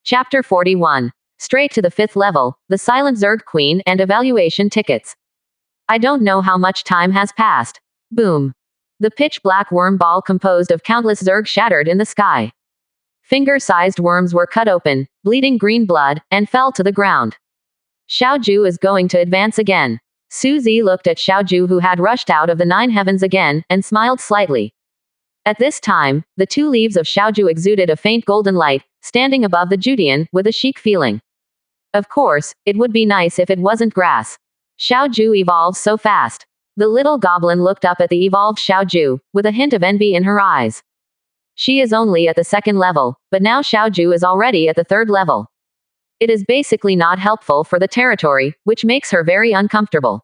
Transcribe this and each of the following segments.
Chapter 41. Straight to the 5th level, the Silent Zerg Queen and evaluation tickets. I don't know how much time has passed. Boom. The pitch-black worm ball composed of countless Zerg shattered in the sky. Finger-sized worms were cut open, bleeding green blood, and fell to the ground. Xiaoju is going to advance again. Suzy looked at Xiaoju, who had rushed out of the 9 heavens again, and smiled slightly. At this time, the 2 leaves of Xiaoju exuded a faint golden light, standing above the Judian, with a chic feeling. Of course, it would be nice if it wasn't grass. Xiaoju evolves so fast. The little goblin looked up at the evolved Xiaoju, with a hint of envy in her eyes. She is only at the 2nd level, but now Xiaoju is already at the 3rd level. It is basically not helpful for the territory, which makes her very uncomfortable.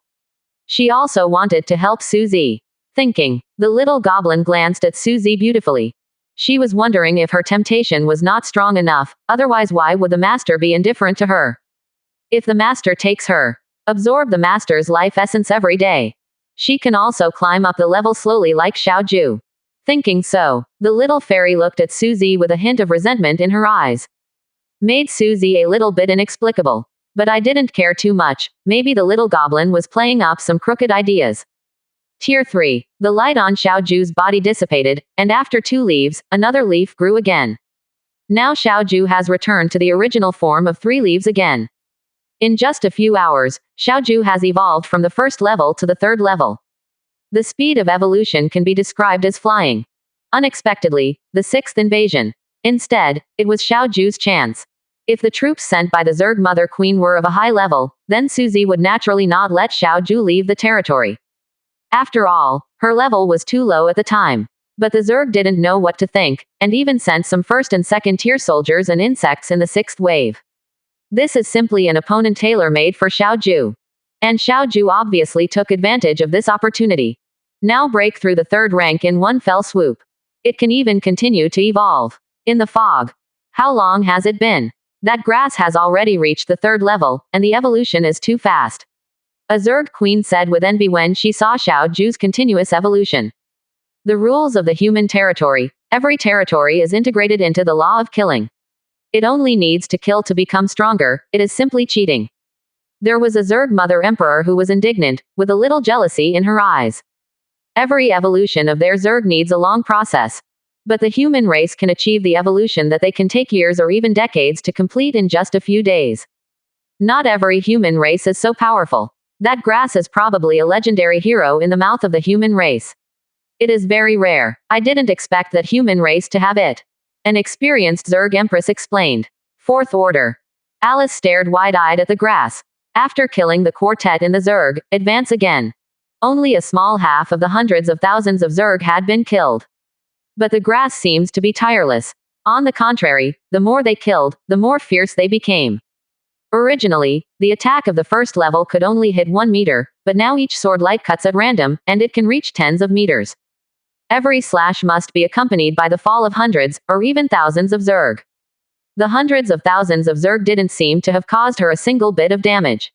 She also wanted to help Suzy. Thinking, the little goblin glanced at Suzy beautifully. She was wondering if her temptation was not strong enough, otherwise why would the master be indifferent to her? If the master takes her, absorb the master's life essence every day. She can also climb up the level slowly like Xiaoju. Thinking so, the little fairy looked at Suzy with a hint of resentment in her eyes. Made Suzy a little bit inexplicable. But I didn't care too much, maybe the little goblin was playing up some crooked ideas. Tier 3. The light on Xiaoju's body dissipated, and after 2 leaves, another leaf grew again. Now Xiaoju has returned to the original form of 3 leaves again. In just a few hours, Xiaoju has evolved from the 1st level to the 3rd level. The speed of evolution can be described as flying. Unexpectedly, the 6th invasion. Instead, it was Xiaoju's chance. If the troops sent by the Zerg Mother Queen were of a high level, then Suzy would naturally not let Xiaoju leave the territory. After all, her level was too low at the time. But the Zerg didn't know what to think, and even sent some 1st and 2nd tier soldiers and insects in the 6th wave. This is simply an opponent tailor-made for Xiaoju. And Xiaoju obviously took advantage of this opportunity. Now break through the 3rd rank in one fell swoop. It can even continue to evolve. In the fog. How long has it been? That grass has already reached the 3rd level, and the evolution is too fast. A Zerg queen said with envy when she saw Xiaoju's continuous evolution. The rules of the human territory. Every territory is integrated into the law of killing. It only needs to kill to become stronger, it is simply cheating. There was a Zerg Mother Emperor who was indignant, with a little jealousy in her eyes. Every evolution of their Zerg needs a long process. But the human race can achieve the evolution that they can take years or even decades to complete in just a few days. Not every human race is so powerful. That grass is probably a legendary hero in the mouth of the human race. It is very rare. I didn't expect that human race to have it. An experienced Zerg Empress explained. 4th order. Alice stared wide-eyed at the grass. After killing the quartet in the Zerg, advance again. Only a small half of the hundreds of thousands of Zerg had been killed. But the grass seems to be tireless. On the contrary, the more they killed, the more fierce they became. Originally, the attack of the 1st level could only hit 1 meter, but now each sword light cuts at random, and it can reach tens of meters. Every slash must be accompanied by the fall of hundreds, or even thousands of Zerg. The hundreds of thousands of Zerg didn't seem to have caused her a single bit of damage.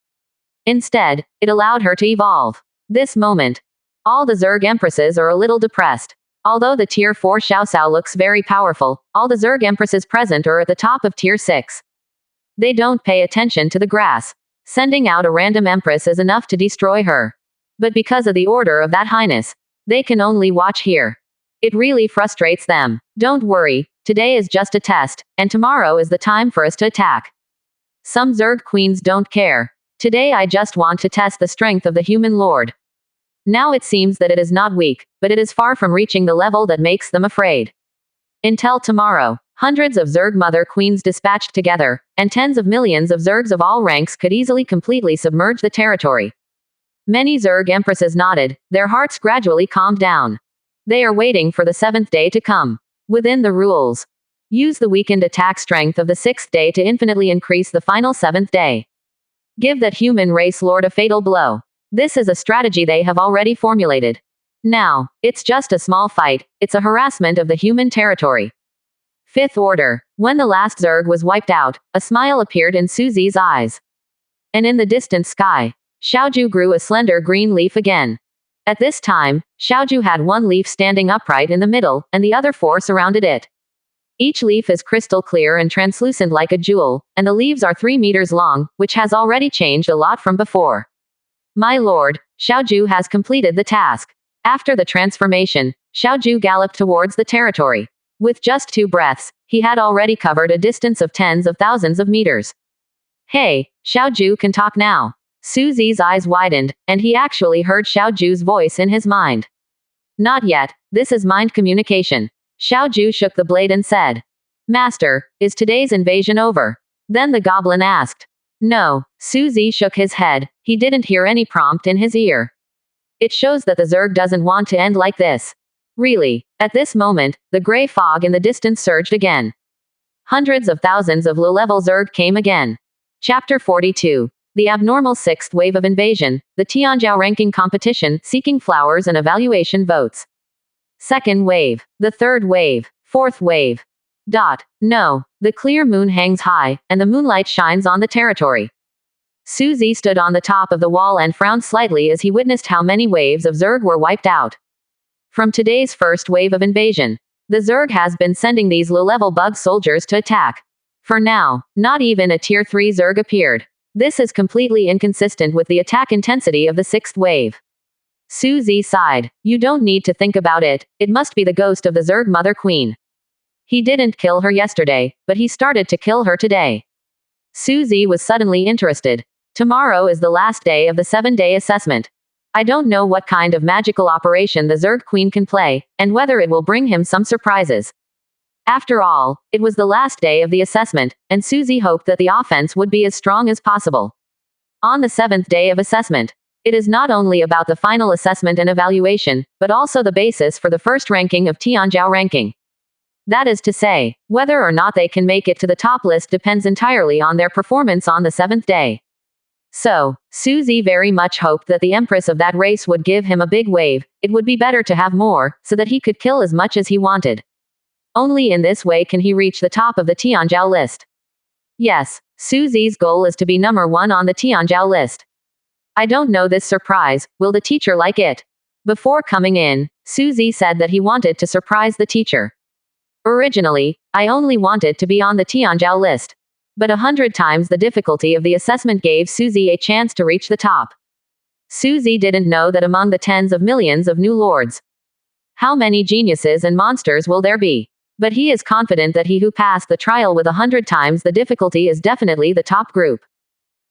Instead, it allowed her to evolve. This moment. All the Zerg Empresses are a little depressed. Although the Tier 4 Xiaosao looks very powerful, all the Zerg Empresses present are at the top of Tier 6. They don't pay attention to the grass. Sending out a random Empress is enough to destroy her. But because of the order of that highness, they can only watch here. It really frustrates them. Don't worry, today is just a test, and tomorrow is the time for us to attack. Some Zerg queens don't care. Today I just want to test the strength of the human lord. Now it seems that it is not weak, but it is far from reaching the level that makes them afraid. Until tomorrow, hundreds of Zerg Mother Queens dispatched together, and tens of millions of Zergs of all ranks could easily completely submerge the territory. Many Zerg Empresses nodded, their hearts gradually calmed down. They are waiting for the 7th day to come. Within the rules. Use the weakened attack strength of the 6th day to infinitely increase the final 7th day. Give that human race lord a fatal blow. This is a strategy they have already formulated. Now, it's just a small fight, it's a harassment of the human territory. 5th order. When the last Zerg was wiped out, a smile appeared in Suzy's eyes. And in the distant sky, Xiaoju grew a slender green leaf again. At this time, Xiaoju had 1 leaf standing upright in the middle, and the other 4 surrounded it. Each leaf is crystal clear and translucent like a jewel, and the leaves are 3 meters long, which has already changed a lot from before. My lord, Xiaoju has completed the task. After the transformation, Xiaoju galloped towards the territory. With just 2 breaths, he had already covered a distance of tens of thousands of meters. Hey, Xiaoju can talk now. Su Zi's eyes widened, and he actually heard Xiaoju's voice in his mind. Not yet, this is mind communication. Xiaoju shook the blade and said, Master, is today's invasion over? Then the goblin asked. No, Su Zi shook his head, he didn't hear any prompt in his ear. It shows that the Zerg doesn't want to end like this. Really, at this moment, the gray fog in the distance surged again. Hundreds of thousands of low-level Zerg came again. Chapter 42. The abnormal 6th wave of invasion, the Tianjiao ranking competition, seeking flowers and evaluation votes. 2nd wave. The 3rd wave. 4th wave. No, the clear moon hangs high, and the moonlight shines on the territory. Su Zi stood on the top of the wall and frowned slightly as he witnessed how many waves of Zerg were wiped out. From today's first wave of invasion, the Zerg has been sending these low-level bug soldiers to attack. For now, not even a tier 3 Zerg appeared. This is completely inconsistent with the attack intensity of the 6th wave. Su Zi sighed. You don't need to think about it, it must be the ghost of the Zerg Mother Queen. He didn't kill her yesterday, but he started to kill her today. Su Zi was suddenly interested. Tomorrow is the last day of the 7-day assessment. I don't know what kind of magical operation the Zerg Queen can play, and whether it will bring him some surprises. After all, it was the last day of the assessment, and Su Zi hoped that the offense would be as strong as possible. On the 7th day of assessment, it is not only about the final assessment and evaluation, but also the basis for the first ranking of Tianjiao ranking. That is to say, whether or not they can make it to the top list depends entirely on their performance on the 7th day. So, Su Zi very much hoped that the empress of that race would give him a big wave. It would be better to have more, so that he could kill as much as he wanted. Only in this way can he reach the top of the Tianjiao list. Yes, Su Zi's goal is to be number 1 on the Tianjiao list. I don't know this surprise, will the teacher like it? Before coming in, Su Zi said that he wanted to surprise the teacher. Originally, I only wanted to be on the Tianjiao list. But 100 times the difficulty of the assessment gave Su Zi a chance to reach the top. Su Zi didn't know that among the tens of millions of new lords, how many geniuses and monsters will there be? But he is confident that he who passed the trial with 100 times the difficulty is definitely the top group.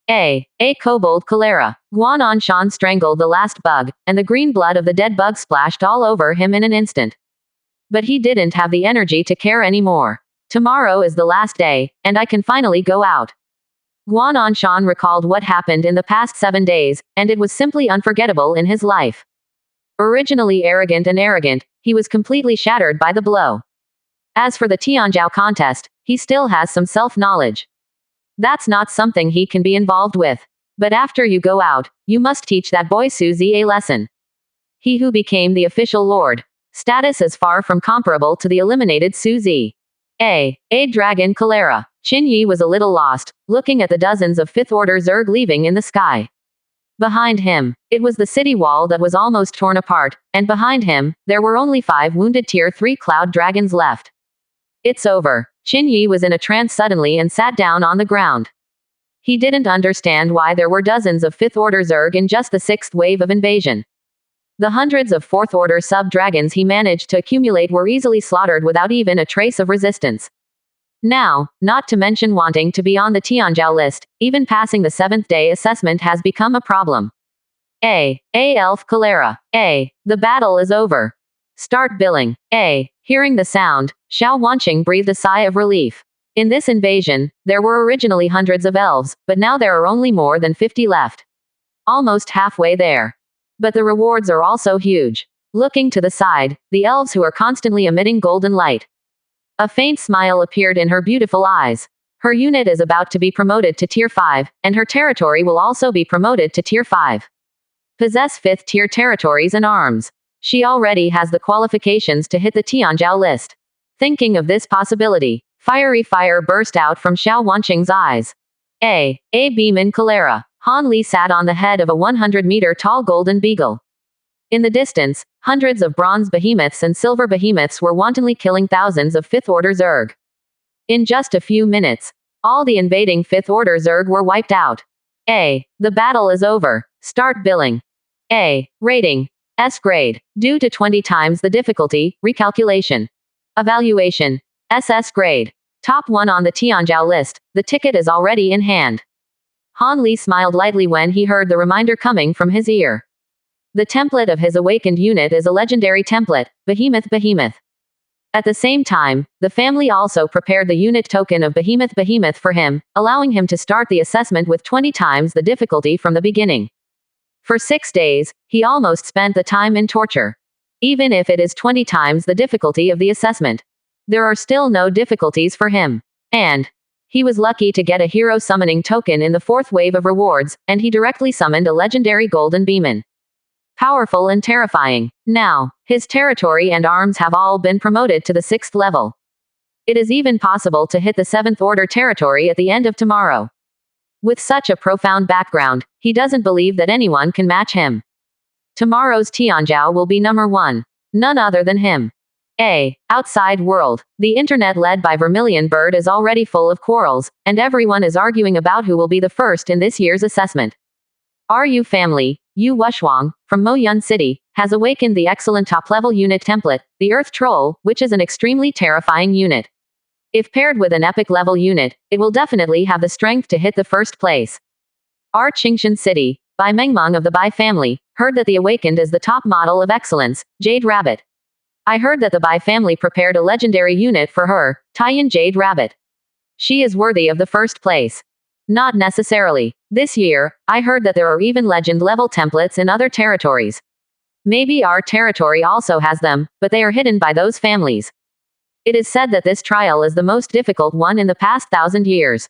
A kobold cholera. Guananshan strangled the last bug, and the green blood of the dead bug splashed all over him in an instant. But he didn't have the energy to care anymore. Tomorrow is the last day, and I can finally go out. Guananshan recalled what happened in the past 7 days, and it was simply unforgettable in his life. Originally arrogant, he was completely shattered by the blow. As for the Tianjiao contest, he still has some self-knowledge. That's not something he can be involved with. But after you go out, you must teach that boy Su Zi a lesson. He who became the official lord. Status is far from comparable to the eliminated Su Zi. A dragon cholera. Qin Yi was a little lost, looking at the dozens of 5th order Zerg leaving in the sky. Behind him, it was the city wall that was almost torn apart, and behind him, there were only 5 wounded tier 3 cloud dragons left. It's over. Qin Yi was in a trance suddenly and sat down on the ground. He didn't understand why there were dozens of 5th order Zerg in just the 6th wave of invasion. The hundreds of 4th order sub-dragons he managed to accumulate were easily slaughtered without even a trace of resistance. Now, not to mention wanting to be on the Tianjiao list, even passing the 7th day assessment has become a problem. Elf cholera. The battle is over. Start billing. Hearing the sound, Xiao Wanqing breathed a sigh of relief. In this invasion, there were originally hundreds of elves, but now there are only more than 50 left. Almost halfway there. But the rewards are also huge. Looking to the side, the elves who are constantly emitting golden light. A faint smile appeared in her beautiful eyes. Her unit is about to be promoted to tier 5, and her territory will also be promoted to tier 5. Possess 5th tier territories and arms. She already has the qualifications to hit the Tianjiao list. Thinking of this possibility, fiery fire burst out from Xiao Wanqing's eyes. A beam in cholera. Han Li sat on the head of a 100-meter tall golden beagle. In the distance, hundreds of bronze behemoths and silver behemoths were wantonly killing thousands of Fifth Order Zerg. In just a few minutes, all the invading Fifth Order Zerg were wiped out. The battle is over. Start billing. Rating. S grade. Due to 20 times the difficulty, recalculation. Evaluation. SS grade. Top 1 on the Tianzhou list, the ticket is already in hand. Han Li smiled lightly when he heard the reminder coming from his ear. The template of his awakened unit is a legendary template, Behemoth. At the same time, the family also prepared the unit token of Behemoth for him, allowing him to start the assessment with 20 times the difficulty from the beginning. For 6 days, he almost spent the time in torture. Even if it is 20 times the difficulty of the assessment, there are still no difficulties for him. And he was lucky to get a hero summoning token in the 4th wave of rewards, and he directly summoned a legendary golden beeman. Powerful and terrifying. Now, his territory and arms have all been promoted to the 6th level. It is even possible to hit the 7th Order territory at the end of tomorrow. With such a profound background, he doesn't believe that anyone can match him. Tomorrow's Tianzhou will be number 1. None other than him. Outside world. The internet led by Vermilion Bird is already full of quarrels, and everyone is arguing about who will be the first in this year's assessment. RU family, Yu Wuxuang, from Moyun City, has awakened the excellent top-level unit template, the Earth Troll, which is an extremely terrifying unit. If paired with an epic-level unit, it will definitely have the strength to hit the first place. R. Qingshan City, by Mengmeng of the Bai family, heard that the awakened is the top model of excellence, Jade Rabbit. I heard that the Bai family prepared a legendary unit for her, Taiyan Jade Rabbit. She is worthy of the first place. Not necessarily. This year, I heard that there are even legend-level templates in other territories. Maybe our territory also has them, but they are hidden by those families. It is said that this trial is the most difficult one in the past 1,000 years.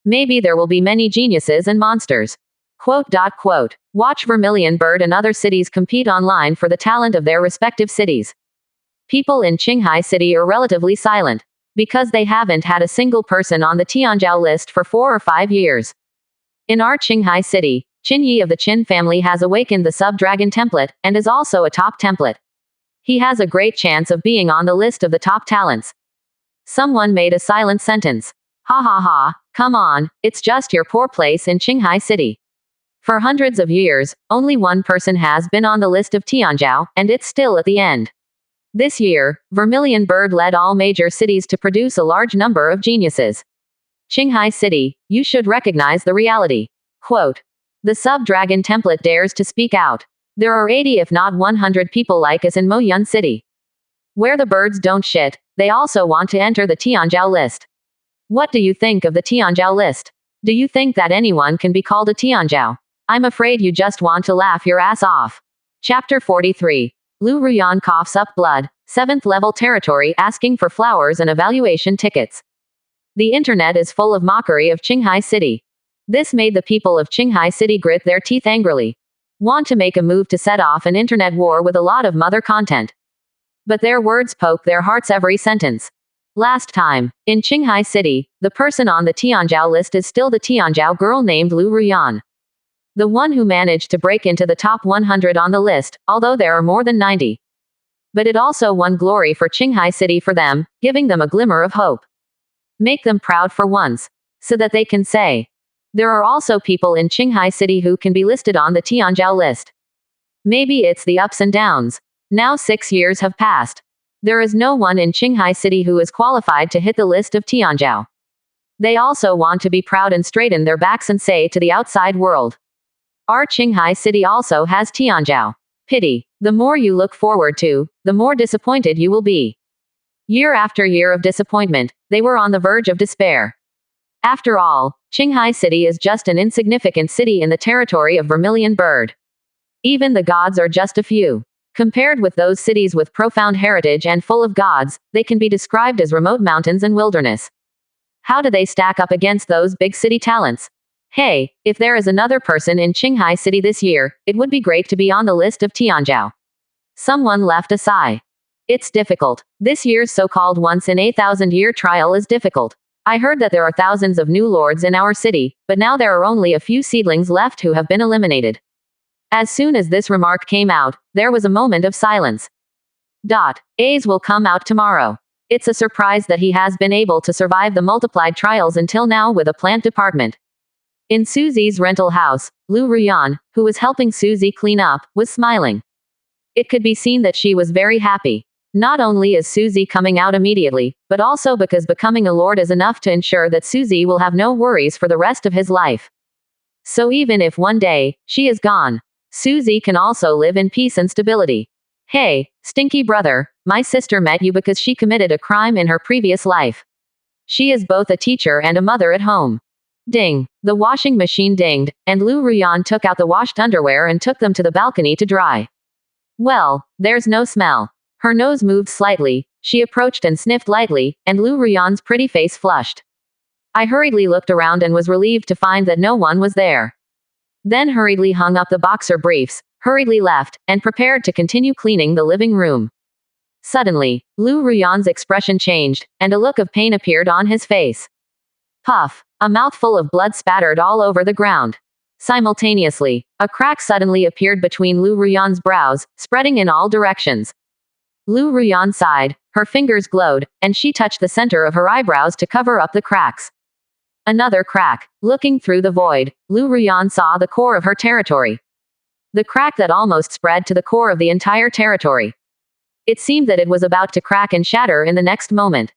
Maybe there will be many geniuses and monsters. Watch Vermilion Bird and other cities compete online for the talent of their respective cities. People in Qinghai City are relatively silent, because they haven't had a single person on the Tianzhou list for 4 or 5 years. In our Qinghai City, Qin Yi of the Qin family has awakened the Sub-Dragon template, and is also a top template. He has a great chance of being on the list of the top talents. Someone made a silent sentence. Ha ha ha, come on, it's just your poor place in Qinghai City. For hundreds of years, only one person has been on the list of Tianzhou, and it's still at the end. This year, Vermilion Bird led all major cities to produce a large number of geniuses. Qinghai City, you should recognize the reality. The Sub-Dragon template dares to speak out. There are 80 if not 100 people like us in Moyun City. Where the birds don't shit, they also want to enter the Tianzhou list. What do you think of the Tianzhou list? Do you think that anyone can be called a Tianzhou? I'm afraid you just want to laugh your ass off. Chapter 43. Lu Ruyan coughs up blood, 7th level territory asking for flowers and evaluation tickets. The internet is full of mockery of Qinghai City. This made the people of Qinghai City grit their teeth angrily. Want to make a move to set off an internet war with a lot of mother content. But their words poke their hearts every sentence. Last time, in Qinghai City, the person on the Tianzhou list is still the Tianzhou girl named Lu Ruyan. The one who managed to break into the top 100 on the list, although there are more than 90. But it also won glory for Qinghai City for them, giving them a glimmer of hope. Make them proud for once, so that they can say, there are also people in Qinghai City who can be listed on the Tianzhou list. Maybe it's the ups and downs. Now 6 years have passed. There is no one in Qinghai City who is qualified to hit the list of Tianzhou. They also want to be proud and straighten their backs and say to the outside world, our Qinghai City also has Tianzhou. Pity. The more you look forward to, the more disappointed you will be. Year after year of disappointment, they were on the verge of despair. After all, Qinghai City is just an insignificant city in the territory of Vermilion Bird. Even the gods are just a few. Compared with those cities with profound heritage and full of gods, they can be described as remote mountains and wilderness. How do they stack up against those big city talents? Hey, if there is another person in Qinghai City this year, it would be great to be on the list of Tianzhou. Someone left a sigh. It's difficult. This year's so-called once-in-a-thousand-year trial is difficult. I heard that there are thousands of new lords in our city, but now there are only a few seedlings left who have been eliminated. As soon as this remark came out, there was a moment of silence. A's will come out tomorrow. It's a surprise that he has been able to survive the multiplied trials until now with a plant department. In Susie's rental house, Lu Ruyan, who was helping Susie clean up, was smiling. It could be seen that she was very happy. Not only is Susie coming out immediately, but also because becoming a lord is enough to ensure that Susie will have no worries for the rest of his life. So even if one day, she is gone, Susie can also live in peace and stability. Hey, stinky brother, my sister met you because she committed a crime in her previous life. She is both a teacher and a mother at home. Ding. The washing machine dinged, and Lu Ruyan took out the washed underwear and took them to the balcony to dry. Well, there's no smell. Her nose moved slightly, she approached and sniffed lightly, and Lu Ruyan's pretty face flushed. I hurriedly looked around and was relieved to find that no one was there. Then hurriedly hung up the boxer briefs, hurriedly left, and prepared to continue cleaning the living room. Suddenly, Lu Ruyan's expression changed, and a look of pain appeared on his face. Puff. A mouthful of blood spattered all over the ground. Simultaneously, a crack suddenly appeared between Lu Ruyan's brows, spreading in all directions. Lu Ruyan sighed, her fingers glowed, and she touched the center of her eyebrows to cover up the cracks. Another crack. Looking through the void, Lu Ruyan saw the core of her territory. The crack that almost spread to the core of the entire territory. It seemed that it was about to crack and shatter in the next moment.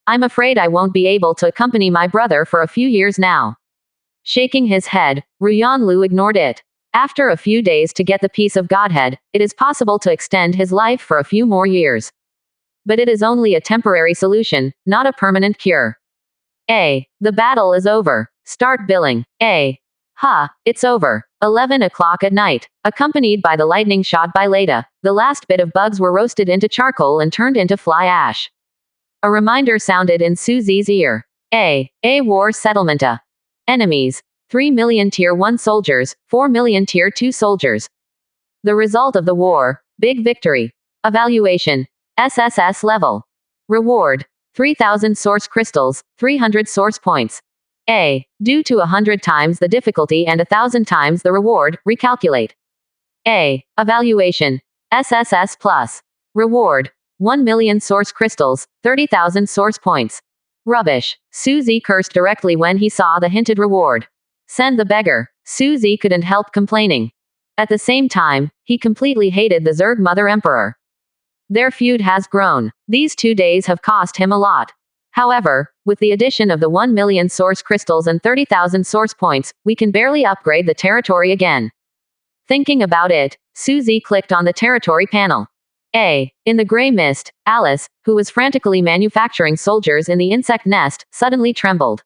I'm afraid I won't be able to accompany my brother for a few years now. Shaking his head, Ruyan Lu ignored it. After a few days to get the piece of Godhead, it is possible to extend his life for a few more years. But it is only a temporary solution, not a permanent cure. The battle is over. Start billing. It's over. 11 o'clock at night. Accompanied by the lightning shot by Leda, the last bit of bugs were roasted into charcoal and turned into fly ash. A reminder sounded in Susie's ear. War settlement. Enemies. 3 million Tier 1 soldiers, 4 million Tier 2 soldiers. The result of the war. Big victory. Evaluation. SSS level. Reward. 3,000 source crystals, 300 source points. Due to 100 times the difficulty and 1,000 times the reward, recalculate. Evaluation. SSS plus. Reward. 1 million source crystals, 30,000 source points. Rubbish. Susie cursed directly when he saw the hinted reward. Send the beggar. Susie couldn't help complaining. At the same time, he completely hated the Zerg Mother Emperor. Their feud has grown. These 2 days have cost him a lot. However, with the addition of the 1 million source crystals and 30,000 source points, we can barely upgrade the territory again. Thinking about it, Susie clicked on the territory panel. In the gray mist, Alice, who was frantically manufacturing soldiers in the insect nest, suddenly trembled.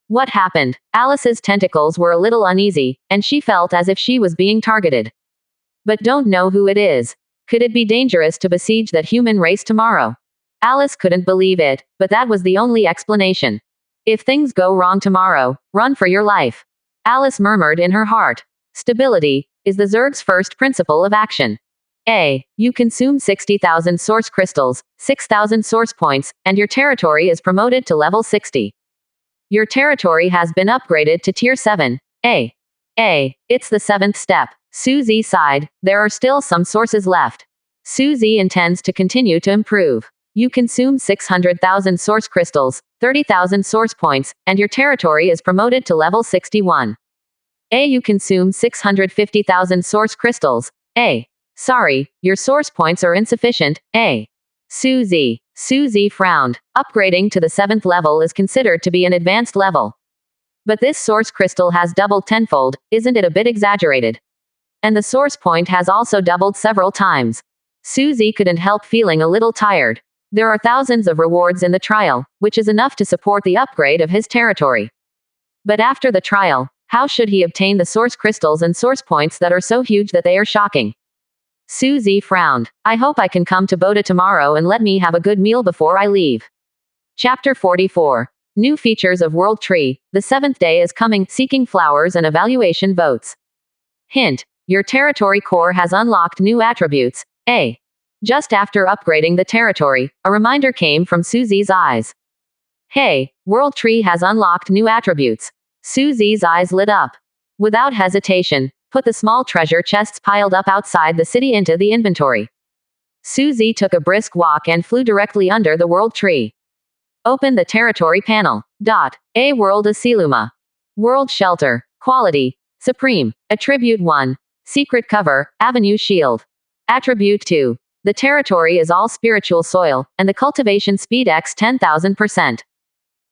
What happened? Alice's tentacles were a little uneasy, and she felt as if she was being targeted. But don't know who it is. Could it be dangerous to besiege that human race tomorrow? Alice couldn't believe it, but that was the only explanation. If things go wrong tomorrow, run for your life. Alice murmured in her heart. Stability is the Zerg's first principle of action. You consume 60,000 source crystals, 6,000 source points, and your territory is promoted to level 60. Your territory has been upgraded to Tier 7. It's the 7th step. Susie sighed. There are still some sources left. Susie intends to continue to improve. You consume 600,000 source crystals, 30,000 source points, and your territory is promoted to level 61. You consume 650,000 source crystals. Sorry, your source points are insufficient. Susie frowned. Upgrading to the 7th level is considered to be an advanced level. But this source crystal has doubled tenfold, isn't it a bit exaggerated? And the source point has also doubled several times. Susie couldn't help feeling a little tired. There are thousands of rewards in the trial, which is enough to support the upgrade of his territory. But after the trial, how should he obtain the source crystals and source points that are so huge that they are shocking? Susie frowned. I hope I can come to Boda tomorrow and let me have a good meal before I leave. Chapter 44. New features of World Tree. The 7th day is coming, seeking flowers and evaluation votes. Hint. Your territory core has unlocked new attributes. Just after upgrading the territory, a reminder came from Susie's eyes. Hey, World Tree has unlocked new attributes. Susie's eyes lit up. Without hesitation, put the small treasure chests piled up outside the city into the inventory. Suzy took a brisk walk and flew directly under the world tree. Open the territory panel. A World Asiluma. World Shelter. Quality. Supreme. Attribute 1. Secret Cover. Avenue Shield. Attribute 2. The territory is all spiritual soil, and the cultivation speed x 10,000%.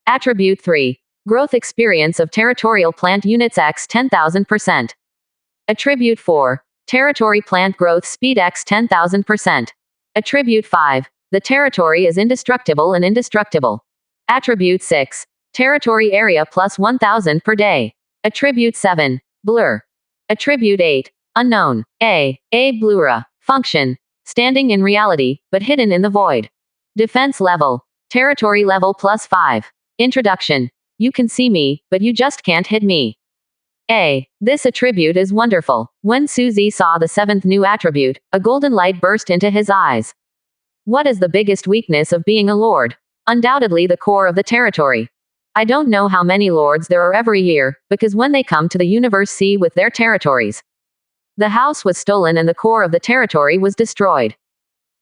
Attribute 3. Growth experience of territorial plant units x 10,000%. Attribute 4. Territory plant growth speed x 10,000%. Attribute 5. The territory is indestructible and indestructible. Attribute 6. Territory area plus 1,000 per day. Attribute 7. Blur. Attribute 8. Unknown. A Blura. Function. Standing in reality, but hidden in the void. Defense level. Territory level plus 5. Introduction. You can see me, but you just can't hit me. This attribute is wonderful. When Suzy saw the 7th new attribute, a golden light burst into his eyes. What is the biggest weakness of being a lord? Undoubtedly the core of the territory. I don't know how many lords there are every year, because when they come to the universe C with their territories, the house was stolen and the core of the territory was destroyed.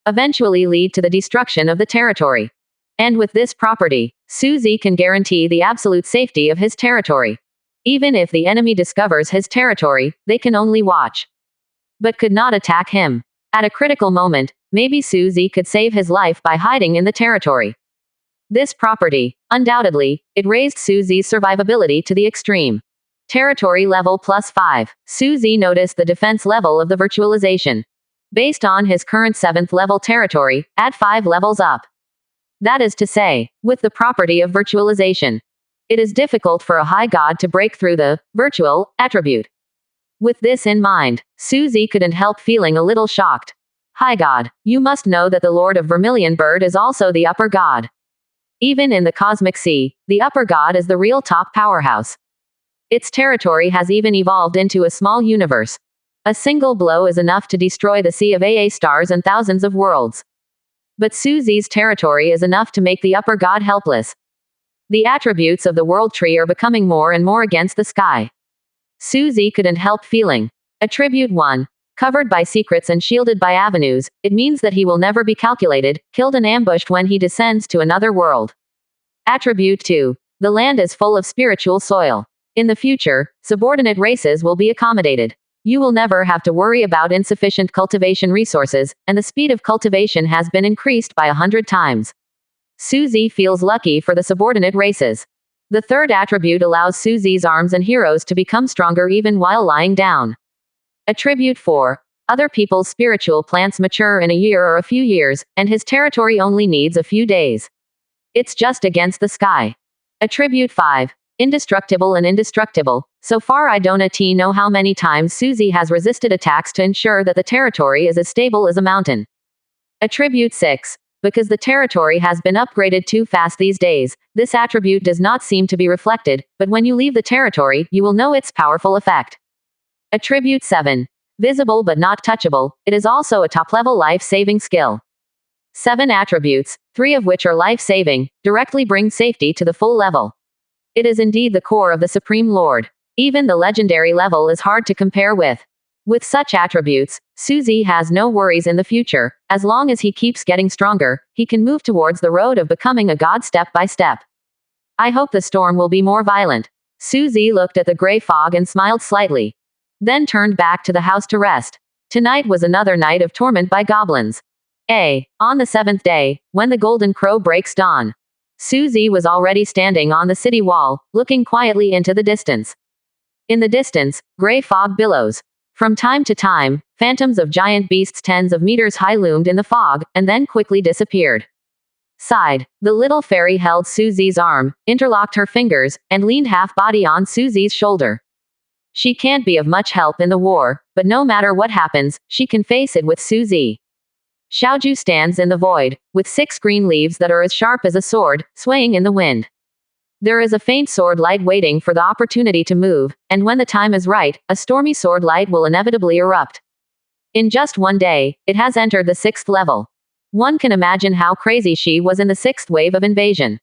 Eventually lead to the destruction of the territory. And with this property, Suzy can guarantee the absolute safety of his territory. Even if the enemy discovers his territory, they can only watch, but could not attack him. At a critical moment, maybe Suzy could save his life by hiding in the territory. This property, undoubtedly, it raised Suzy's survivability to the extreme. Territory level plus 5. Suzy noticed the defense level of the virtualization. Based on his current 7th level territory, add 5 levels up. That is to say, with the property of virtualization, it is difficult for a high god to break through the virtual attribute. With this in mind, Suzy couldn't help feeling a little shocked. High god, you must know that the Lord of Vermilion Bird is also the upper god. Even in the cosmic sea, the upper god is the real top powerhouse. Its territory has even evolved into a small universe. A single blow is enough to destroy the sea of AA stars and thousands of worlds. But Suzy's territory is enough to make the upper god helpless. The attributes of the world tree are becoming more and more against the sky. Suzy couldn't help feeling. Attribute 1. Covered by secrets and shielded by avenues, it means that he will never be calculated, killed and ambushed when he descends to another world. Attribute 2. The land is full of spiritual soil. In the future, subordinate races will be accommodated. You will never have to worry about insufficient cultivation resources, and the speed of cultivation has been increased by 100 times. Suzy feels lucky for the subordinate races. The third attribute allows Suzy's arms and heroes to become stronger even while lying down. Attribute 4. Other people's spiritual plants mature in a year or a few years, and his territory only needs a few days. It's just against the sky. Attribute 5. Indestructible and indestructible. So far I don't know how many times Suzy has resisted attacks to ensure that the territory is as stable as a mountain. Attribute 6. Because the territory has been upgraded too fast these days, this attribute does not seem to be reflected, but when you leave the territory, you will know its powerful effect. Attribute 7. Visible but not touchable, it is also a top-level life-saving skill. 7 attributes, 3 of which are life-saving, directly bring safety to the full level. It is indeed the core of the Supreme Lord. Even the legendary level is hard to compare with. With such attributes, Suzy has no worries in the future. As long as he keeps getting stronger, he can move towards the road of becoming a god step by step. I hope the storm will be more violent. Suzy looked at the gray fog and smiled slightly. Then turned back to the house to rest. Tonight was another night of torment by goblins. On the 7th day, when the golden crow breaks dawn, Suzy was already standing on the city wall, looking quietly into the distance. In the distance, gray fog billows. From time to time, phantoms of giant beasts tens of meters high loomed in the fog, and then quickly disappeared. Sighed. The little fairy held Suzy's arm, interlocked her fingers, and leaned half-body on Suzy's shoulder. She can't be of much help in the war, but no matter what happens, she can face it with Suzy. Xiaoju stands in the void, with 6 green leaves that are as sharp as a sword, swaying in the wind. There is a faint sword light waiting for the opportunity to move, and when the time is right, a stormy sword light will inevitably erupt. In just one day, it has entered the 6th level. One can imagine how crazy she was in the 6th wave of invasion.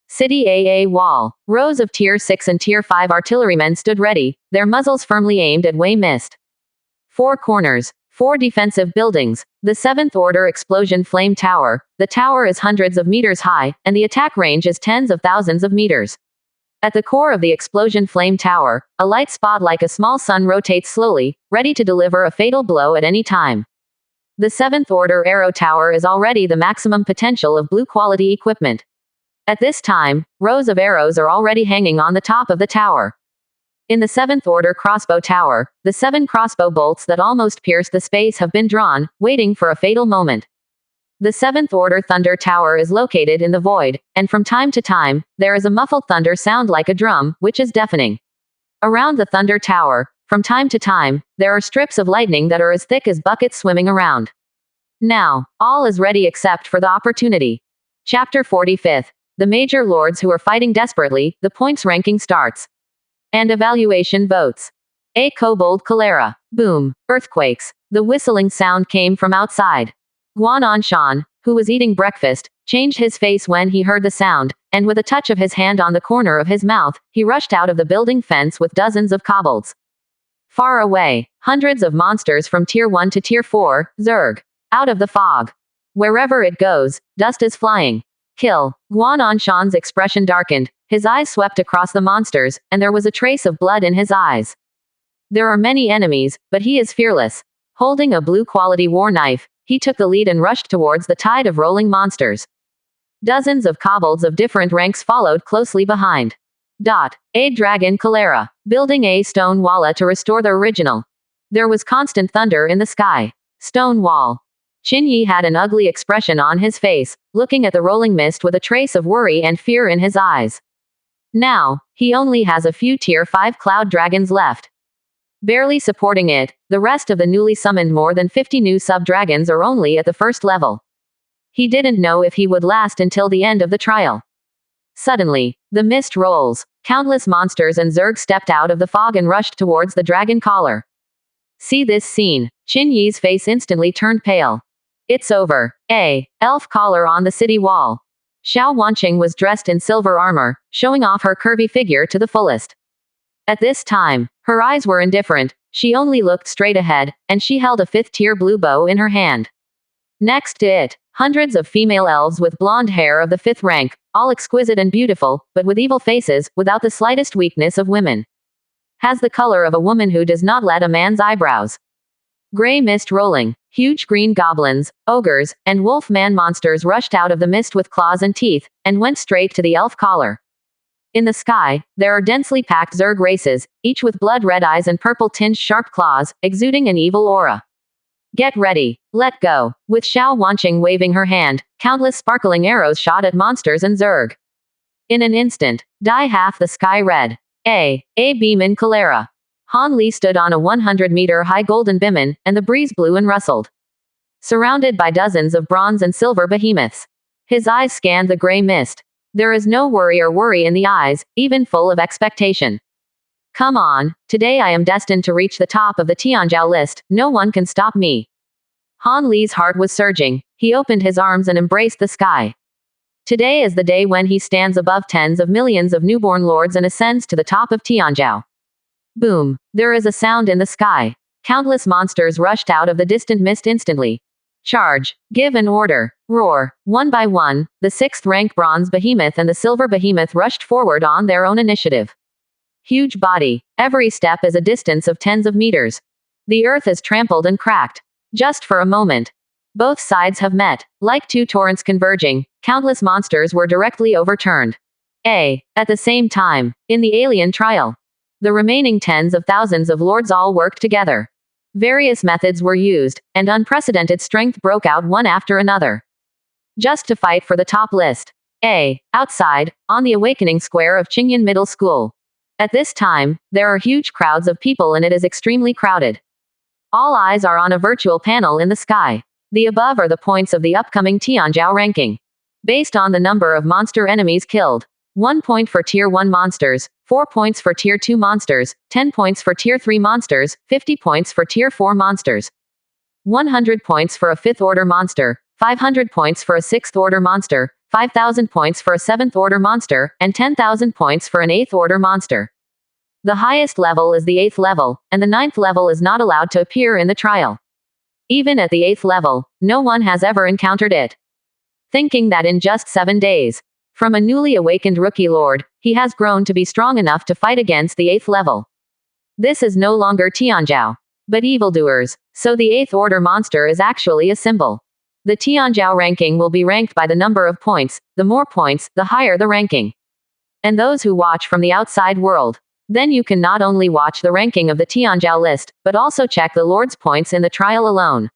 City AA Wall. Rows of Tier 6 and Tier 5 artillerymen stood ready, their muzzles firmly aimed at Wei Mist. 4 corners. 4 defensive buildings. The 7th Order Explosion Flame Tower. The tower is hundreds of meters high, and the attack range is tens of thousands of meters. At the core of the Explosion Flame Tower, a light spot like a small sun rotates slowly, ready to deliver a fatal blow at any time. The 7th Order Arrow Tower is already the maximum potential of blue-quality equipment. At this time, rows of arrows are already hanging on the top of the tower. In the 7th Order Crossbow Tower, the 7 crossbow bolts that almost pierce the space have been drawn, waiting for a fatal moment. The 7th Order Thunder Tower is located in the void, and from time to time, there is a muffled thunder sound like a drum, which is deafening. Around the Thunder Tower, from time to time, there are strips of lightning that are as thick as buckets swimming around. Now, all is ready except for the opportunity. Chapter 45. The Major Lords who are fighting desperately, the points ranking starts. And evaluation votes. A Kobold Cholera. Boom. Earthquakes. The whistling sound came from outside. Guan Anshan, who was eating breakfast, changed his face when he heard the sound, and with a touch of his hand on the corner of his mouth, he rushed out of the building fence with dozens of kobolds. Far away, hundreds of monsters from Tier 1 to Tier 4, Zerg. Out of the fog. Wherever it goes, dust is flying. Kill. Guan Anshan's expression darkened, his eyes swept across the monsters, and there was a trace of blood in his eyes. There are many enemies, but he is fearless. Holding a blue-quality war knife, he took the lead and rushed towards the tide of rolling monsters. Dozens of kobolds of different ranks followed closely behind. A Dragon Cholera. Building a stone wall to restore the original. There was constant thunder in the sky. Stone wall. Qin Yi had an ugly expression on his face, looking at the rolling mist with a trace of worry and fear in his eyes. Now, he only has a few Tier 5 cloud dragons left. Barely supporting it, the rest of the newly summoned more than 50 new sub-dragons are only at the first level. He didn't know if he would last until the end of the trial. Suddenly, the mist rolls. Countless monsters and Zerg stepped out of the fog and rushed towards the dragon collar. See this scene. Qin Yi's face instantly turned pale. It's over. Elf collar on the city wall. Xiao Wanqing was dressed in silver armor, showing off her curvy figure to the fullest. At this time, her eyes were indifferent, she only looked straight ahead, and she held a 5th-tier blue bow in her hand. Next to it, hundreds of female elves with blonde hair of the 5th rank, all exquisite and beautiful, but with evil faces, without the slightest weakness of women. Has the color of a woman who does not let a man's eyebrows. Gray mist rolling. Huge green goblins, ogres, and wolf-man monsters rushed out of the mist with claws and teeth, and went straight to the elf collar. In the sky, there are densely packed Zerg races, each with blood-red eyes and purple-tinged sharp claws, exuding an evil aura. Get ready. Let go. With Xiao Wanqing waving her hand, countless sparkling arrows shot at monsters and Zerg. In an instant, dye half the sky red. A beam cholera. Han Li stood on a 100-meter-high golden biman, and the breeze blew and rustled. Surrounded by dozens of bronze and silver behemoths. His eyes scanned the gray mist. There is no worry in the eyes, even full of expectation. Come on, today I am destined to reach the top of the Tianzhou list, no one can stop me. Han Li's heart was surging, he opened his arms and embraced the sky. Today is the day when he stands above tens of millions of newborn lords and ascends to the top of Tianzhou. Boom. There is a sound in the sky. Countless monsters rushed out of the distant mist instantly. Charge. Give an order. Roar. One by one, the 6th rank bronze behemoth and the silver behemoth rushed forward on their own initiative. Huge body. Every step is a distance of tens of meters. The earth is trampled and cracked. Just for a moment. Both sides have met. Like two torrents converging, countless monsters were directly overturned. At the same time, in the alien trial. The remaining tens of thousands of lords all worked together. Various methods were used, and unprecedented strength broke out one after another. Just to fight for the top list. Outside, on the awakening square of Qingyan Middle School. At this time, there are huge crowds of people and it is extremely crowded. All eyes are on a virtual panel in the sky. The above are the points of the upcoming Tianzhou ranking. Based on the number of monster enemies killed. 1 point for Tier 1 monsters, 4 points for Tier 2 monsters, 10 points for Tier 3 monsters, 50 points for Tier 4 monsters. 100 points for a 5th order monster, 500 points for a 6th order monster, 5,000 points for a 7th order monster, and 10,000 points for an 8th order monster. The highest level is the 8th level, and the 9th level is not allowed to appear in the trial. Even at the 8th level, no one has ever encountered it. Thinking that in just 7 days, from a newly awakened rookie lord, he has grown to be strong enough to fight against the 8th level. This is no longer Tianjiao, but evildoers, so the 8th order monster is actually a symbol. The Tianjiao ranking will be ranked by the number of points, the more points, the higher the ranking. And those who watch from the outside world, then you can not only watch the ranking of the Tianjiao list, but also check the lord's points in the trial alone.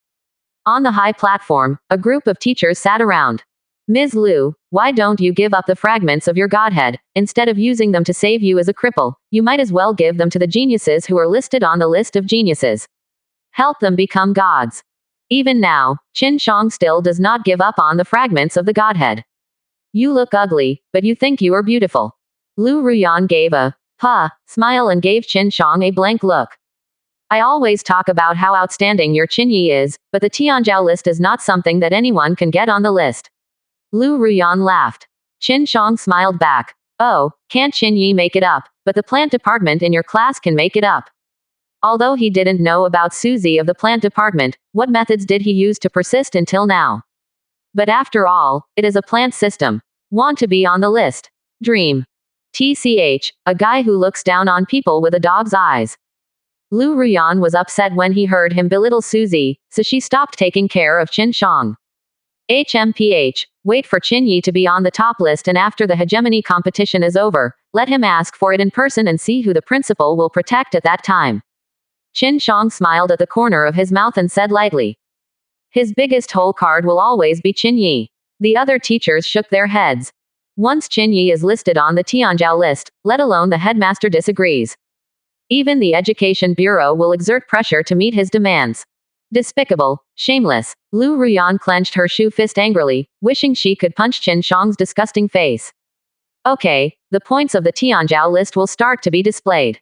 On the high platform, a group of teachers sat around. Ms. Liu, why don't you give up the fragments of your godhead? Instead of using them to save you as a cripple, you might as well give them to the geniuses who are listed on the list of geniuses. Help them become gods. Even now, Qin Shang still does not give up on the fragments of the godhead. You look ugly, but you think you are beautiful. Lu Ruyan gave a smile and gave Qin Shang a blank look. I always talk about how outstanding your Qin Yi is, but the Tianjiao list is not something that anyone can get on the list. Lu Ruyan laughed. Qin Shang smiled back. Oh, can't Qin Yi make it up, but the plant department in your class can make it up. Although he didn't know about Suzy of the plant department, what methods did he use to persist until now? But after all, it is a plant system. Want to be on the list. Dream. TCH, a guy who looks down on people with a dog's eyes. Lu Ruyan was upset when he heard him belittle Suzy, so she stopped taking care of Qin Shang. HMPH, wait for Qin Yi to be on the top list, and after the hegemony competition is over, let him ask for it in person and see who the principal will protect at that time. Qin Shang smiled at the corner of his mouth and said lightly. His biggest hole card will always be Qin Yi. The other teachers shook their heads. Once Qin Yi is listed on the Tianjiao list, let alone the headmaster disagrees. Even the Education Bureau will exert pressure to meet his demands. Despicable, shameless. Lu Ruyan clenched her shoe fist angrily, wishing she could punch Qin Shang's disgusting face. Okay, the points of the Tianjiao list will start to be displayed.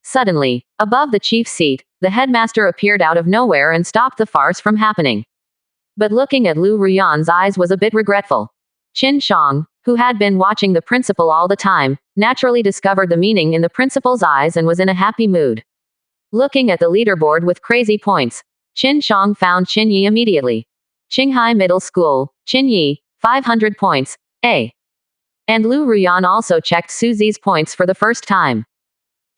Suddenly, above the chief's seat, the headmaster appeared out of nowhere and stopped the farce from happening. But looking at Lu Ruyan's eyes was a bit regretful. Qin Shang, who had been watching the principal all the time, naturally discovered the meaning in the principal's eyes and was in a happy mood. Looking at the leaderboard with crazy points, Qin Shang found Qin Yi immediately. Qinghai Middle School, Qin Yi, 500 points, A. And Lu Ruyan also checked Suzy's points for the first time.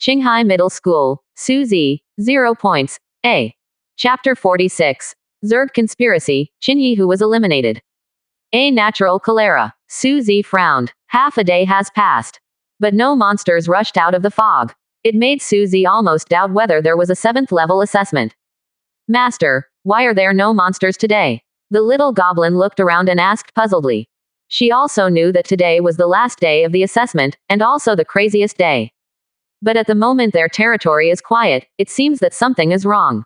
Qinghai Middle School, Suzy, 0 points, A. Chapter 46. Zerg Conspiracy, Qin Yi who was eliminated. A natural cholera. Suzy frowned. Half a day has passed. But no monsters rushed out of the fog. It made Suzy almost doubt whether there was a 7th level assessment. Master, why are there no monsters today? The little goblin looked around and asked puzzledly. She also knew that today was the last day of the assessment, and also the craziest day. But at the moment their territory is quiet, it seems that something is wrong.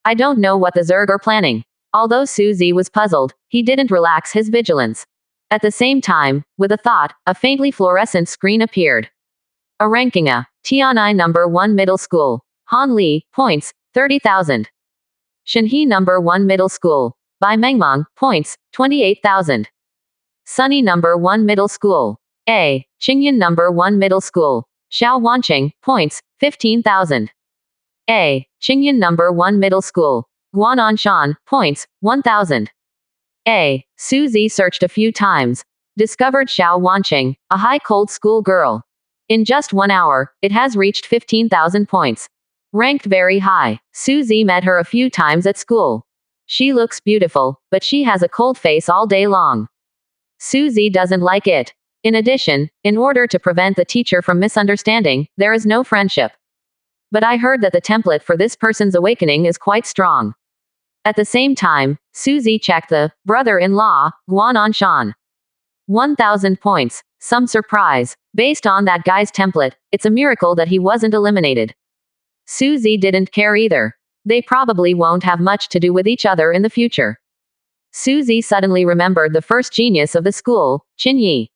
I don't know what the Zerg are planning. Although Suzy was puzzled, he didn't relax his vigilance. At the same time, with a thought, a faintly fluorescent screen appeared. A ranking A. Tianai number 1 Middle School. Han Li, points, 30,000. Shenhe number 1 Middle School. By Mengmong, points, 28,000. Sunny number 1 Middle School. A. Qingyan number 1 Middle School. Xiao Wanqing, points, 15,000. A. Qingyan number 1 Middle School. Guananshan, points, 1,000. A. Suzy searched a few times. Discovered Xiao Wanqing, a high cold school girl. In just 1 hour, it has reached 15,000 points. Ranked very high. Suzy met her a few times at school. She looks beautiful, but she has a cold face all day long. Suzy doesn't like it. In addition, in order to prevent the teacher from misunderstanding, there is no friendship. But I heard that the template for this person's awakening is quite strong. At the same time, Suzy checked the brother-in-law, Guananshan. 1,000 points. Some surprise. Based on that guy's template, it's a miracle that he wasn't eliminated. Suzy didn't care either. They probably won't have much to do with each other in the future. Suzy suddenly remembered the first genius of the school, Qin Yi.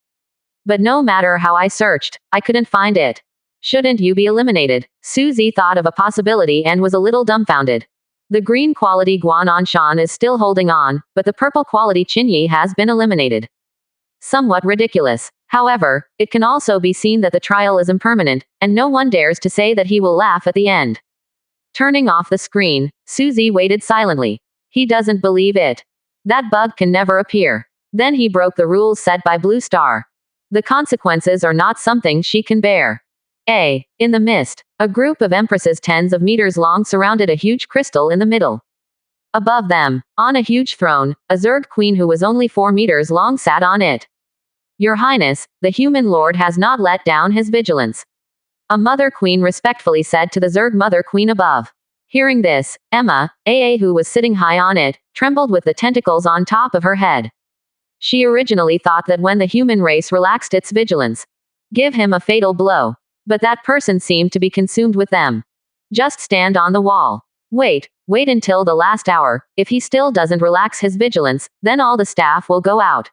But no matter how I searched, I couldn't find it. Shouldn't you be eliminated? Suzy thought of a possibility and was a little dumbfounded. The green quality Guananshan is still holding on, but the purple quality Qin Yi has been eliminated. Somewhat ridiculous. However, it can also be seen that the trial is impermanent, and no one dares to say that he will laugh at the end. Turning off the screen, Susie waited silently. He doesn't believe it. That bug can never appear. Then he broke the rules set by Blue Star. The consequences are not something she can bear. In the mist, a group of empresses tens of meters long surrounded a huge crystal in the middle. Above them, on a huge throne, a Zerg queen who was only 4 meters long sat on it. Your Highness, the human lord has not let down his vigilance. A mother queen respectfully said to the Zerg mother queen above. Hearing this, Emma, who was sitting high on it, trembled with the tentacles on top of her head. She originally thought that when the human race relaxed its vigilance, give him a fatal blow. But that person seemed to be consumed with them. Just stand on the wall. Wait until the last hour. If he still doesn't relax his vigilance, then all the staff will go out.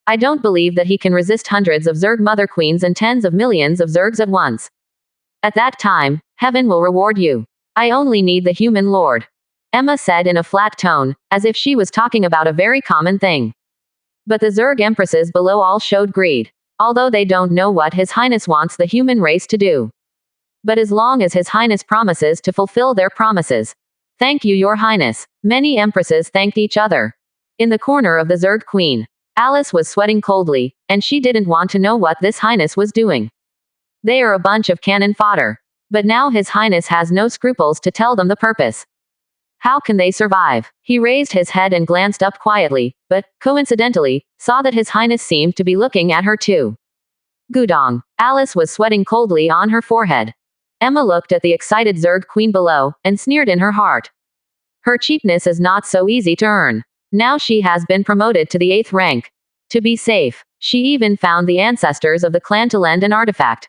I don't believe that he can resist hundreds of Zerg mother queens and tens of millions of Zergs at once. At that time, heaven will reward you. I only need the human lord. Emma said in a flat tone, as if she was talking about a very common thing. But the Zerg empresses below all showed greed. Although they don't know what His Highness wants the human race to do. But as long as His Highness promises to fulfill their promises. Thank you, Your Highness. Many empresses thanked each other. In the corner of the Zerg queen, Alice was sweating coldly, and she didn't want to know what this Highness was doing. They are a bunch of cannon fodder. But now His Highness has no scruples to tell them the purpose. How can they survive? He raised his head and glanced up quietly, but, coincidentally, saw that His Highness seemed to be looking at her too. Gudong. Alice was sweating coldly on her forehead. Emma looked at the excited Zerg queen below, and sneered in her heart. Her cheapness is not so easy to earn. Now she has been promoted to the 8th rank. To be safe, she even found the ancestors of the clan to lend an artifact.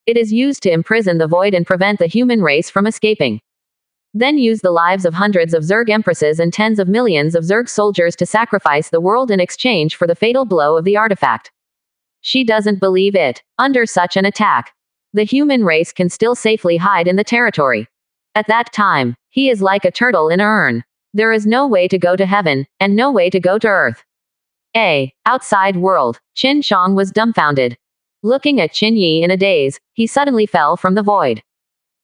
It is used to imprison the void and prevent the human race from escaping. Then use the lives of hundreds of Zerg empresses and tens of millions of Zerg soldiers to sacrifice the world in exchange for the fatal blow of the artifact. She doesn't believe it. Under such an attack, the human race can still safely hide in the territory. At that time, he is like a turtle in a urn. There is no way to go to heaven, and no way to go to earth. Outside world. Qin Shang was dumbfounded. Looking at Qin Yi in a daze, he suddenly fell from the void.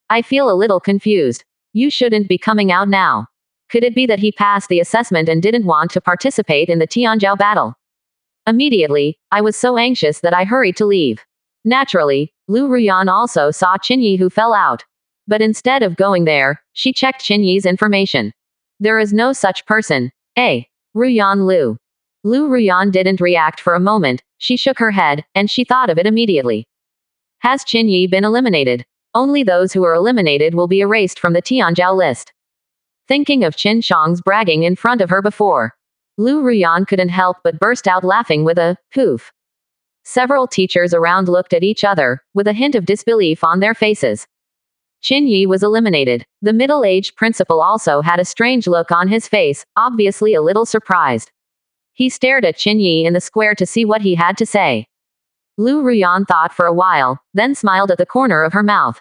I feel a little confused. You shouldn't be coming out now. Could it be that he passed the assessment and didn't want to participate in the Tianzhou battle? Immediately, I was so anxious that I hurried to leave. Naturally, Lu Ruyan also saw Qin Yi who fell out. But instead of going there, she checked Qin Yi's information. There is no such person. Ruyan Lu. Lu Ruyan didn't react for a moment, she shook her head, and she thought of it immediately. Has Qin Yi been eliminated? Only those who are eliminated will be erased from the Tianzhou list. Thinking of Qin Shang's bragging in front of her before, Lu Ruyan couldn't help but burst out laughing with a poof. Several teachers around looked at each other, with a hint of disbelief on their faces. Qin Yi was eliminated. The middle-aged principal also had a strange look on his face, obviously a little surprised. He stared at Qin Yi in the square to see what he had to say. Lu Ruyan thought for a while, then smiled at the corner of her mouth.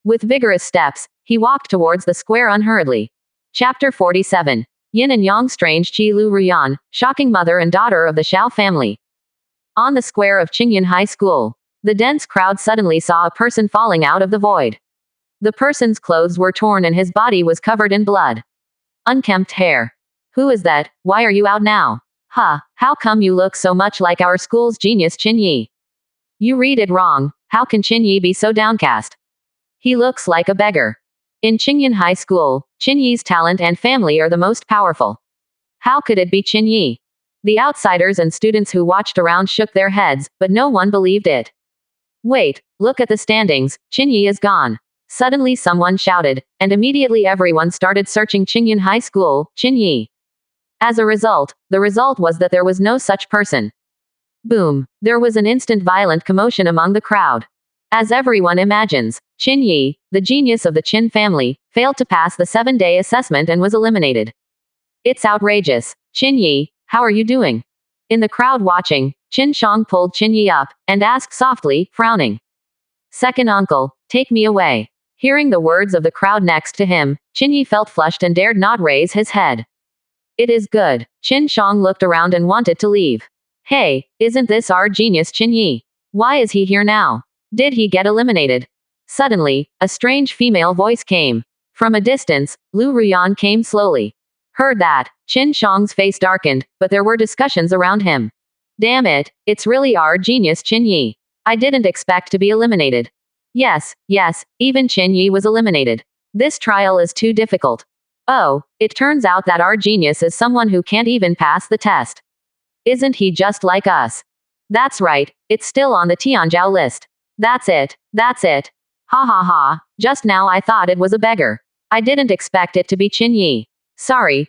With vigorous steps, he walked towards the square unhurriedly. Chapter 47. Yin and Yang Strange Qi Lu Ruyan, shocking mother and daughter of the Xiao family. On the square of Qingyan High School, the dense crowd suddenly saw a person falling out of the void. The person's clothes were torn and his body was covered in blood. Unkempt hair. Who is that? Why are you out now? How come you look so much like our school's genius Qin Yi? You read it wrong. How can Qin Yi be so downcast? He looks like a beggar. In Qingyan High School, Qin Yi's talent and family are the most powerful. How could it be Qin Yi? The outsiders and students who watched around shook their heads, but no one believed it. Wait, look at the standings, Qin Yi is gone. Suddenly someone shouted, and immediately everyone started searching Qingyan High School, Qin Yi. As a result, the result was that there was no such person. Boom. There was an instant violent commotion among the crowd. As everyone imagines, Qin Yi, the genius of the Qin family, failed to pass the 7-day assessment and was eliminated. It's outrageous. Qin Yi, how are you doing? In the crowd watching, Qin Shang pulled Qin Yi up, and asked softly, frowning. Second uncle, take me away. Hearing the words of the crowd next to him, Qin Yi felt flushed and dared not raise his head. It is good. Qin Shang looked around and wanted to leave. Hey, isn't this our genius Qin Yi? Why is he here now? Did he get eliminated? Suddenly, a strange female voice came. From a distance, Lu Ruyan came slowly. Heard that, Qin Shang's face darkened, but there were discussions around him. Damn it, it's really our genius Qin Yi. I didn't expect to be eliminated. Yes, even Qin Yi was eliminated. This trial is too difficult. Oh, it turns out that our genius is someone who can't even pass the test. Isn't he just like us? That's right, it's still on the Tianzhou list. That's it. Ha ha ha, just now I thought it was a beggar. I didn't expect it to be Qin Yi. Sorry,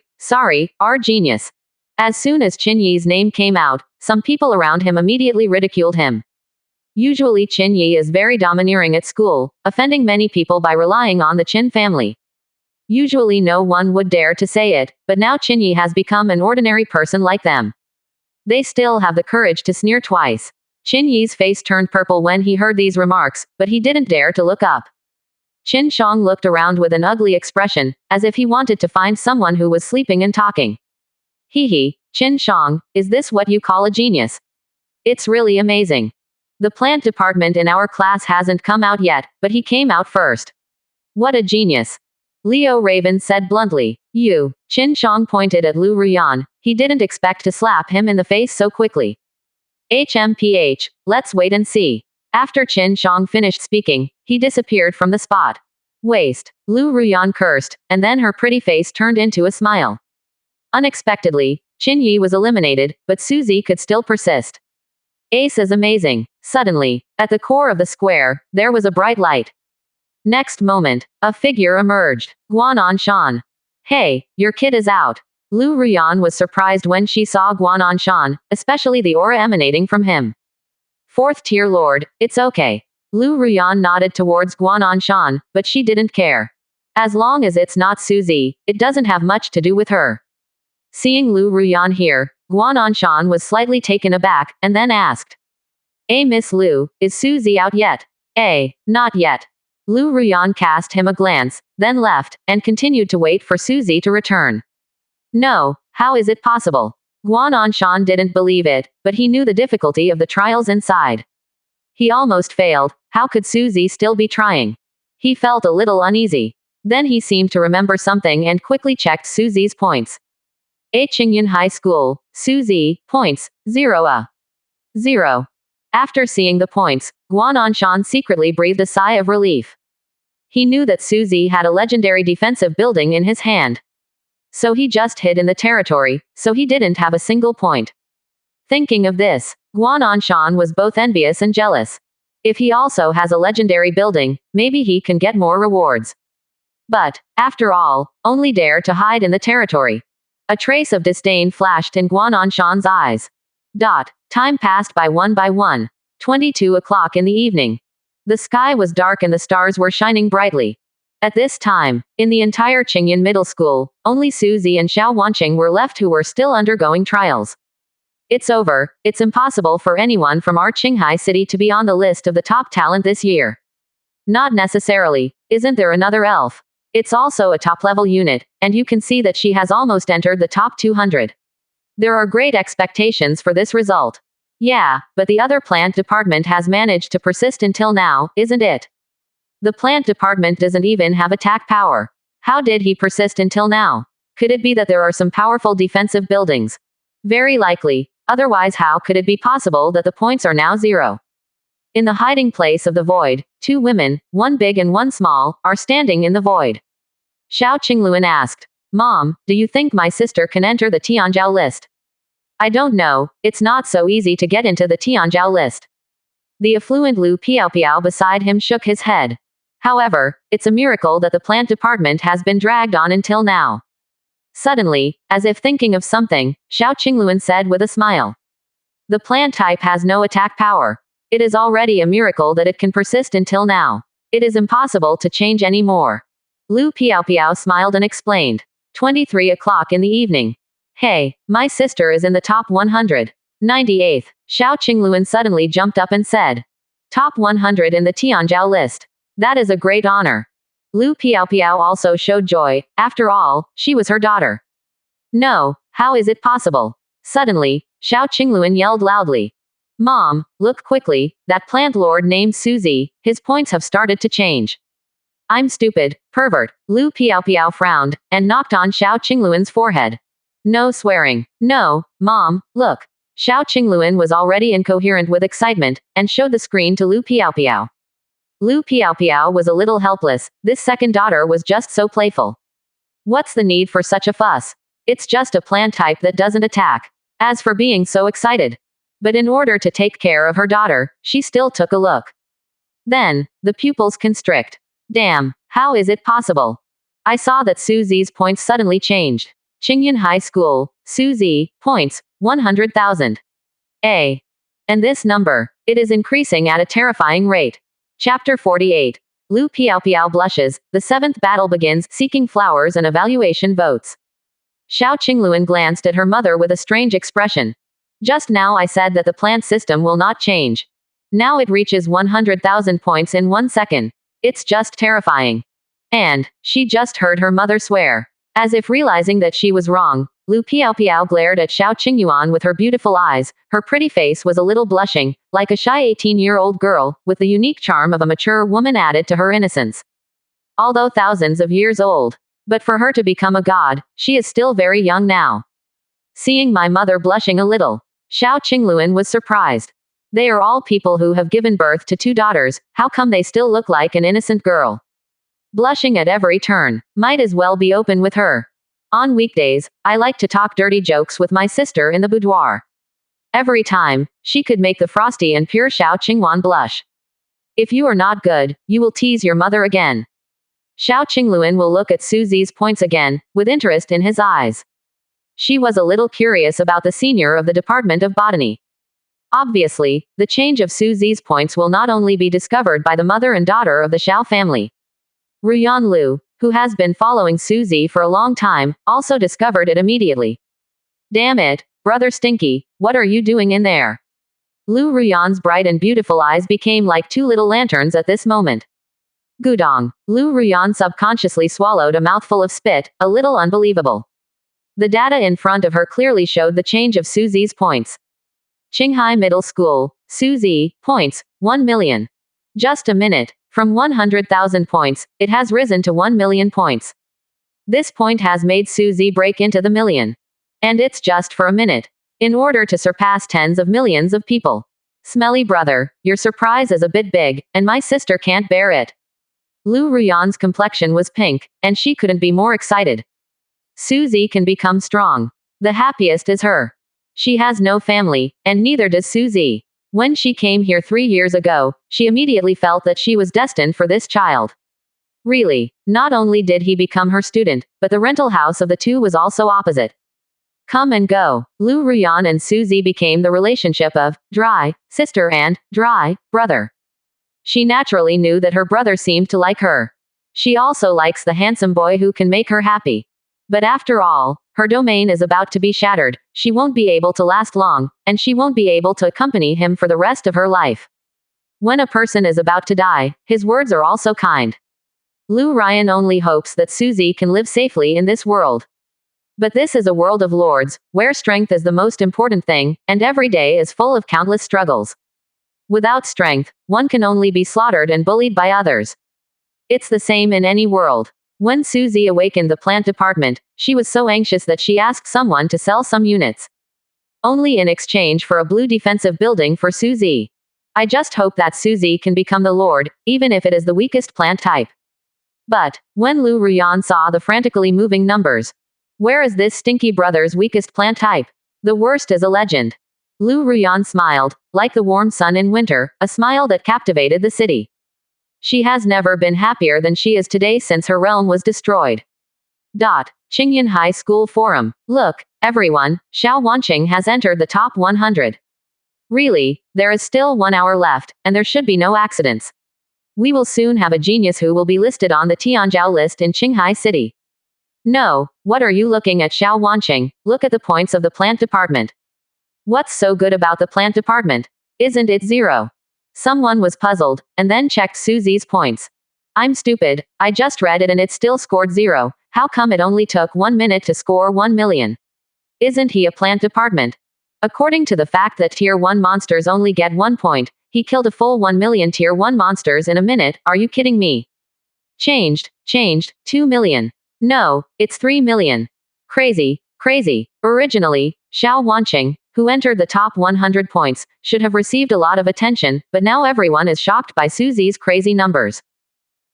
our genius. As soon as Qin Yi's name came out, some people around him immediately ridiculed him. Usually Qin Yi is very domineering at school, offending many people by relying on the Qin family. Usually no one would dare to say it, but now Qin Yi has become an ordinary person like them. They still have the courage to sneer twice. Qin Yi's face turned purple when he heard these remarks, but he didn't dare to look up. Qin Shang looked around with an ugly expression, as if he wanted to find someone who was sleeping and talking. Hee, Qin Shang, is this what you call a genius? It's really amazing. The plant department in our class hasn't come out yet, but he came out first. What a genius. Leo Raven said bluntly. You. Qin Shang pointed at Lu Ruyan. He didn't expect to slap him in the face so quickly. HMPH, let's wait and see. After Qin Shang finished speaking, he disappeared from the spot. Waste. Lu Ruyan cursed, and then her pretty face turned into a smile. Unexpectedly, Qin Yi was eliminated, but Suzy could still persist. Ace is amazing. Suddenly, at the core of the square, there was a bright light. Next moment, a figure emerged. Guananshan. Hey, your kid is out. Lu Ruyan was surprised when she saw Guananshan, especially the aura emanating from him. Fourth tier lord, it's okay. Lu Ruyan nodded towards Guananshan, but she didn't care. As long as it's not Suzy, it doesn't have much to do with her. Seeing Lu Ruyan here, Guananshan was slightly taken aback, and then asked. Miss Lu, is Suzy out yet? Not yet. Lu Ruyan cast him a glance, then left, and continued to wait for Suzy to return. No, how is it possible? Guananshan didn't believe it, but he knew the difficulty of the trials inside. He almost failed, how could Suzy still be trying? He felt a little uneasy. Then he seemed to remember something and quickly checked Suzy's points. Qingyun High School, Suzy, points, 0. After seeing the points, Guananshan secretly breathed a sigh of relief. He knew that Suzy had a legendary defensive building in his hand. So he just hid in the territory, so he didn't have a single point. Thinking of this, Guananshan was both envious and jealous. If he also has a legendary building, maybe he can get more rewards. But, after all, only dare to hide in the territory. A trace of disdain flashed in Guananshan's eyes. Time passed by one. 22 o'clock in the evening. The sky was dark and the stars were shining brightly. At this time, in the entire Qingyun Middle School, only Suzy and Xiao Wanqing were left who were still undergoing trials. It's over, it's impossible for anyone from our Qinghai city to be on the list of the top talent this year. Not necessarily, isn't there another elf? It's also a top-level unit, and you can see that she has almost entered the top 200. There are great expectations for this result. Yeah, but the other plant department has managed to persist until now, isn't it? The plant department doesn't even have attack power. How did he persist until now? Could it be that there are some powerful defensive buildings? Very likely. Otherwise, how could it be possible that the points are now 0? In the hiding place of the void, 2 women, one big and one small, are standing in the void. Xiao Qingluan asked, Mom, do you think my sister can enter the Tianzhou list? I don't know, it's not so easy to get into the Tianzhou list. The affluent Lu Piao beside him shook his head. However, it's a miracle that the plant department has been dragged on until now. Suddenly, as if thinking of something, Xiao Qingluan said with a smile. The plant type has no attack power. It is already a miracle that it can persist until now. It is impossible to change any more. Lu Piao smiled and explained. 23 o'clock in the evening. Hey, my sister is in the top 100. 98th. Xiao Qingluan suddenly jumped up and said. Top 100 in the Tianzhou list. That is a great honor. Lu Piao also showed joy. After all, she was her daughter. No, how is it possible? Suddenly, Xiao Qingluan yelled loudly. Mom, look quickly, that plant lord named Suzy, his points have started to change. I'm stupid, pervert. Lu Piao frowned, and knocked on Xiao Qingluan's forehead. No swearing. No, Mom, look. Xiao Qingluan was already incoherent with excitement, and showed the screen to Lu Piao. Lu Piao was a little helpless, this second daughter was just so playful. What's the need for such a fuss? It's just a plant type that doesn't attack. As for being so excited. But in order to take care of her daughter, she still took a look. Then, the pupils constrict. Damn, how is it possible? I saw that Suzy's points suddenly changed. Qingyan High School, Suzy, points, 100,000. And this number, it is increasing at a terrifying rate. Chapter 48. Lu Piao blushes, the seventh battle begins, seeking flowers and evaluation votes. Xiao Qingluan glanced at her mother with a strange expression. Just now I said that the plant system will not change. Now it reaches 100,000 points in 1 second. It's just terrifying. And, she just heard her mother swear. As if realizing that she was wrong, Lu Piao glared at Xiao Qingyuan with her beautiful eyes. Her pretty face was a little blushing, like a shy 18-year-old girl, with the unique charm of a mature woman added to her innocence. Although thousands of years old. But for her to become a god, she is still very young now. Seeing my mother blushing a little, Xiao Qingluan was surprised. They are all people who have given birth to 2 daughters, how come they still look like an innocent girl? Blushing at every turn, might as well be open with her. On weekdays, I like to talk dirty jokes with my sister in the boudoir. Every time, she could make the frosty and pure Xiao Qingwan blush. If you are not good, you will tease your mother again. Xiao Qingluan will look at Suzy's points again, with interest in his eyes. She was a little curious about the senior of the Department of Botany. Obviously, the change of Suzy's points will not only be discovered by the mother and daughter of the Xiao family. Ruyan Lu, who has been following Suzy for a long time, also discovered it immediately. Damn it, Brother Stinky, what are you doing in there? Lu Ruyan's bright and beautiful eyes became like 2 little lanterns at this moment. Gudong. Lu Ruyan subconsciously swallowed a mouthful of spit, a little unbelievable. The data in front of her clearly showed the change of Suzy's points. Qinghai Middle School, Suzy, points, 1 million. Just a minute, from 100,000 points, it has risen to 1 million points. This point has made Suzy break into the million. And it's just for a minute. In order to surpass tens of millions of people. Smelly brother, your surprise is a bit big, and my sister can't bear it. Lu Ruyan's complexion was pink, and she couldn't be more excited. Suzy can become strong. The happiest is her. She has no family, and neither does Suzy. When she came here 3 years ago, she immediately felt that she was destined for this child. Really, not only did he become her student, but the rental house of the two was also opposite. Come and go. Lu Ruyan and Suzy became the relationship of dry sister and dry brother. She naturally knew that her brother seemed to like her. She also likes the handsome boy who can make her happy. But after all, her domain is about to be shattered, she won't be able to last long, and she won't be able to accompany him for the rest of her life. When a person is about to die, his words are also kind. Lu Ryan only hopes that Suzy can live safely in this world. But this is a world of lords, where strength is the most important thing, and every day is full of countless struggles. Without strength, one can only be slaughtered and bullied by others. It's the same in any world. When Suzy awakened the plant department, she was so anxious that she asked someone to sell some units. Only in exchange for a blue defensive building for Suzy. I just hope that Suzy can become the lord, even if it is the weakest plant type. But, when Lu Ruyan saw the frantically moving numbers, where is this stinky brother's weakest plant type? The worst is a legend. Lu Ruyan smiled, like the warm sun in winter, a smile that captivated the city. She has never been happier than she is today since her realm was destroyed. Qingyan High School Forum. Look, everyone, Xiao Wanqing has entered the top 100. Really, there is still 1 hour left, and there should be no accidents. We will soon have a genius who will be listed on the Tianzhou list in Qinghai City. No, what are you looking at, Xiao Wanqing? Look at the points of the plant department. What's so good about the plant department? Isn't it 0? Someone was puzzled, and then checked Suzy's points. I'm stupid, I just read it and it still scored 0, how come it only took 1 minute to score 1 million? Isn't he a plant department? According to the fact that Tier 1 monsters only get 1 point, he killed a full 1 million Tier 1 monsters in a minute. Are you kidding me? Changed, 2 million. No, it's 3 million. Crazy, crazy. Originally, Xiao Wanqing, who entered the top 100 points, should have received a lot of attention, but now everyone is shocked by Su Zi's crazy numbers.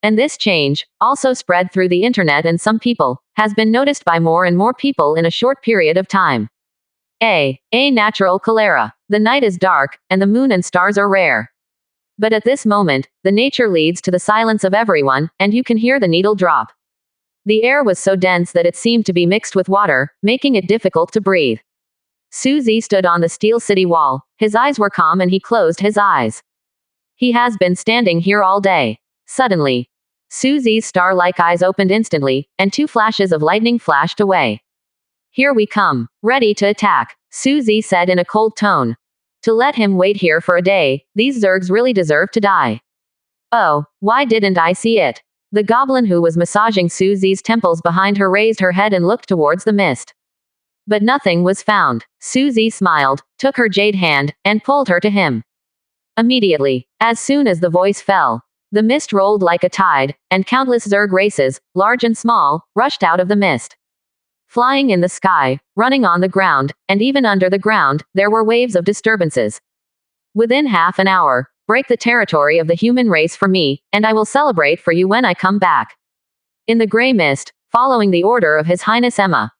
And this change, also spread through the internet and some people, has been noticed by more and more people in a short period of time. A natural cholera. The night is dark, and the moon and stars are rare. But at this moment, the nature leads to the silence of everyone, and you can hear the needle drop. The air was so dense that it seemed to be mixed with water, making it difficult to breathe. Su Zi stood on the steel city wall. His eyes were calm and he closed his eyes. He has been standing here all day. Suddenly, Su Zi's star-like eyes opened instantly, and 2 flashes of lightning flashed away. Here we come. Ready to attack, Su Zi said in a cold tone. To let him wait here for a day, these Zergs really deserve to die. Oh, why didn't I see it? The goblin who was massaging Su Zi's temples behind her raised her head and looked towards the mist. But nothing was found. Su Zi smiled, took her jade hand, and pulled her to him. Immediately, as soon as the voice fell, the mist rolled like a tide, and countless Zerg races, large and small, rushed out of the mist. Flying in the sky, running on the ground, and even under the ground, there were waves of disturbances. Within half an hour, break the territory of the human race for me, and I will celebrate for you when I come back. In the gray mist, following the order of His Highness Emma.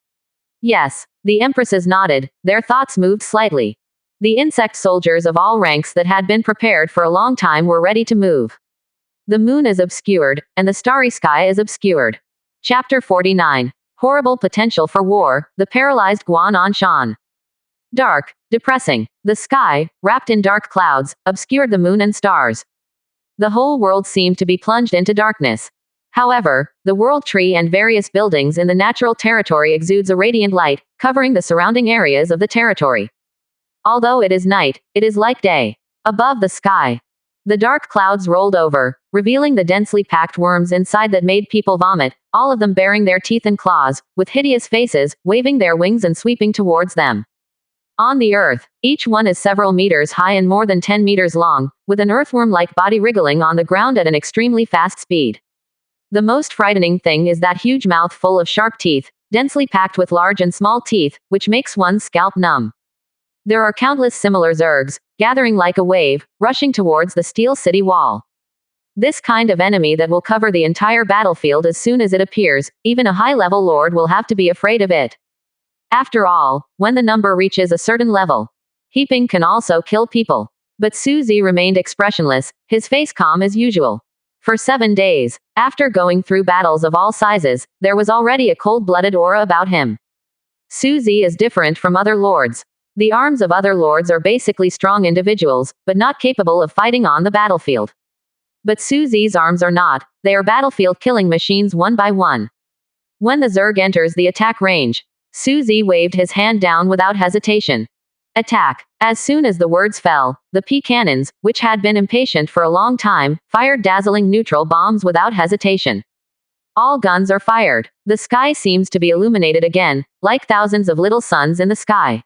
Yes, the empresses nodded, their thoughts moved slightly. The insect soldiers of all ranks that had been prepared for a long time were ready to move. The moon is obscured, and the starry sky is obscured. Chapter 49. Horrible potential for war, the paralyzed Guan Anshan. Dark, depressing. The sky, wrapped in dark clouds, obscured the moon and stars. The whole world seemed to be plunged into darkness. However, the world tree and various buildings in the natural territory exudes a radiant light, covering the surrounding areas of the territory. Although it is night, it is like day. Above the sky, the dark clouds rolled over, revealing the densely packed worms inside that made people vomit, all of them baring their teeth and claws, with hideous faces, waving their wings and sweeping towards them. On the earth, each one is several meters high and more than 10 meters long, with an earthworm-like body wriggling on the ground at an extremely fast speed. The most frightening thing is that huge mouth full of sharp teeth, densely packed with large and small teeth, which makes one's scalp numb. There are countless similar Zergs, gathering like a wave, rushing towards the steel city wall. This kind of enemy that will cover the entire battlefield as soon as it appears, even a high-level lord will have to be afraid of it. After all, when the number reaches a certain level, heaping can also kill people. But Su Zi remained expressionless, his face calm as usual. For 7 days, after going through battles of all sizes, there was already a cold-blooded aura about him. Su Zi is different from other lords. The arms of other lords are basically strong individuals, but not capable of fighting on the battlefield. But Su Zi's arms are not, they are battlefield killing machines one by one. When the Zerg enters the attack range, Su Zi waved his hand down without hesitation. Attack. As soon as the words fell, the P cannons, which had been impatient for a long time, fired dazzling neutral bombs without hesitation. All guns are fired. The sky seems to be illuminated again, like thousands of little suns in the sky.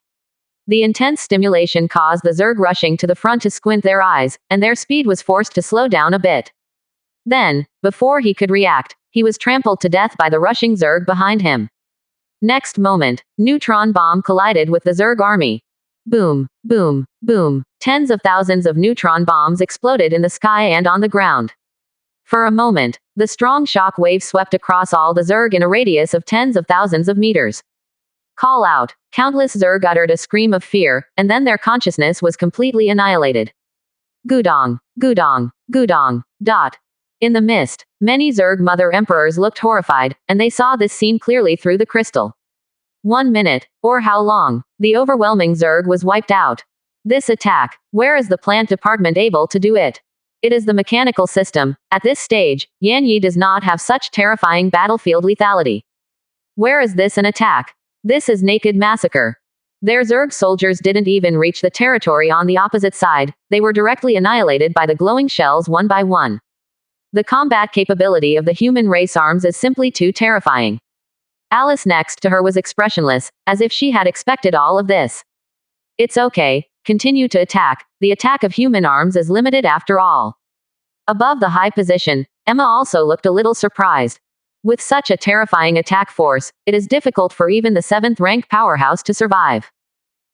The intense stimulation caused the Zerg rushing to the front to squint their eyes, and their speed was forced to slow down a bit. Then, before he could react, he was trampled to death by the rushing Zerg behind him. Next moment, neutron bomb collided with the Zerg army. Boom, boom, boom. Tens of thousands of neutron bombs exploded in the sky and on the ground. For a moment, the strong shock wave swept across all the Zerg in a radius of tens of thousands of meters. Call out. Countless Zerg uttered a scream of fear, and then their consciousness was completely annihilated. Gudong, gudong, gudong. Dot. In the mist, many Zerg Mother Emperors looked horrified, and they saw this scene clearly through the crystal. 1 minute, or how long, the overwhelming Zerg was wiped out. This attack, where is the plant department able to do it? It is the mechanical system. At this stage, Yan Yi does not have such terrifying battlefield lethality. Where is this an attack? This is naked massacre. Their Zerg soldiers didn't even reach the territory on the opposite side, they were directly annihilated by the glowing shells one by one. The combat capability of the human race arms is simply too terrifying. Alice next to her was expressionless, as if she had expected all of this. It's okay, continue to attack, the attack of human arms is limited after all. Above the high position, Emma also looked a little surprised. With such a terrifying attack force, it is difficult for even the 7th rank powerhouse to survive.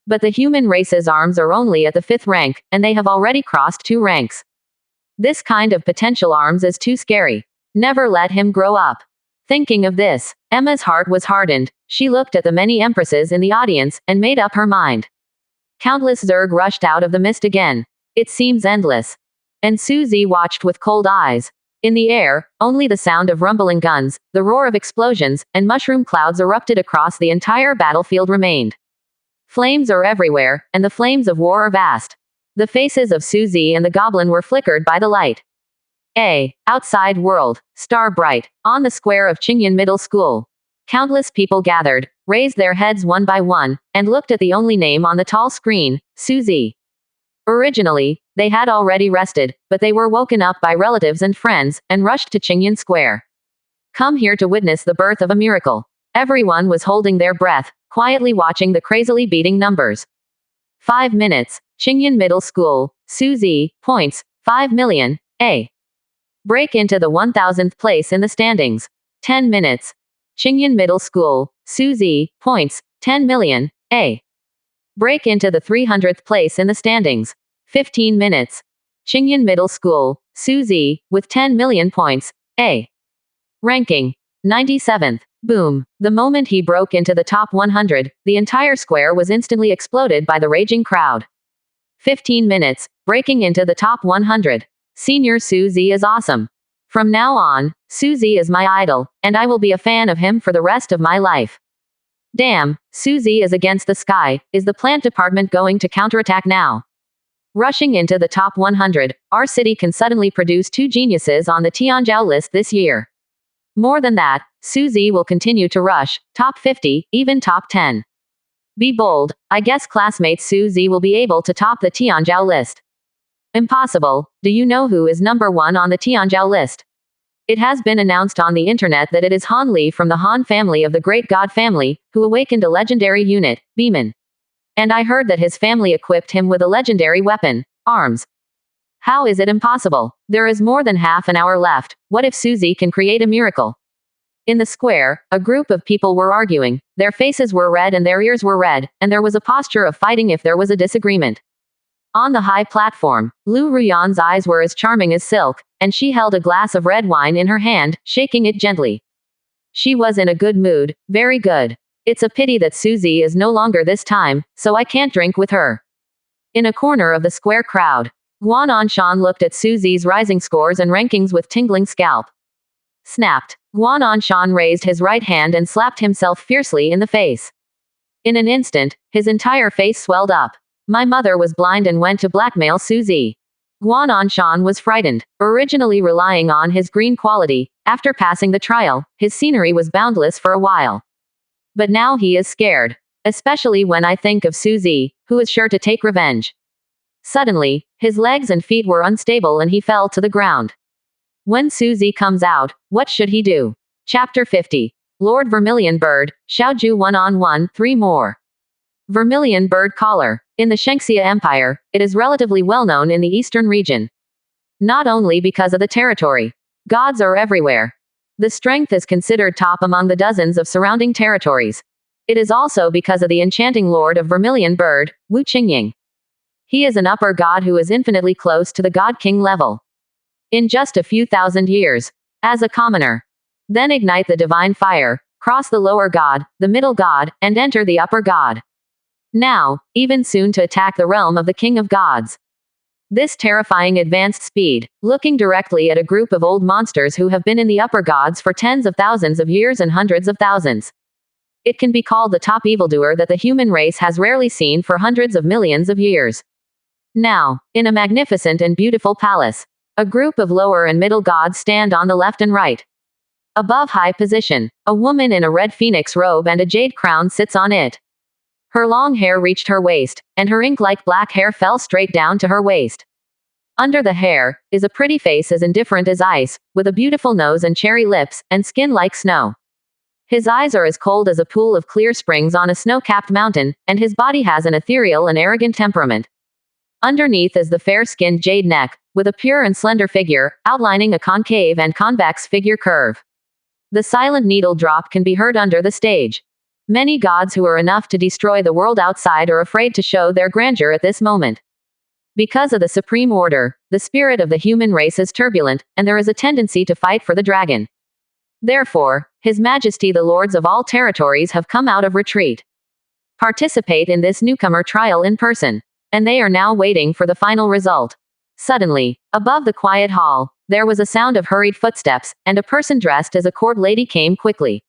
But the human race's arms are only at the 5th rank, and they have already crossed 2 ranks. This kind of potential arms is too scary. Never let him grow up. Thinking of this, Emma's heart was hardened. She looked at the many empresses in the audience, and made up her mind. Countless Zerg rushed out of the mist again. It seems endless. And Suzy watched with cold eyes. In the air, only the sound of rumbling guns, the roar of explosions, and mushroom clouds erupted across the entire battlefield remained. Flames are everywhere, and the flames of war are vast. The faces of Suzy and the goblin were flickered by the light. Outside world, star bright, on the square of Qingyan Middle School. Countless people gathered, raised their heads one by one, and looked at the only name on the tall screen, Suzy. Originally, they had already rested, but they were woken up by relatives and friends, and rushed to Qingyan Square. Come here to witness the birth of a miracle. Everyone was holding their breath, quietly watching the crazily beating numbers. 5 minutes, Qingyan Middle School, Suzy, points, 5 million, break into the 1000th place in the standings. 10 minutes. Qingyan Middle School, Suzy, points, 10 million, break into the 300th place in the standings. 15 minutes. Qingyan Middle School, Suzy, with 10 million points, ranking 97th. Boom. The moment he broke into the top 100, the entire square was instantly exploded by the raging crowd. 15 minutes, breaking into the top 100. Senior Suzy is awesome. From now on, Suzy is my idol, and I will be a fan of him for the rest of my life. Damn, Suzy is against the sky. Is the plant department going to counterattack now? Rushing into the top 100, our city can suddenly produce 2 geniuses on the Tianzhou list this year. More than that, Suzy will continue to rush, top 50, even top 10. Be bold, I guess classmate Suzy will be able to top the Tianzhou list. Impossible. Do you know who is number 1 on the Tianzhou list? It has been announced on the internet that it is Han Li from the Han family of the Great God family, who awakened a legendary unit, Beeman. And I heard that his family equipped him with a legendary weapon, arms. How is it impossible? There is more than half an hour left. What if Suzy can create a miracle? In the square, a group of people were arguing. Their faces were red and their ears were red, and there was a posture of fighting if there was a disagreement. On the high platform, Lu Ruyan's eyes were as charming as silk, and she held a glass of red wine in her hand, shaking it gently. She was in a good mood, very good. It's a pity that Suzy is no longer this time, so I can't drink with her. In a corner of the square crowd, Guan Anshan looked at Suzy's rising scores and rankings with tingling scalp. Snapped. Guan Anshan raised his right hand and slapped himself fiercely in the face. In an instant, his entire face swelled up. My mother was blind and went to blackmail Suzy. Guan Anshan was frightened. Originally relying on his green quality, after passing the trial, his scenery was boundless for a while. But now he is scared. Especially when I think of Suzy, who is sure to take revenge. Suddenly, his legs and feet were unstable and he fell to the ground. When Suzy comes out, what should he do? Chapter 50. Lord Vermilion Bird, Xiaoju 1-on-1, 3 more. Vermilion Bird Collar. In the Shengxia Empire, it is relatively well known in the eastern region. Not only because of the territory. Gods are everywhere. The strength is considered top among the dozens of surrounding territories. It is also because of the enchanting lord of Vermilion Bird, Wu Qingying. He is an upper god who is infinitely close to the god king level. In just a few thousand years, as a commoner. Then ignite the divine fire, cross the lower god, the middle god, and enter the upper god. Now, even soon to attack the realm of the king of gods. This terrifying advanced speed, looking directly at a group of old monsters who have been in the upper gods for tens of thousands of years and hundreds of thousands. It can be called the top evildoer that the human race has rarely seen for hundreds of millions of years. Now, in a magnificent and beautiful palace, a group of lower and middle gods stand on the left and right. Above high position, a woman in a red phoenix robe and a jade crown sits on it. Her long hair reached her waist, and her ink-like black hair fell straight down to her waist. Under the hair, is a pretty face as indifferent as ice, with a beautiful nose and cherry lips, and skin like snow. His eyes are as cold as a pool of clear springs on a snow-capped mountain, and his body has an ethereal and arrogant temperament. Underneath is the fair-skinned jade neck, with a pure and slender figure, outlining a concave and convex figure curve. The silent needle drop can be heard under the stage. Many gods who are enough to destroy the world outside are afraid to show their grandeur at this moment. Because of the supreme order, the spirit of the human race is turbulent, and there is a tendency to fight for the dragon. Therefore, His Majesty the Lords of all territories have come out of retreat. Participate in this newcomer trial in person. And they are now waiting for the final result. Suddenly, above the quiet hall, there was a sound of hurried footsteps, and a person dressed as a court lady came quickly.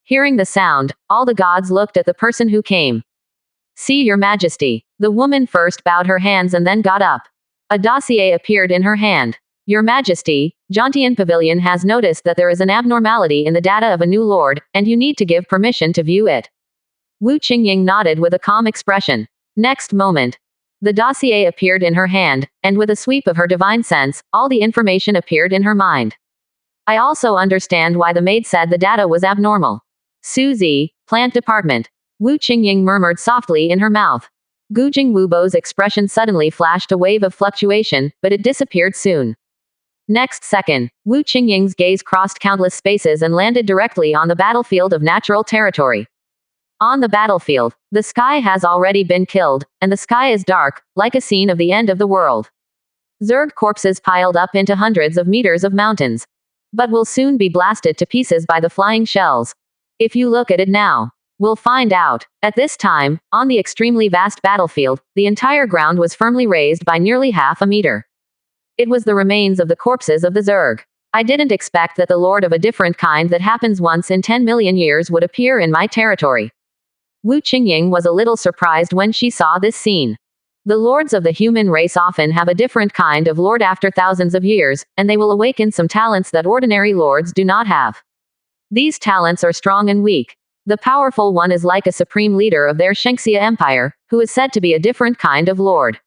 Hearing the sound, all the gods looked at the person who came. "See, Your Majesty." The woman first bowed her hands and then got up. A dossier appeared in her hand. "Your Majesty, Jontian Pavilion has noticed that there is an abnormality in the data of a new lord, and you need to give permission to view it." Wu Qingying nodded with a calm expression. Next moment, the dossier appeared in her hand, and with a sweep of her divine sense, all the information appeared in her mind. "I also understand why the maid said the data was abnormal." "Suzy, Plant Department." Wu Qingying murmured softly in her mouth. Gujing Wubo's expression suddenly flashed a wave of fluctuation, but it disappeared soon. Next second, Wu Qingying's gaze crossed countless spaces and landed directly on the battlefield of natural territory. On the battlefield, the sky has already been killed, and the sky is dark, like a scene of the end of the world. Zerg corpses piled up into hundreds of meters of mountains, but will soon be blasted to pieces by the flying shells. If you look at it now, we'll find out. At this time, on the extremely vast battlefield, the entire ground was firmly raised by nearly half a meter. It was the remains of the corpses of the Zerg. I didn't expect that the lord of a different kind that happens once in 10 million years would appear in my territory. Wu Qingying was a little surprised when she saw this scene. The lords of the human race often have a different kind of lord after thousands of years, and they will awaken some talents that ordinary lords do not have. These talents are strong and weak. The powerful one is like a supreme leader of their Shengxia Empire, who is said to be a different kind of lord.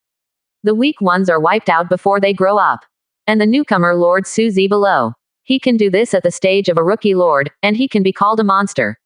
The weak ones are wiped out before they grow up. And the newcomer Lord Suzy below. He can do this at the stage of a rookie lord, and he can be called a monster.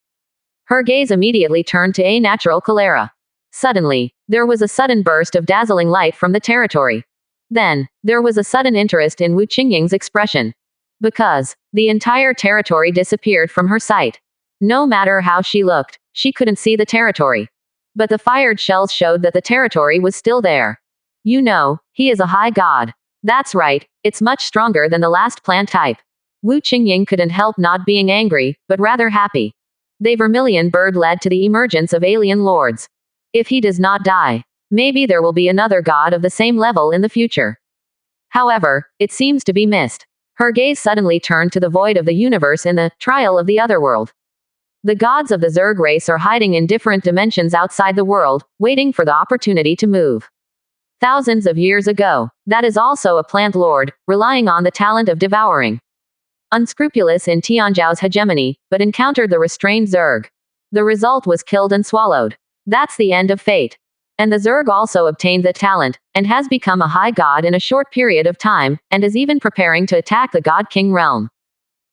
Her gaze immediately turned to a natural cholera. Suddenly, there was a sudden burst of dazzling light from the territory. Then, there was a sudden interest in Wu Qingying's expression. Because, the entire territory disappeared from her sight. No matter how she looked, she couldn't see the territory. But the fired shells showed that the territory was still there. You know, he is a high god. That's right, it's much stronger than the last plant type. Wu Qingying couldn't help not being angry, but rather happy. The vermilion bird led to the emergence of alien lords. If he does not die, maybe there will be another god of the same level in the future. However, it seems to be missed. Her gaze suddenly turned to the void of the universe in the trial of the otherworld. The gods of the Zerg race are hiding in different dimensions outside the world, waiting for the opportunity to move. Thousands of years ago, that is also a plant lord, relying on the talent of devouring. Unscrupulous in Tianzhao's hegemony, but encountered the restrained Zerg. The result was killed and swallowed. That's the end of fate. And the Zerg also obtained the talent, and has become a high god in a short period of time, and is even preparing to attack the God King realm.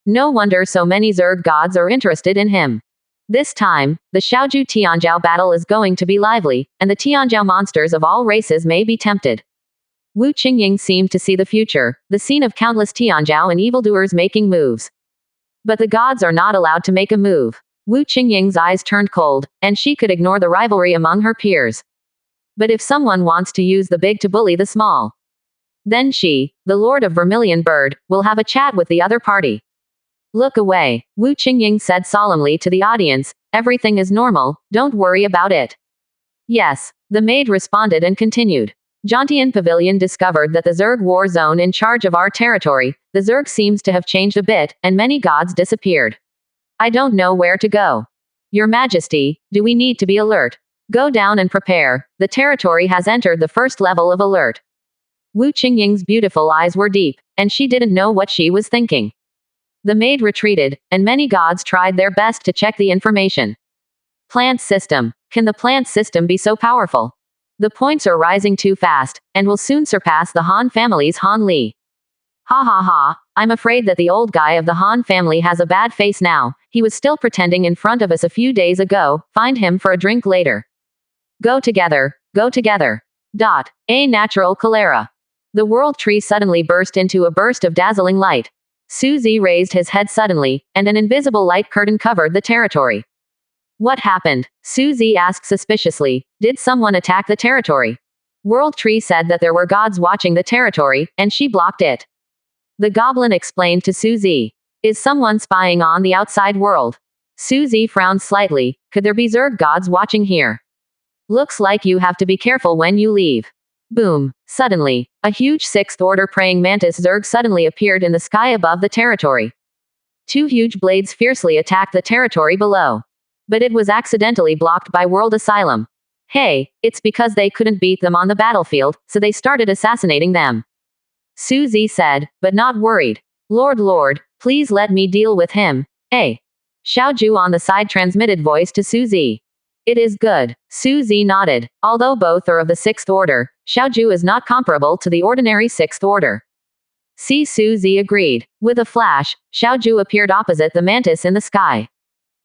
No wonder so many Zerg gods are interested in him. This time, the Xiaoju Tianzhao battle is going to be lively, and the Tianzhao monsters of all races may be tempted. Wu Qingying seemed to see the future, the scene of countless Tianzhao and evildoers making moves. But the gods are not allowed to make a move. Wu Qingying's eyes turned cold, and she could ignore the rivalry among her peers. But if someone wants to use the big to bully the small, then she, the Lord of Vermilion Bird, will have a chat with the other party. Look away, Wu Qingying said solemnly to the audience, everything is normal, don't worry about it. Yes, the maid responded and continued. Jontian Pavilion discovered that the Zerg war zone in charge of our territory, the Zerg seems to have changed a bit, and many gods disappeared. I don't know where to go. Your Majesty, do we need to be alert? Go down and prepare, the territory has entered the first level of alert. Wu Qingying's beautiful eyes were deep, and she didn't know what she was thinking. The maid retreated, and many gods tried their best to check the information. Plant system. Can the plant system be so powerful? The points are rising too fast, and will soon surpass the Han family's Han Li. Ha ha ha, I'm afraid that the old guy of the Han family has a bad face now. He was still pretending in front of us a few days ago. Find him for a drink later. Go together, go together. A natural cholera. The world tree suddenly burst into a burst of dazzling light. Suzy raised his head suddenly, and an invisible light curtain covered the territory. What happened? Suzy asked suspiciously. Did someone attack the territory? World Tree said that there were gods watching the territory, and she blocked it. The goblin explained to Suzy. Is someone spying on the outside world? Suzy frowned slightly. Could there be Zerg gods watching here? Looks like you have to be careful when you leave. Boom. Suddenly, a huge sixth-order praying mantis Zerg suddenly appeared in the sky above the territory. Two huge blades fiercely attacked the territory below. But it was accidentally blocked by World Asylum. Hey, it's because they couldn't beat them on the battlefield, so they started assassinating them. Suzy said, but not worried. Lord, please let me deal with him. Xiaoju on the side transmitted voice to Suzy. It is good. Suzy nodded. Although both are of the sixth order, Xiaoju is not comparable to the ordinary sixth order. Suzy agreed. With a flash, Xiaoju appeared opposite the mantis in the sky.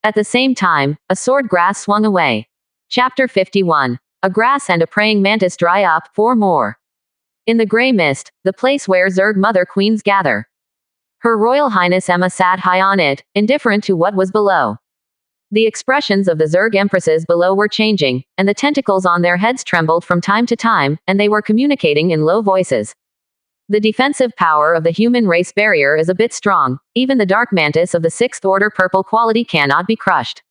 At the same time, a sword grass swung away. Chapter 51. A grass and a praying mantis dry up, 4 more. In the gray mist, the place where Zerg mother queens gather. Her Royal Highness Emma sat high on it, indifferent to what was below. The expressions of the Zerg empresses below were changing, and the tentacles on their heads trembled from time to time, and they were communicating in low voices. The defensive power of the human race barrier is a bit strong. Even the dark mantis of the sixth order purple quality cannot be crushed.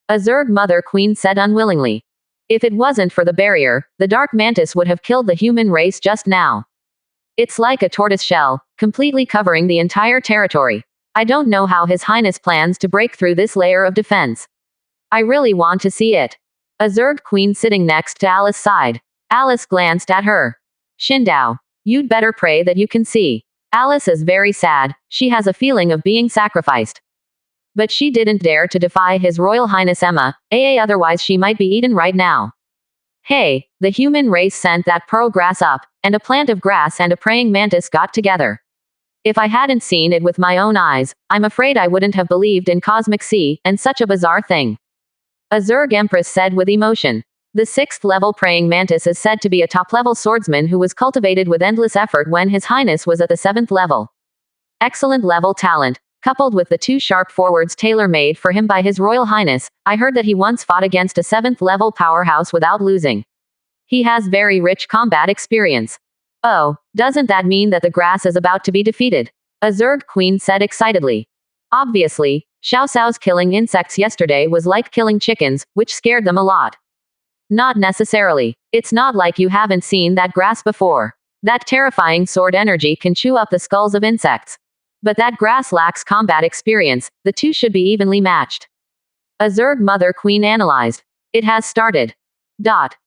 A Zerg mother queen said unwillingly. If it wasn't for the barrier, the dark mantis would have killed the human race just now. It's like a tortoise shell, completely covering the entire territory. I don't know how His Highness plans to break through this layer of defense. I really want to see it. A Zerg queen sitting next to Alice sighed. Alice glanced at her. Shindao. You'd better pray that you can see. Alice is very sad. She has a feeling of being sacrificed. But she didn't dare to defy His Royal Highness Emma, otherwise she might be eaten right now. Hey, the human race sent that pearl grass up, and a plant of grass and a praying mantis got together. If I hadn't seen it with my own eyes, I'm afraid I wouldn't have believed in Cosmic Sea, and such a bizarre thing. A Zerg Empress said with emotion. The 6th level praying mantis is said to be a top-level swordsman who was cultivated with endless effort when His Highness was at the 7th level. Excellent level talent, coupled with the 2 sharp forwards tailor-made for him by His Royal Highness. I heard that he once fought against a 7th level powerhouse without losing. He has very rich combat experience. Oh, doesn't that mean that the grass is about to be defeated? A Zerg queen said excitedly. Obviously, Xiao Xiao's killing insects yesterday was like killing chickens, which scared them a lot. Not necessarily. It's not like you haven't seen that grass before. That terrifying sword energy can chew up the skulls of insects. But that grass lacks combat experience. The two should be evenly matched. A Zerg mother queen analyzed. It has started.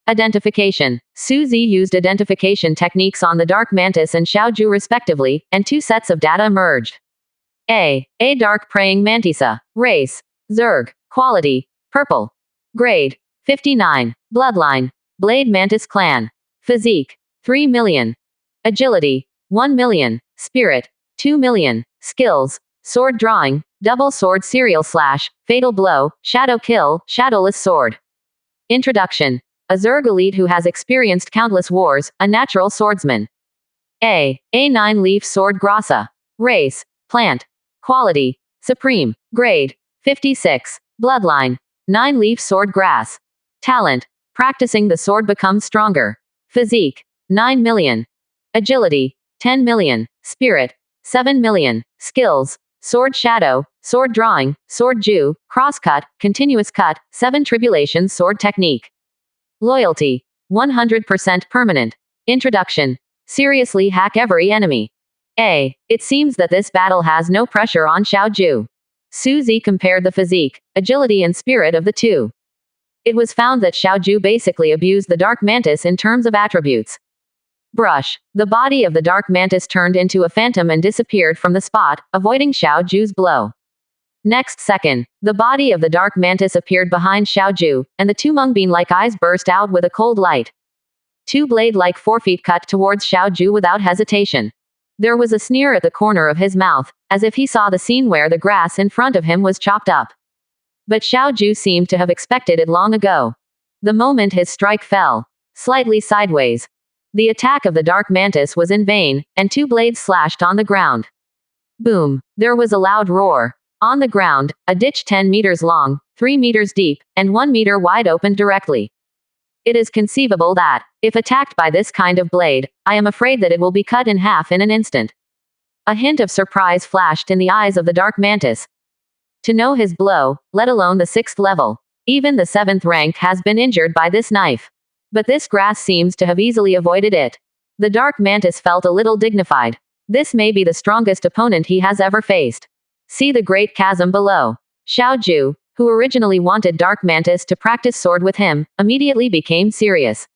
Identification. Suzy used identification techniques on the dark mantis and Xiaoju respectively, and 2 sets of data emerged. A dark praying mantisa. Race. Zerg. Quality. Purple. Grade. 59. Bloodline. Blade Mantis Clan. Physique. 3 million. Agility. 1 million. Spirit. 2 million. Skills. Sword drawing. Double sword serial slash. Fatal blow. Shadow kill. Shadowless sword. Introduction. A Zerg elite who has experienced countless wars. A natural swordsman. A 9-leaf sword grassa. Race. Plant. Quality. Supreme. Grade. 56. Bloodline. 9-leaf sword grass. Talent. Practicing the sword becomes stronger. Physique. 9 million. Agility. 10 million. Spirit. 7 million. Skills. Sword shadow. Sword drawing. Sword ju. Crosscut. Continuous cut. 7 tribulations sword technique. Loyalty. 100% permanent. Introduction. Seriously hack every enemy. It seems that this battle has no pressure on Xiaoju. Suzy compared the physique, agility and spirit of the two. It was found that Xiaoju basically abused the dark mantis in terms of attributes. Brush. The body of the dark mantis turned into a phantom and disappeared from the spot, avoiding Xiaoju's blow. Next second, the body of the dark mantis appeared behind Xiaoju, and the 2 mungbean-like eyes burst out with a cold light. 2 blade-like forefeet cut towards Xiaoju without hesitation. There was a sneer at the corner of his mouth, as if he saw the scene where the grass in front of him was chopped up. But Xiao Ju seemed to have expected it long ago. The moment his strike fell, slightly sideways, the attack of the dark mantis was in vain, and two blades slashed on the ground. Boom! There was a loud roar. On the ground, a ditch 10 meters long, 3 meters deep, and 1 meter wide opened directly. It is conceivable that, if attacked by this kind of blade, I am afraid that it will be cut in half in an instant. A hint of surprise flashed in the eyes of the dark mantis. To know his blow, let alone the 6th level. Even the 7th rank has been injured by this knife. But this grass seems to have easily avoided it. The dark mantis felt a little dignified. This may be the strongest opponent he has ever faced. See the great chasm below. Xiao Ju, who originally wanted Dark Mantis to practice sword with him, immediately became serious.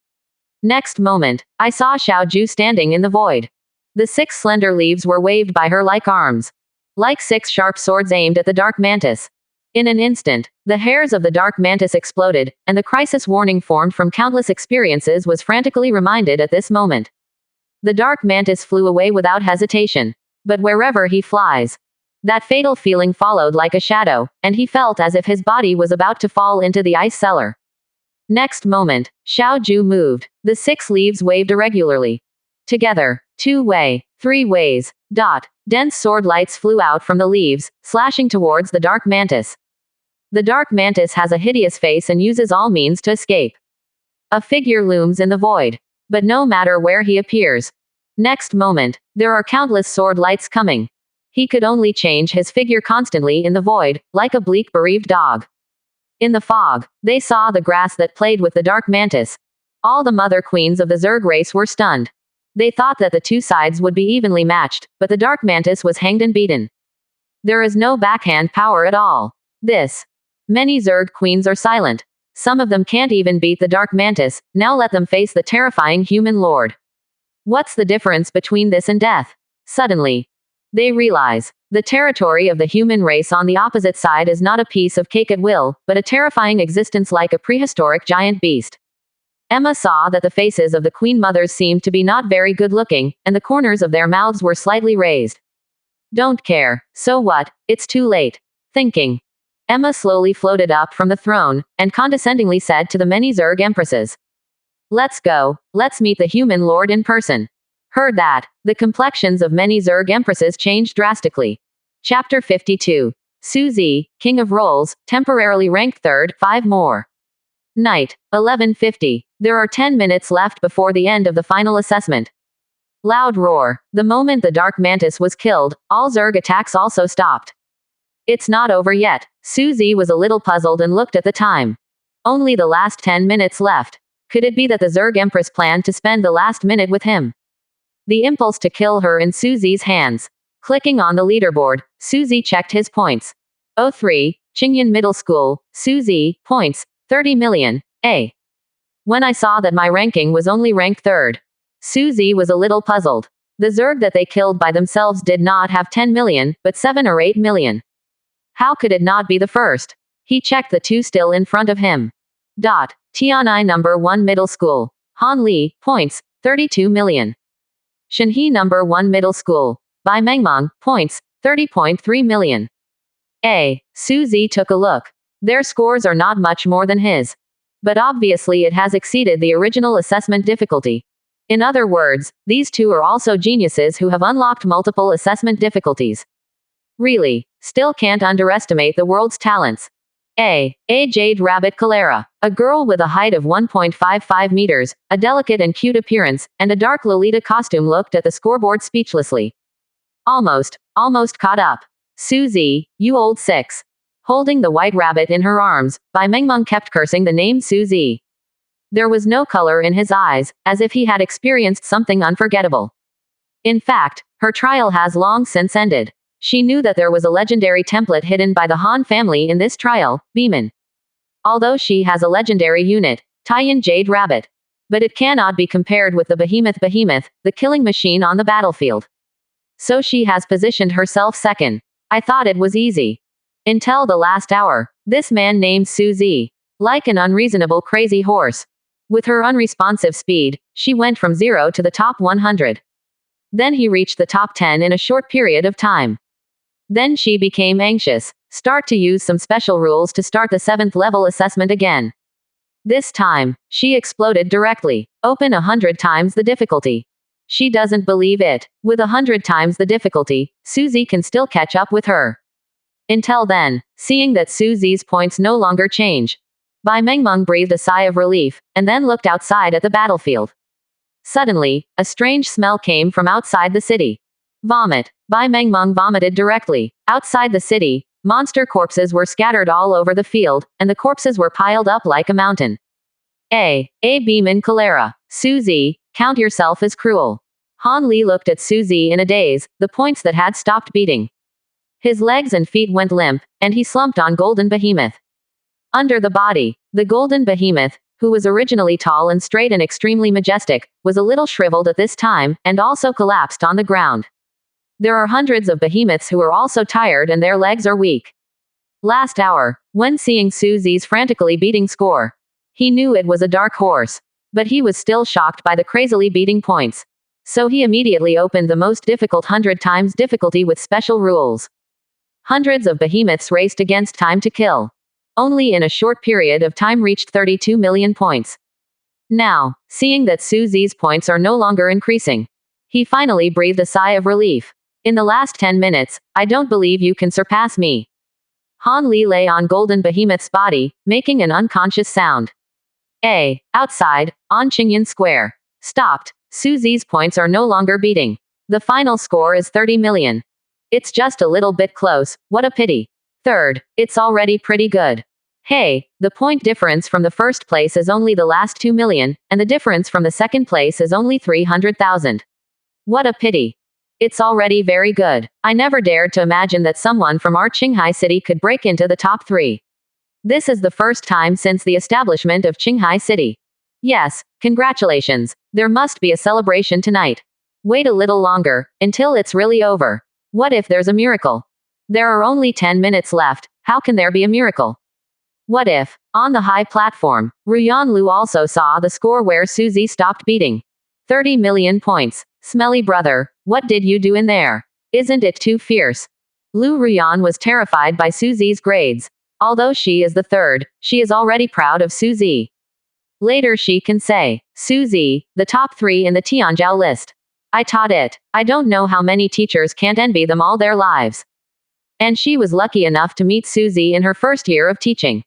Next moment, I saw Xiao Ju standing in the void. The 6 slender leaves were waved by her like arms. Like 6 sharp swords aimed at the Dark Mantis. In an instant, the hairs of the Dark Mantis exploded, and the crisis warning formed from countless experiences was frantically reminded at this moment. The Dark Mantis flew away without hesitation. But wherever he flies, that fatal feeling followed like a shadow, and he felt as if his body was about to fall into the ice cellar. Next moment, Xiao Ju moved. The 6 leaves waved irregularly. Together, 2 way, 3 ways, dot. Dense sword lights flew out from the leaves, slashing towards the Dark Mantis. The Dark Mantis has a hideous face and uses all means to escape. A figure looms in the void. But no matter where he appears. Next moment, there are countless sword lights coming. He could only change his figure constantly in the void, like a bleak bereaved dog. In the fog, they saw the grass that played with the Dark Mantis. All the mother queens of the Zerg race were stunned. They thought that the two sides would be evenly matched, but the Dark Mantis was hanged and beaten. There is no backhand power at all. Many Zerg queens are silent. Some of them can't even beat the Dark Mantis, now let them face the terrifying human lord. What's the difference between this and death? Suddenly, they realize, the territory of the human race on the opposite side is not a piece of cake at will, but a terrifying existence like a prehistoric giant beast. Emma saw that the faces of the queen mothers seemed to be not very good looking, and the corners of their mouths were slightly raised. Don't care, so what, it's too late. Thinking. Emma slowly floated up from the throne, and condescendingly said to the many Zerg empresses. Let's go, let's meet the human lord in person. Heard that, the complexions of many Zerg empresses changed drastically. Chapter 52. Suzy, King of Rolls, temporarily ranked 3rd, 5 more. Night, 11:50. There are 10 minutes left before the end of the final assessment. Loud roar. The moment the Dark Mantis was killed, all Zerg attacks also stopped. It's not over yet. Suzy was a little puzzled and looked at the time. Only the last 10 minutes left. Could it be that the Zerg Empress planned to spend the last minute with him? The impulse to kill her in Suzy's hands. Clicking on the leaderboard, Suzy checked his points. 03, Qingyan Middle School, Suzy, points, 30 million, A. When I saw that my ranking was only ranked 3rd, Suzy was a little puzzled. The Zerg that they killed by themselves did not have 10 million, but 7 or 8 million. How could it not be the first? He checked the 2 still in front of him. Tianai number 1 Middle School. Han Li, points, 32 million. Shenhe number 1 Middle School. Bai Mengmeng, points, 30.3 million. A. Suzy took a look. Their scores are not much more than his. But obviously it has exceeded the original assessment difficulty. In other words, these two are also geniuses who have unlocked multiple assessment difficulties. Really, still can't underestimate the world's talents. A Jade Rabbit Calera, a girl with a height of 1.55 meters, a delicate and cute appearance, and a dark Lolita costume looked at the scoreboard speechlessly. Almost caught up. Suzy, you old 6. Holding the white rabbit in her arms, Bai Mengmeng kept cursing the name Suzy. There was no color in his eyes, as if he had experienced something unforgettable. In fact, her trial has long since ended. She knew that there was a legendary template hidden by the Han family in this trial, Beeman. Although she has a legendary unit, Taiyan Jade Rabbit. But it cannot be compared with the Behemoth, the killing machine on the battlefield. So she has positioned herself second. I thought it was easy. Until the last hour, this man named Suzy. Like an unreasonable crazy horse. With her unresponsive speed, she went from 0 to the top 100. Then he reached the top 10 in a short period of time. Then she became anxious. Start to use some special rules to start the 7th level assessment again. This time, she exploded directly. Open 100 times the difficulty. She doesn't believe it. With 100 times the difficulty, Suzy can still catch up with her. Until then, seeing that Suzy's points no longer change, Bai Mengmeng breathed a sigh of relief, and then looked outside at the battlefield. Suddenly, a strange smell came from outside the city. Vomit. Bai Mengmeng vomited directly. Outside the city, monster corpses were scattered all over the field, and the corpses were piled up like a mountain. A beam in cholera. Suzy, count yourself as cruel. Han Li looked at Suzy in a daze, the points that had stopped beating. His legs and feet went limp, and he slumped on Golden Behemoth. Under the body, the Golden Behemoth, who was originally tall and straight and extremely majestic, was a little shriveled at this time, and also collapsed on the ground. There are hundreds of behemoths who are also tired and their legs are weak. Last hour, when seeing Suzy's frantically beating score, he knew it was a dark horse. But he was still shocked by the crazily beating points. So he immediately opened the most difficult 100 times difficulty with special rules. Hundreds of behemoths raced against time to kill. Only in a short period of time reached 32 million points. Now, seeing that Suzy's points are no longer increasing, he finally breathed a sigh of relief. In the last 10 minutes, I don't believe you can surpass me. Han Li lay on Golden Behemoth's body, making an unconscious sound. Outside, on Qingyan Square. Stopped. Suzy's points are no longer beating. The final score is 30 million. It's just a little bit close, what a pity. Third, it's already pretty good. Hey, the point difference from the first place is only the last 2 million, and the difference from the second place is only 300,000. What a pity. It's already very good. I never dared to imagine that someone from our Qinghai city could break into the top 3. This is the first time since the establishment of Qinghai City. Yes, congratulations. There must be a celebration tonight. Wait a little longer, until it's really over. What if there's a miracle? There are only 10 minutes left, how can there be a miracle? What if, on the high platform, Ruyan Lu also saw the score where Suzy stopped beating? 30 million points. Smelly brother, what did you do in there? Isn't it too fierce? Lu Ruyan was terrified by Suzy's grades. Although she is the third, she is already proud of Suzy. Later she can say, Suzy, the top 3 in the Tianzhou list. I taught it. I don't know how many teachers can't envy them all their lives. And she was lucky enough to meet Suzy in her first year of teaching.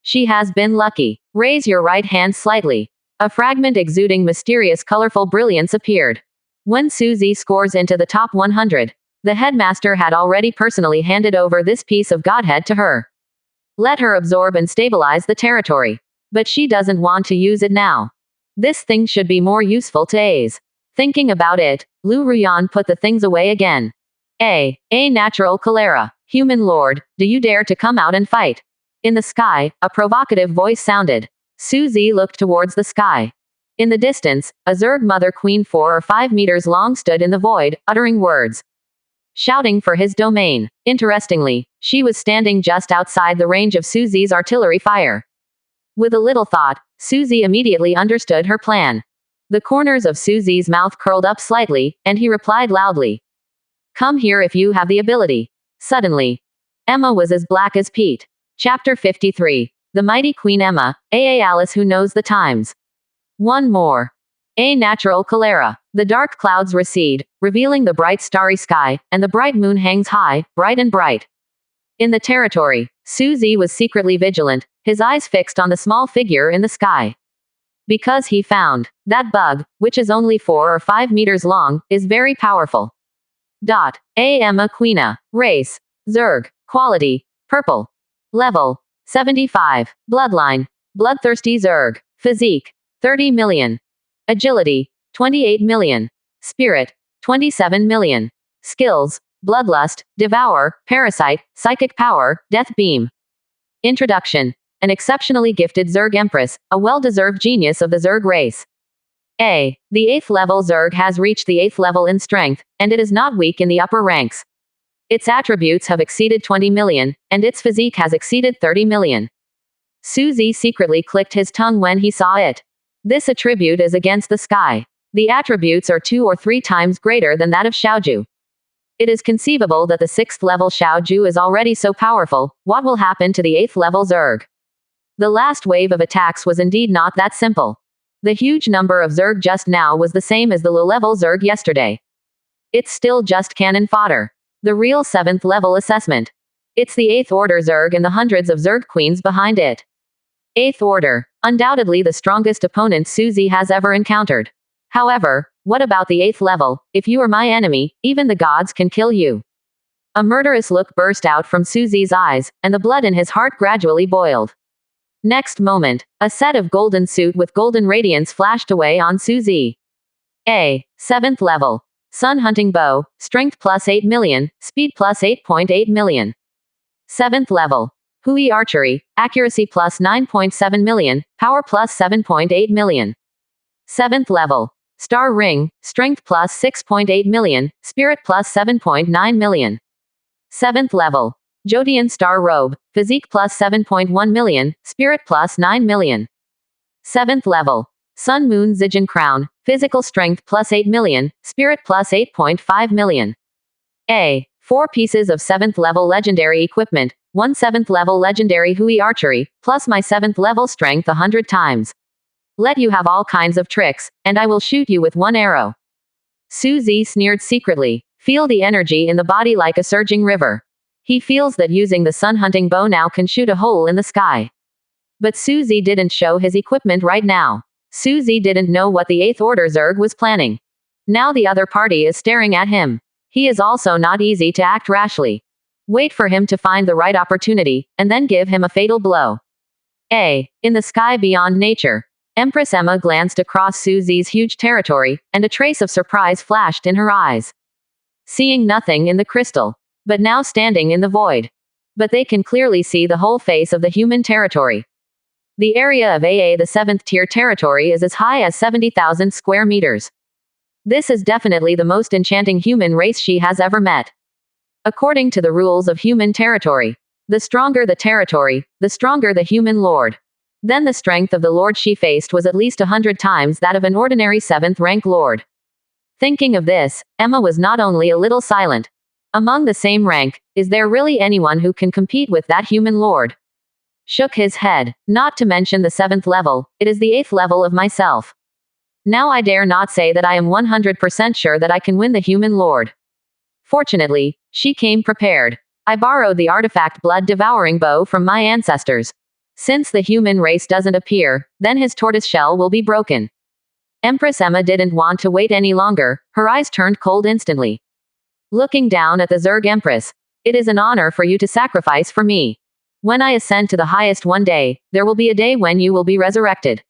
She has been lucky. Raise your right hand slightly. A fragment exuding mysterious colorful brilliance appeared. When Suzy scores into the top 100, the headmaster had already personally handed over this piece of Godhead to her. Let her absorb and stabilize the territory. But she doesn't want to use it now. This thing should be more useful to A's. Thinking about it, Lu Ruyan put the things away again. A natural cholera. Human lord, do you dare to come out and fight? In the sky, a provocative voice sounded. Suzy looked towards the sky. In the distance, a Zerg mother queen 4 or 5 meters long stood in the void, uttering words. Shouting for his domain. Interestingly, she was standing just outside the range of Suzy's artillery fire. With a little thought, Suzy immediately understood her plan. The corners of Suzy's mouth curled up slightly, and he replied loudly. Come here if you have the ability. Suddenly, Emma was as black as peat. Chapter 53. The Mighty Queen Emma, Alice who knows the times. One more. A natural cholera. The dark clouds recede, revealing the bright starry sky, and the bright moon hangs high, bright and bright. In the territory, Suzy was secretly vigilant, his eyes fixed on the small figure in the sky. Because he found that bug, which is only 4 or 5 meters long, is very powerful. Emma Queena. Race. Zerg. Quality. Purple. Level. 75. Bloodline. Bloodthirsty Zerg. Physique. 30 million. Agility. 28 million. Spirit. 27 million. Skills. Bloodlust, Devour, Parasite, Psychic Power, Death Beam. Introduction. An exceptionally gifted Zerg Empress, a well-deserved genius of the Zerg race. The 8th level Zerg has reached the 8th level in strength, and it is not weak in the upper ranks. Its attributes have exceeded 20 million, and its physique has exceeded 30 million. Suzy secretly clicked his tongue when he saw it. This attribute is against the sky. The attributes are 2 or 3 times greater than that of Xiaoju. It is conceivable that the 6th level Xiaoju is already so powerful. What will happen to the 8th level Zerg? The last wave of attacks was indeed not that simple. The huge number of Zerg just now was the same as the low-level Zerg yesterday. It's still just cannon fodder. The real 7th level assessment. It's the 8th order Zerg and the hundreds of Zerg queens behind it. 8th order. Undoubtedly the strongest opponent Suzy has ever encountered. However, what about the 8th level? If you are my enemy, even the gods can kill you. A murderous look burst out from Suzy's eyes, and the blood in his heart gradually boiled. Next moment, a set of golden suit with golden radiance flashed away on Suzy. 7th level. Sun Hunting Bow, Strength plus 8 million, Speed plus 8.8 million. 7th level. Hui Archery, Accuracy plus 9.7 million, Power plus 7.8 million. 7th level. Star Ring, Strength plus 6.8 million, Spirit plus 7.9 million. 7th level. Jodian Star Robe, Physique plus 7.1 million, Spirit plus 9 million. 7th level. Sun Moon Zijin Crown, Physical Strength plus 8 million, Spirit plus 8.5 million. 4 pieces of 7th level legendary equipment, 1 7th level legendary Hui Archery, plus my 7th level strength 100 times. Let you have all kinds of tricks, and I will shoot you with 1 arrow. Suzy sneered secretly. Feel the energy in the body like a surging river. He feels that using the sun hunting bow now can shoot a hole in the sky. But Suzy didn't show his equipment right now. Suzy didn't know what the 8th order Zerg was planning. Now the other party is staring at him. He is also not easy to act rashly. Wait for him to find the right opportunity, and then give him a fatal blow. In the sky beyond nature. Empress Emma glanced across Suzy's huge territory, and a trace of surprise flashed in her eyes. Seeing nothing in the crystal. But now standing in the void. But they can clearly see the whole face of the human territory. The area of the 7th tier territory is as high as 70,000 square meters. This is definitely the most enchanting human race she has ever met. According to the rules of human territory, the stronger the territory, the stronger the human lord. Then the strength of the lord she faced was at least 100 times that of an ordinary 7th rank lord. Thinking of this, Emma was not only a little silent. Among the same rank, is there really anyone who can compete with that human lord? Shook his head. Not to mention the 7th level, it is the 8th level of myself. Now I dare not say that I am 100% sure that I can win the human lord. Fortunately, she came prepared. I borrowed the artifact blood devouring bow from my ancestors. Since the human race doesn't appear, then his tortoise shell will be broken. Empress Emma didn't want to wait any longer, her eyes turned cold instantly. Looking down at the Zerg Empress. It is an honor for you to sacrifice for me. When I ascend to the highest one day, there will be a day when you will be resurrected.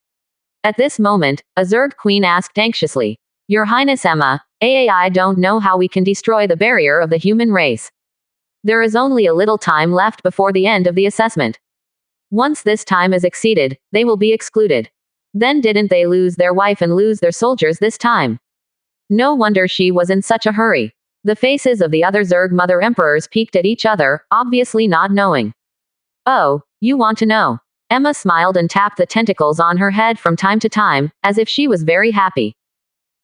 At this moment, a Zerg queen asked anxiously. Your Highness Emma, I don't know how we can destroy the barrier of the human race. There is only a little time left before the end of the assessment. Once this time is exceeded, they will be excluded. Then didn't they lose their wife and lose their soldiers this time? No wonder she was in such a hurry. The faces of the other Zerg mother emperors peeked at each other, obviously not knowing. Oh, you want to know? Emma smiled and tapped the tentacles on her head from time to time, as if she was very happy.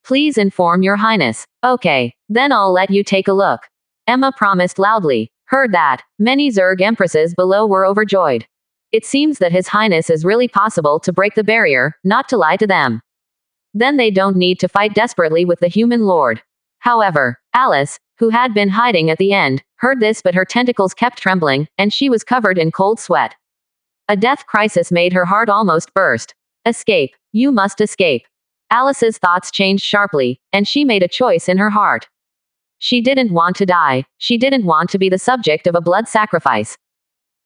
Please inform your highness. Okay, then I'll let you take a look. Emma promised loudly. Heard that. Many Zerg empresses below were overjoyed. It seems that his highness is really possible to break the barrier, not to lie to them. Then they don't need to fight desperately with the human lord. However, Alice, who had been hiding at the end, heard this but her tentacles kept trembling, and she was covered in cold sweat. A death crisis made her heart almost burst. Escape. You must escape. Alice's thoughts changed sharply, and she made a choice in her heart. She didn't want to die. She didn't want to be the subject of a blood sacrifice.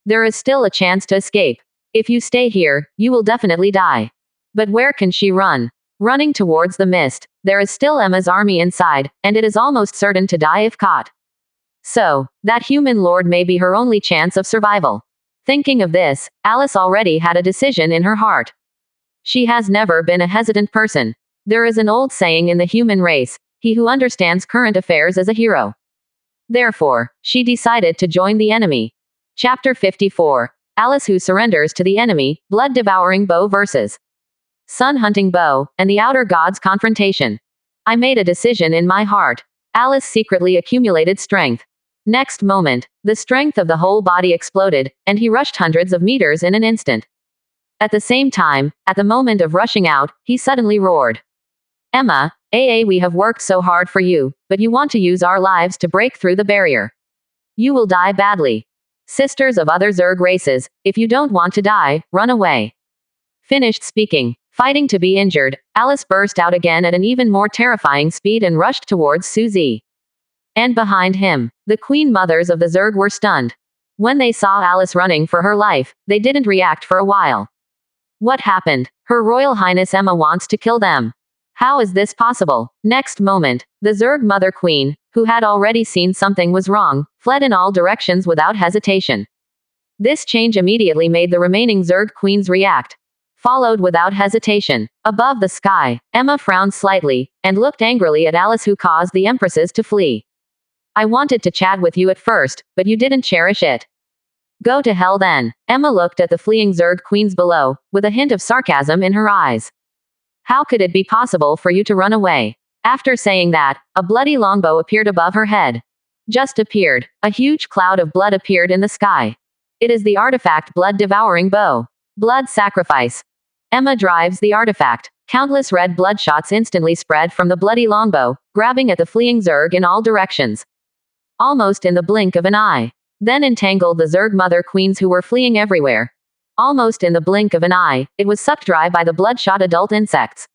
There is still a chance to escape. If you stay here, you will definitely die. But where can she run? Running towards the mist. There is still Emma's army inside, and it is almost certain to die if caught. So, that human lord may be her only chance of survival. Thinking of this, Alice already had a decision in her heart. She has never been a hesitant person. There is an old saying in the human race, he who understands current affairs is a hero. Therefore, she decided to join the enemy. Chapter 54. Alice who surrenders to the enemy, blood-devouring bow versus Sun Hunting Bow, and the Outer Gods confrontation. I made a decision in my heart. Alice secretly accumulated strength. Next moment, the strength of the whole body exploded, and he rushed hundreds of meters in an instant. At the same time, at the moment of rushing out, he suddenly roared. Emma, we have worked so hard for you, but you want to use our lives to break through the barrier. You will die badly. Sisters of other Zerg races, if you don't want to die, run away. Finished speaking. Fighting to be injured, Alice burst out again at an even more terrifying speed and rushed towards Suzy. And behind him, the Queen Mothers of the Zerg were stunned. When they saw Alice running for her life, they didn't react for a while. What happened? Her Royal Highness Emma wants to kill them. How is this possible? Next moment, the Zerg Mother Queen, who had already seen something was wrong, fled in all directions without hesitation. This change immediately made the remaining Zerg queens react. Followed without hesitation. Above the sky, Emma frowned slightly, and looked angrily at Alice, who caused the empresses to flee. I wanted to chat with you at first, but you didn't cherish it. Go to hell then. Emma looked at the fleeing Zerg queens below, with a hint of sarcasm in her eyes. How could it be possible for you to run away? After saying that, a bloody longbow appeared above her head. Just appeared. A huge cloud of blood appeared in the sky. It is the artifact blood-devouring bow. Blood sacrifice. Emma drives the artifact. Countless red bloodshots instantly spread from the bloody longbow, grabbing at the fleeing Zerg in all directions. Almost in the blink of an eye. Then entangled the Zerg Mother Queens who were fleeing everywhere. Almost in the blink of an eye, it was sucked dry by the bloodshot adult insects.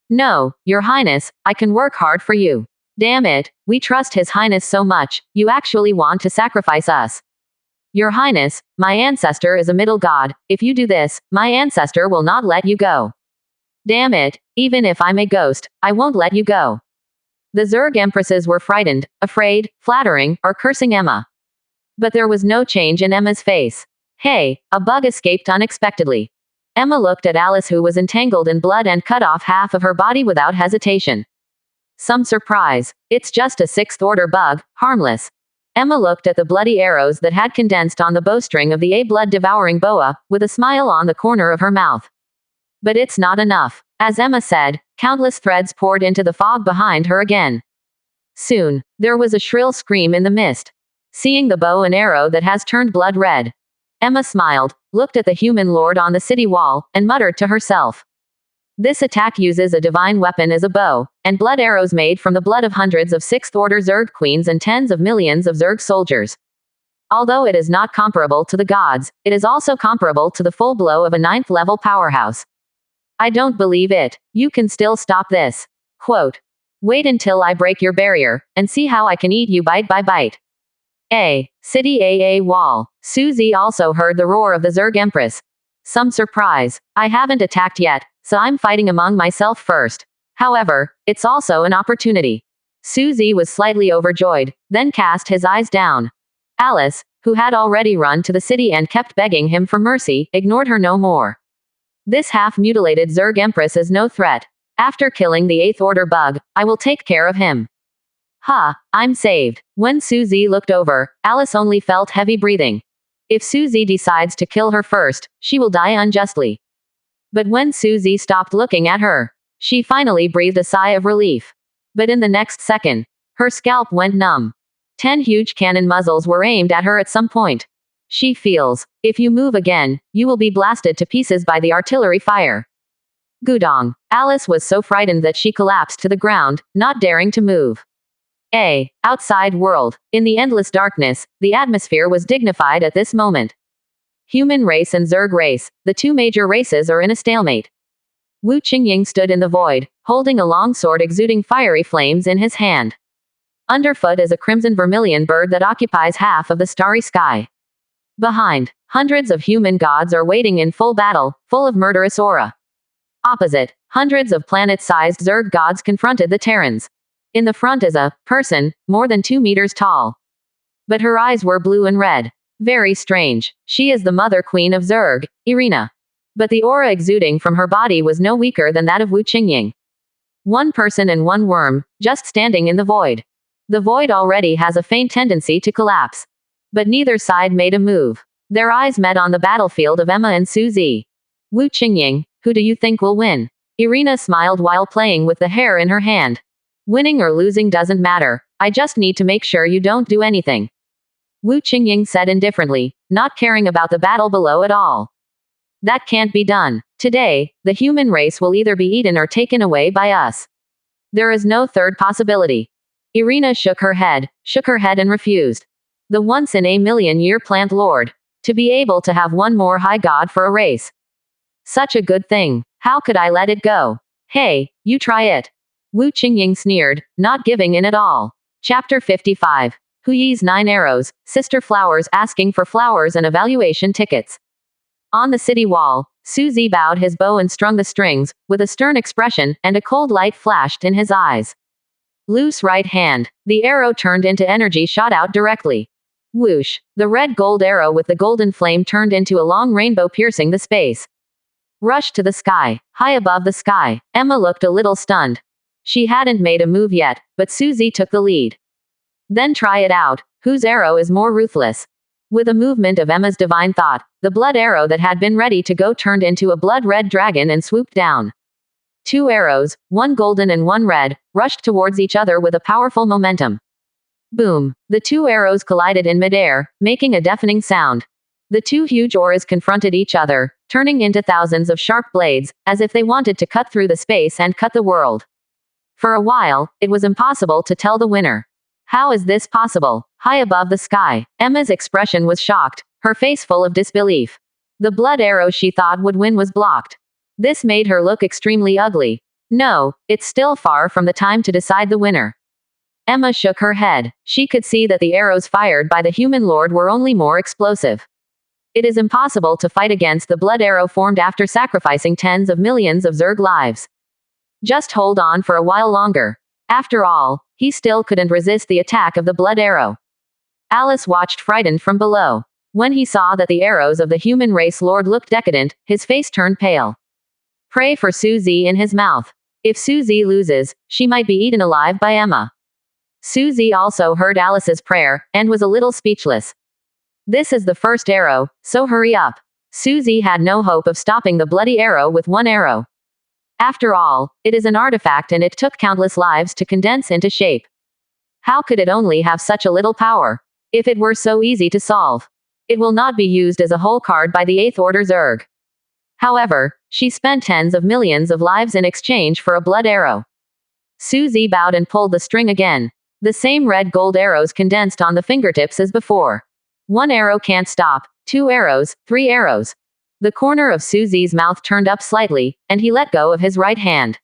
No, Your Highness, I can work hard for you. Damn it, we trust His Highness so much, you actually want to sacrifice us. Your Highness, my ancestor is a middle god. If you do this, my ancestor will not let you go. Damn it, even if I'm a ghost, I won't let you go. The Zerg empresses were frightened, afraid, flattering, or cursing Emma. But there was no change in Emma's face. Hey, a bug escaped unexpectedly. Emma looked at Alice, who was entangled in blood and cut off half of her body without hesitation. Some surprise. It's just a sixth-order bug, harmless. Emma looked at the bloody arrows that had condensed on the bowstring of the blood-devouring boa, with a smile on the corner of her mouth. But it's not enough. As Emma said, countless threads poured into the fog behind her again. Soon, there was a shrill scream in the mist. Seeing the bow and arrow that has turned blood red. Emma smiled, looked at the human lord on the city wall, and muttered to herself. This attack uses a divine weapon as a bow, and blood arrows made from the blood of hundreds of sixth-order Zerg queens and tens of millions of Zerg soldiers. Although it is not comparable to the gods, it is also comparable to the full blow of a ninth-level powerhouse. I don't believe it. You can still stop this. Quote. Wait until I break your barrier, and see how I can eat you bite by bite. City wall. Suzy also heard the roar of the Zerg Empress. Some surprise. I haven't attacked yet, so I'm fighting among myself first. However, it's also an opportunity. Suzy was slightly overjoyed, then cast his eyes down. Alice, who had already run to the city and kept begging him for mercy, ignored her no more. This half-mutilated Zerg Empress is no threat. After killing the 8th Order bug, I will take care of him. I'm saved. When Suzy looked over, Alice only felt heavy breathing. If Suzy decides to kill her first, she will die unjustly. But when Suzy stopped looking at her, she finally breathed a sigh of relief. But in the next second, her scalp went numb. 10 huge cannon muzzles were aimed at her at some point. She feels, if you move again, you will be blasted to pieces by the artillery fire. Gudong. Alice was so frightened that she collapsed to the ground, not daring to move. Outside world. In the endless darkness, the atmosphere was dignified at this moment. Human race and Zerg race, the two major races, are in a stalemate. Wu Qingying stood in the void, holding a long sword exuding fiery flames in his hand. Underfoot is a crimson vermilion bird that occupies half of the starry sky. Behind, hundreds of human gods are waiting in full battle, full of murderous aura. Opposite, hundreds of planet-sized Zerg gods confronted the Terrans. In the front is a person, more than 2 meters tall. But her eyes were blue and red. Very strange. She is the Mother Queen of Zerg, Irina. But the aura exuding from her body was no weaker than that of Wu Qingying. One person and one worm, just standing in the void. The void already has a faint tendency to collapse. But neither side made a move. Their eyes met on the battlefield of Emma and Suzy. Wu Qingying, who do you think will win? Irina smiled while playing with the hair in her hand. Winning or losing doesn't matter. I just need to make sure you don't do anything. Wu Qingying said indifferently, not caring about the battle below at all. That can't be done. Today, the human race will either be eaten or taken away by us. There is no third possibility. Irina shook her head and refused. The once-in-a-million-year plant lord. To be able to have one more high god for a race. Such a good thing. How could I let it go? Hey, you try it. Wu Qingying sneered, not giving in at all. Chapter 55. Huyi's 9 arrows, sister flowers asking for flowers and evaluation tickets. On the city wall, Suzy bowed his bow and strung the strings, with a stern expression, and a cold light flashed in his eyes. Loose right hand. The arrow turned into energy shot out directly. Whoosh. The red gold arrow with the golden flame turned into a long rainbow piercing the space. Rushed to the sky. High above the sky, Emma looked a little stunned. She hadn't made a move yet, but Suzy took the lead. Then try it out. Whose arrow is more ruthless? With a movement of Emma's divine thought, the blood arrow that had been ready to go turned into a blood-red dragon and swooped down. 2 arrows, one golden and one red, rushed towards each other with a powerful momentum. Boom. The 2 arrows collided in midair, making a deafening sound. The 2 huge auras confronted each other, turning into thousands of sharp blades, as if they wanted to cut through the space and cut the world. For a while, it was impossible to tell the winner. How is this possible? High above the sky, Emma's expression was shocked, her face full of disbelief. The blood arrow she thought would win was blocked. This made her look extremely ugly. No, it's still far from the time to decide the winner. Emma shook her head. She could see that the arrows fired by the human lord were only more explosive. It is impossible to fight against the blood arrow formed after sacrificing tens of millions of Zerg lives. Just hold on for a while longer. After all, he still couldn't resist the attack of the blood arrow. Alice watched frightened from below. When he saw that the arrows of the human race lord looked decadent, his face turned pale. Pray for Suzy in his mouth. If Suzy loses, she might be eaten alive by Emma. Suzy also heard Alice's prayer, and was a little speechless. This is the first arrow, so hurry up. Suzy had no hope of stopping the bloody arrow with one arrow. After all, it is an artifact and it took countless lives to condense into shape. How could it only have such a little power? If it were so easy to solve. It will not be used as a whole card by the 8th Order Zerg. However, she spent tens of millions of lives in exchange for a blood arrow. Suzy bowed and pulled the string again. The same red gold arrows condensed on the fingertips as before. 1 arrow can't stop, 2 arrows, 3 arrows. The corner of Suzy's mouth turned up slightly, and he let go of his right hand.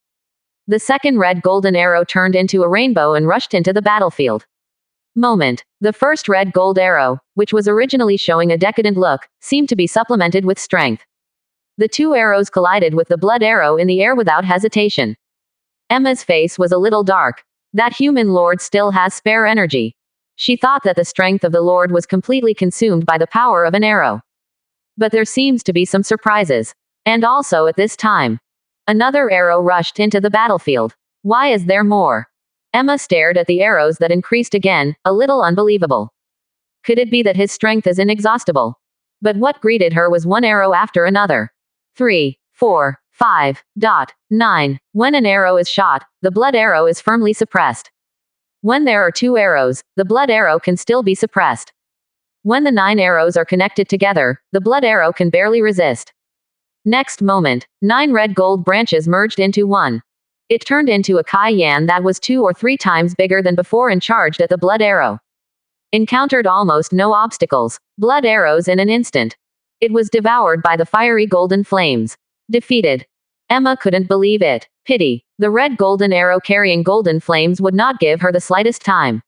The second red golden arrow turned into a rainbow and rushed into the battlefield. Moment. The first red gold arrow, which was originally showing a decadent look, seemed to be supplemented with strength. The 2 arrows collided with the blood arrow in the air without hesitation. Emma's face was a little dark. That human lord still has spare energy. She thought that the strength of the lord was completely consumed by the power of an arrow. But there seems to be some surprises. And also at this time. Another arrow rushed into the battlefield. Why is there more? Emma stared at the arrows that increased again, a little unbelievable. Could it be that his strength is inexhaustible? But what greeted her was 1 arrow after another. 3, 4, 5, 9. When an arrow is shot, the blood arrow is firmly suppressed. When there are 2 arrows, the blood arrow can still be suppressed. When the 9 arrows are connected together, the blood arrow can barely resist. Next moment, 9 red gold branches merged into one. It turned into a Kai Yan that was 2 or 3 times bigger than before and charged at the blood arrow. Encountered almost no obstacles, blood arrows in an instant. It was devoured by the fiery golden flames. Defeated. Emma couldn't believe it. Pity. The red golden arrow carrying golden flames would not give her the slightest time.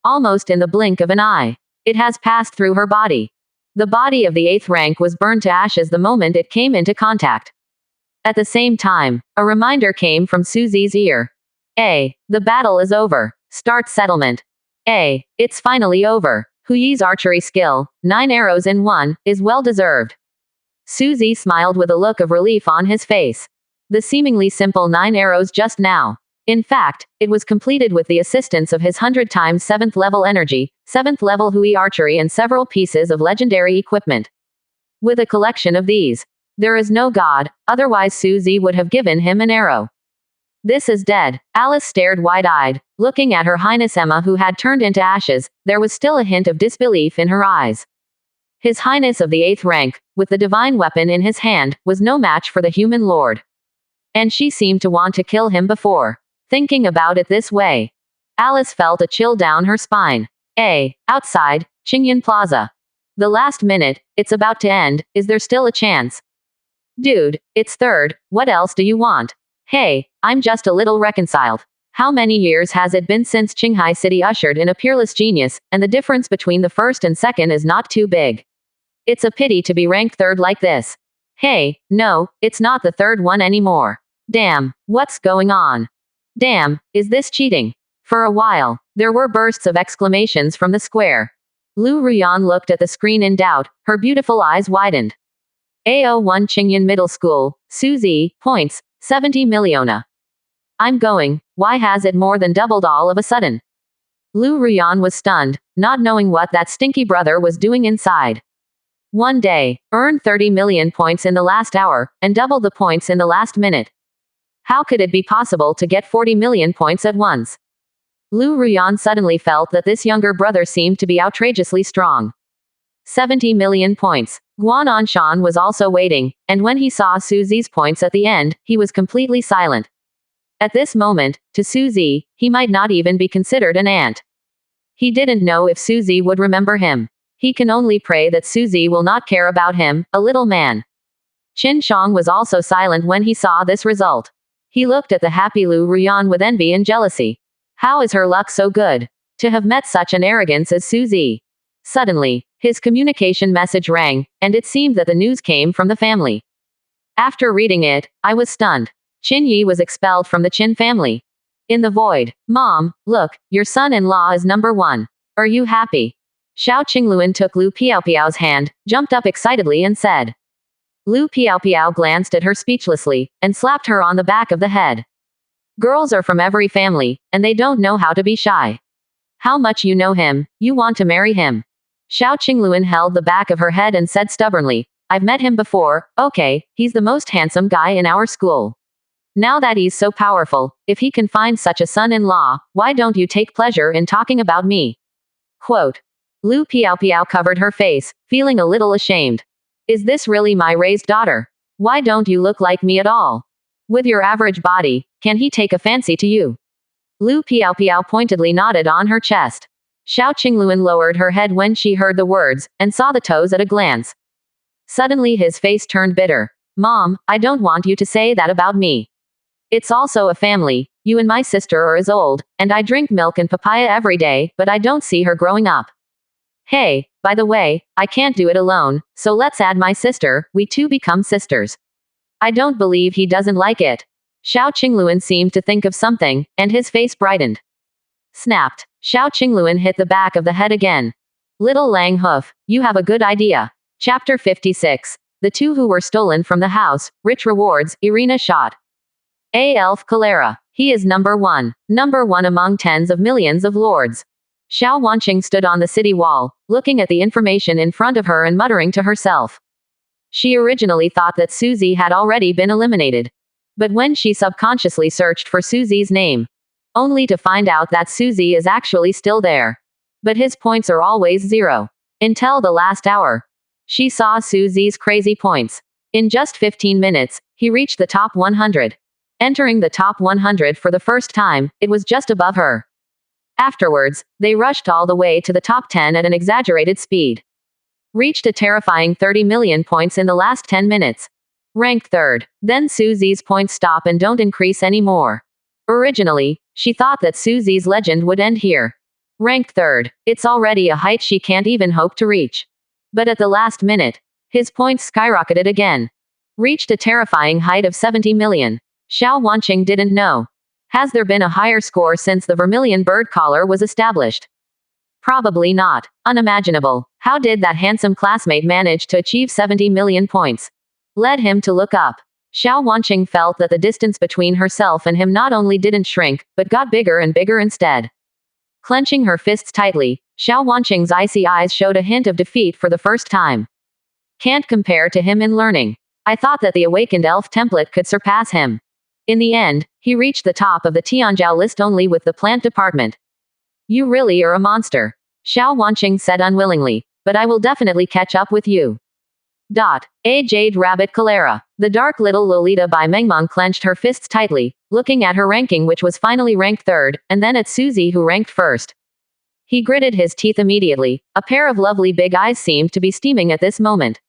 Almost in the blink of an eye. It has passed through her body. The body of the 8th rank was burned to ashes the moment it came into contact. At the same time, a reminder came from Suzy's ear. The battle is over. Start settlement. It's finally over. Huyi's archery skill, 9 arrows in 1, is well deserved. Suzy smiled with a look of relief on his face. The seemingly simple 9 arrows just now. In fact, it was completed with the assistance of his 100 times 7th level energy, 7th level Hui archery and several pieces of legendary equipment. With a collection of these, there is no god, otherwise Suzy would have given him an arrow. This is dead. Alice stared wide-eyed, looking at Her Highness Emma, who had turned into ashes. There was still a hint of disbelief in her eyes. His Highness of the 8th rank, with the divine weapon in his hand, was no match for the human lord. And she seemed to want to kill him before thinking about it this way. Alice felt a chill down her spine. Outside, Qingyan Plaza. The last minute, it's about to end, is there still a chance? Dude, it's third, what else do you want? Hey, I'm just a little reconciled. How many years has it been since Qinghai City ushered in a peerless genius, and the difference between the first and second is not too big. It's a pity to be ranked third like this. Hey, no, it's not the third one anymore. Damn, what's going on? Damn, is this cheating? For a while, there were bursts of exclamations from the square. Lu Ruyan looked at the screen in doubt, her beautiful eyes widened. AO1 Qingyan Middle School, Suzy, points, 70 milliona. I'm going, why has it more than doubled all of a sudden? Lu Ruyan was stunned, not knowing what that stinky brother was doing inside. One day, earned 30 million points in the last hour, and double the points in the last minute. How could it be possible to get 40 million points at once? Lu Ruyan suddenly felt that this younger brother seemed to be outrageously strong. 70 million points. Guan Anshan was also waiting, and when he saw Suzy's points at the end, he was completely silent. At this moment, to Suzy, he might not even be considered an aunt. He didn't know if Suzy would remember him. He can only pray that Suzy will not care about him, a little man. Qin Shang was also silent when he saw this result. He looked at the happy Lu Ruyan with envy and jealousy. How is her luck so good? To have met such an arrogance as Suzy. Suddenly, his communication message rang, and it seemed that the news came from the family. After reading it, I was stunned. Qin Yi was expelled from the Qin family. In the void. Mom, look, your son-in-law is number 1. Are you happy? Xiao Qingluan took Lu Piaopiao's hand, jumped up excitedly and said. Lu Piaopiao glanced at her speechlessly, and slapped her on the back of the head. Girls are from every family, and they don't know how to be shy. How much you know him, you want to marry him. Xiao Qingluan held the back of her head and said stubbornly, I've met him before, okay, he's the most handsome guy in our school. Now that he's so powerful, if he can find such a son-in-law, why don't you take pleasure in talking about me? Quote. Lu Piaopiao covered her face, feeling a little ashamed. Is this really my raised daughter? Why don't you look like me at all? With your average body, can he take a fancy to you? Lu Piaopiao pointedly nodded on her chest. Xiao Qingluan lowered her head when she heard the words, and saw the toes at a glance. Suddenly his face turned bitter. Mom, I don't want you to say that about me. It's also a family. You and my sister are as old, and I drink milk and papaya every day, but I don't see her growing up. Hey, by the way, I can't do it alone, so let's add my sister, we two become sisters. I don't believe he doesn't like it. Xiao Qingluan seemed to think of something, and his face brightened. Snapped. Xiao Qingluan hit the back of the head again. Little Lang Hoof, you have a good idea. Chapter 56. The two who were stolen from the house, rich rewards, Irina shot. Elf Cholera. He is number 1. Number 1 among tens of millions of lords. Xiao Wanqing stood on the city wall, looking at the information in front of her and muttering to herself. She originally thought that Suzy had already been eliminated. But when she subconsciously searched for Suzy's name, only to find out that Suzy is actually still there. But his points are always 0. Until the last hour. She saw Suzy's crazy points. In just 15 minutes, he reached the top 100. Entering the top 100 for the first time, it was just above her. Afterwards, they rushed all the way to the top 10 at an exaggerated speed. Reached a terrifying 30 million points in the last 10 minutes. Ranked 3rd. Then Suzy's points stop and don't increase anymore. Originally, she thought that Suzy's legend would end here. Ranked 3rd. It's already a height she can't even hope to reach. But at the last minute, his points skyrocketed again. Reached a terrifying height of 70 million. Xiao Wanqing didn't know. Has there been a higher score since the Vermilion Bird Collar was established? Probably not. Unimaginable. How did that handsome classmate manage to achieve 70 million points? Led him to look up. Xiao Wanqing felt that the distance between herself and him not only didn't shrink, but got bigger and bigger instead. Clenching her fists tightly, Xiao Wanqing's icy eyes showed a hint of defeat for the first time. Can't compare to him in learning. I thought that the awakened elf template could surpass him. In the end, he reached the top of the Tianzhou list only with the plant department. You really are a monster, Xiao Wanqing said unwillingly, but I will definitely catch up with you. A Jade Rabbit Cholera. The dark little Lolita by Mengmeng clenched her fists tightly, looking at her ranking, which was finally ranked third, and then at Suzy, who ranked first. He gritted his teeth immediately. A pair of lovely big eyes seemed to be steaming at this moment.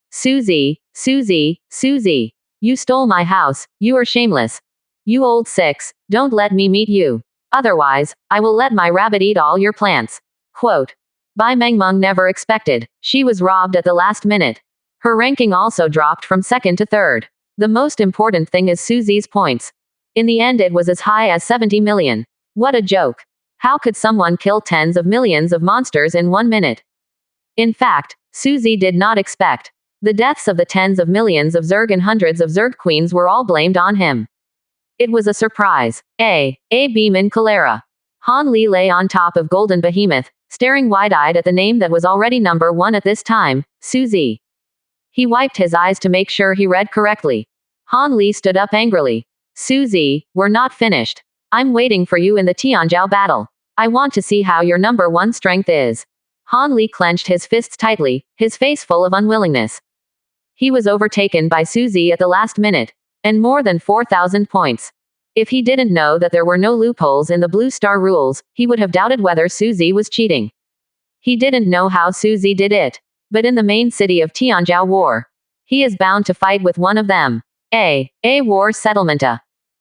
Suzy, Suzy, Suzy. You stole my house, you are shameless. You old six, don't let me meet you. Otherwise, I will let my rabbit eat all your plants. Quote. Bai Mengmeng never expected. She was robbed at the last minute. Her ranking also dropped from second to third. The most important thing is Suzy's points. In the end it was as high as 70 million. What a joke. How could someone kill tens of millions of monsters in 1 minute? In fact, Suzy did not expect. The deaths of the tens of millions of Zerg and hundreds of Zerg queens were all blamed on him. It was a surprise. A beam in cholera. Han Li lay on top of Golden Behemoth, staring wide-eyed at the name that was already number 1 at this time, Suzy. He wiped his eyes to make sure he read correctly. Han Li stood up angrily. Suzy, we're not finished. I'm waiting for you in the Tianzhou battle. I want to see how your number 1 strength is. Han Li clenched his fists tightly, his face full of unwillingness. He was overtaken by Suzy at the last minute, and more than 4,000 points. If he didn't know that there were no loopholes in the Blue Star rules, he would have doubted whether Suzy was cheating. He didn't know how Suzy did it. But in the main city of Tianzhou War, he is bound to fight with one of them. A war settlement.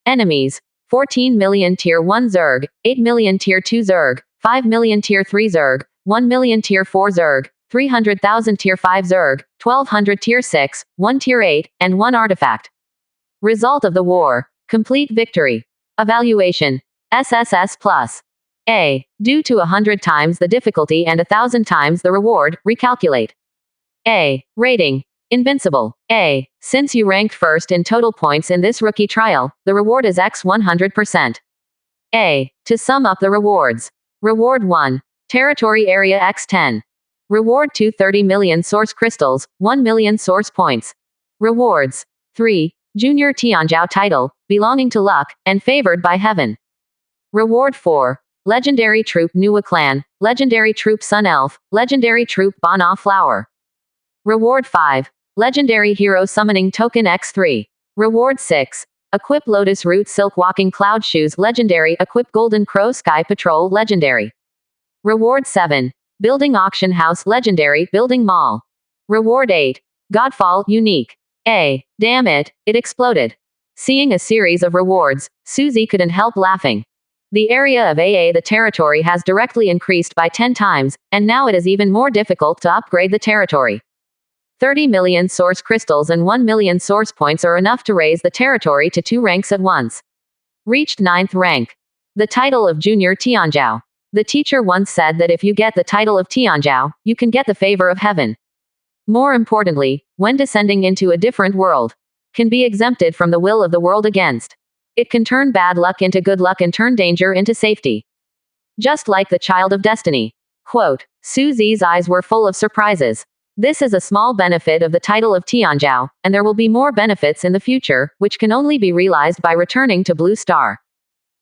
Enemies. 14 million Tier 1 Zerg, 8 million Tier 2 Zerg, 5 million Tier 3 Zerg, 1 million Tier 4 Zerg, 300,000 Tier 5 Zerg, 1,200 Tier 6, 1 Tier 8, and 1 artifact. Result of the war. Complete victory. Evaluation. SSS+. A. Due to 100 times the difficulty and 1,000 times the reward, recalculate. A. Rating. Invincible. A. Since you ranked first in total points in this rookie trial, the reward is X 100%. A. To sum up the rewards. Reward 1. Territory area X 10. Reward 2 30 million source crystals, 1 million source points. Rewards. 3. Junior Tianzhou title, belonging to luck, and favored by heaven. Reward 4. Legendary Troop Nuwa Clan, Legendary Troop Sun Elf, Legendary Troop Bana Flower. Reward 5. Legendary Hero Summoning Token X3. Reward 6. Equip Lotus Root Silk Walking Cloud Shoes Legendary. Equip Golden Crow Sky Patrol Legendary. Reward 7. Building Auction House Legendary. Building Mall. Reward 8. Godfall Unique. A. Damn it, it exploded. Seeing a series of rewards, Suzy couldn't help laughing. The area of AA, the territory, has directly increased by 10 times, and now it is even more difficult to upgrade the territory. 30 million source crystals and 1 million source points are enough to raise the territory to 2 ranks at once. Reached 9th rank. The title of Junior Tianzhou. The teacher once said that if you get the title of Tianzhou, you can get the favor of heaven. More importantly, when descending into a different world, can be exempted from the will of the world against. It can turn bad luck into good luck and turn danger into safety. Just like the child of destiny. Quote. Suzy's eyes were full of surprises. This is a small benefit of the title of Tianzhou, and there will be more benefits in the future, which can only be realized by returning to Blue Star.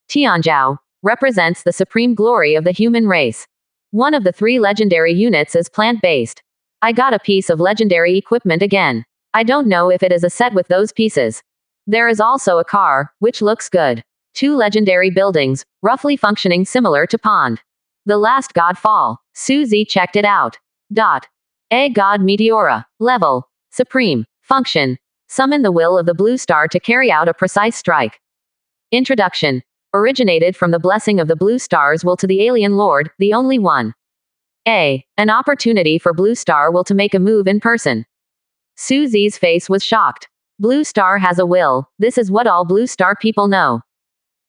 Tianzhou represents the supreme glory of the human race. One of the 3 legendary units is plant-based. I got a piece of legendary equipment again. I don't know if it is a set with those pieces. There is also a car, which looks good. 2 legendary buildings, roughly functioning similar to Pond. The last god fall. Suzy checked it out. A god Meteora. Level. Supreme. Function. Summon the will of the Blue Star to carry out a precise strike. Introduction. Originated from the blessing of the Blue Star's will to the Alien Lord, the only one. A. An opportunity for Blue Star will to make a move in person. Suzy's face was shocked. Blue Star has a will, this is what all Blue Star people know.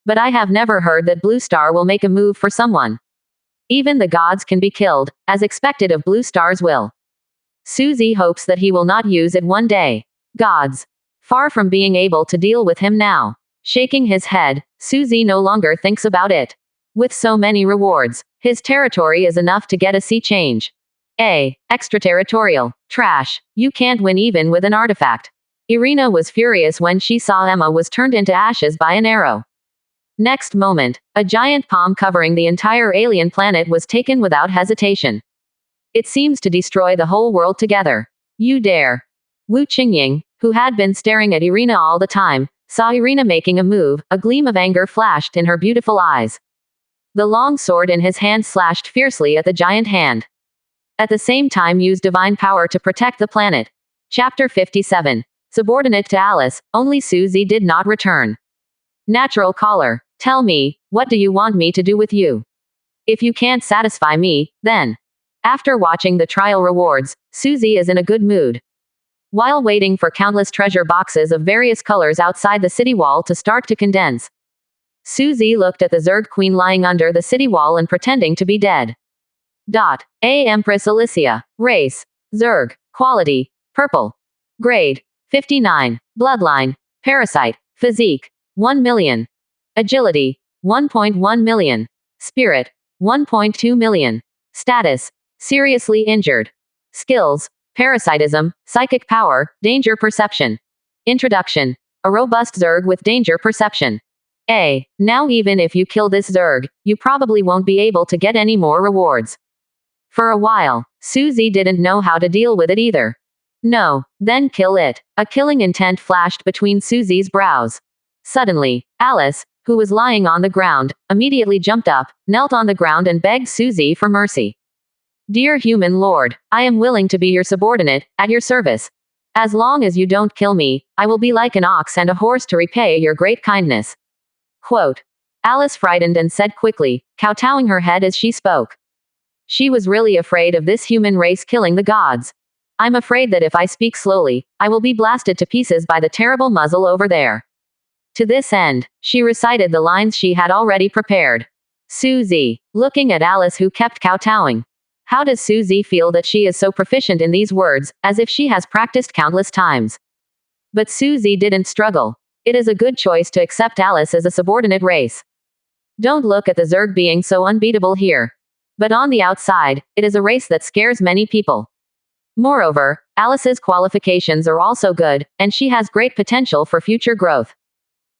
But I have never heard that Blue Star will make a move for someone. Even the gods can be killed, as expected of Blue Star's will. Suzy hopes that he will not use it one day. Gods. Far from being able to deal with him now. Shaking his head, Suzy no longer thinks about it. With so many rewards, his territory is enough to get a sea change. A. Extraterritorial. Trash. You can't win even with an artifact. Irina was furious when she saw Emma was turned into ashes by an arrow. Next moment, a giant palm covering the entire alien planet was taken without hesitation. It seems to destroy the whole world together. You dare. Wu Qingying, who had been staring at Irina all the time, saw Irina making a move. A gleam of anger flashed in her beautiful eyes. The long sword in his hand slashed fiercely at the giant hand. At the same time used divine power to protect the planet. Chapter 57. Subordinate to Alice, only Susie did not return. Natural caller. Tell me, what do you want me to do with you? If you can't satisfy me, then. After watching the trial rewards, Susie is in a good mood. While waiting for countless treasure boxes of various colors outside the city wall to start to condense, Susie looked at the Zerg Queen lying under the city wall and pretending to be dead. A. Empress Alicia. Race. Zerg. Quality. Purple. Grade. 59. Bloodline. Parasite. Physique. 1 million. Agility. 1.1 million. Spirit. 1.2 million. Status. Seriously injured. Skills. Parasitism, psychic power, danger perception. Introduction. A robust Zerg with danger perception. Now even if you kill this Zerg, you probably won't be able to get any more rewards. For a while, Susie didn't know how to deal with it either. No, then kill it. A killing intent flashed between Susie's brows. Suddenly, Alice, who was lying on the ground, immediately jumped up, knelt on the ground and begged Susie for mercy. Dear human lord, I am willing to be your subordinate, at your service. As long as you don't kill me, I will be like an ox and a horse to repay your great kindness. Quote. Alice frightened and said quickly, kowtowing her head as she spoke. She was really afraid of this human race killing the gods. I'm afraid that if I speak slowly, I will be blasted to pieces by the terrible muzzle over there. To this end, she recited the lines she had already prepared. Susie, looking at Alice who kept kowtowing. How does Susie feel that she is so proficient in these words, as if she has practiced countless times? But Susie didn't struggle. It is a good choice to accept Alice as a subordinate race. Don't look at the Zerg being so unbeatable here. But on the outside, it is a race that scares many people. Moreover, Alice's qualifications are also good, and she has great potential for future growth.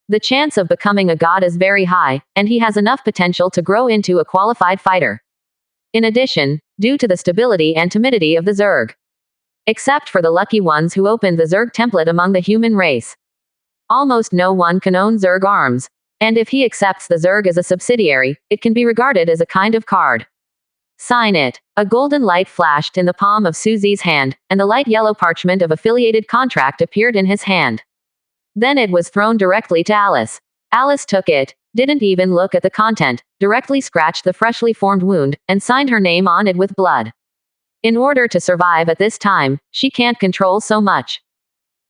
The chance of becoming a god is very high, and he has enough potential to grow into a qualified fighter. In addition, due to the stability and timidity of the Zerg. Except for the lucky ones who opened the Zerg template among the human race. Almost no one can own Zerg arms. And if he accepts the Zerg as a subsidiary, it can be regarded as a kind of card. Sign it. A golden light flashed in the palm of Susie's hand, and the light yellow parchment of affiliated contract appeared in his hand. Then it was thrown directly to Alice. Alice took it, didn't even look at the content, directly scratched the freshly formed wound, and signed her name on it with blood. In order to survive at this time, she can't control so much.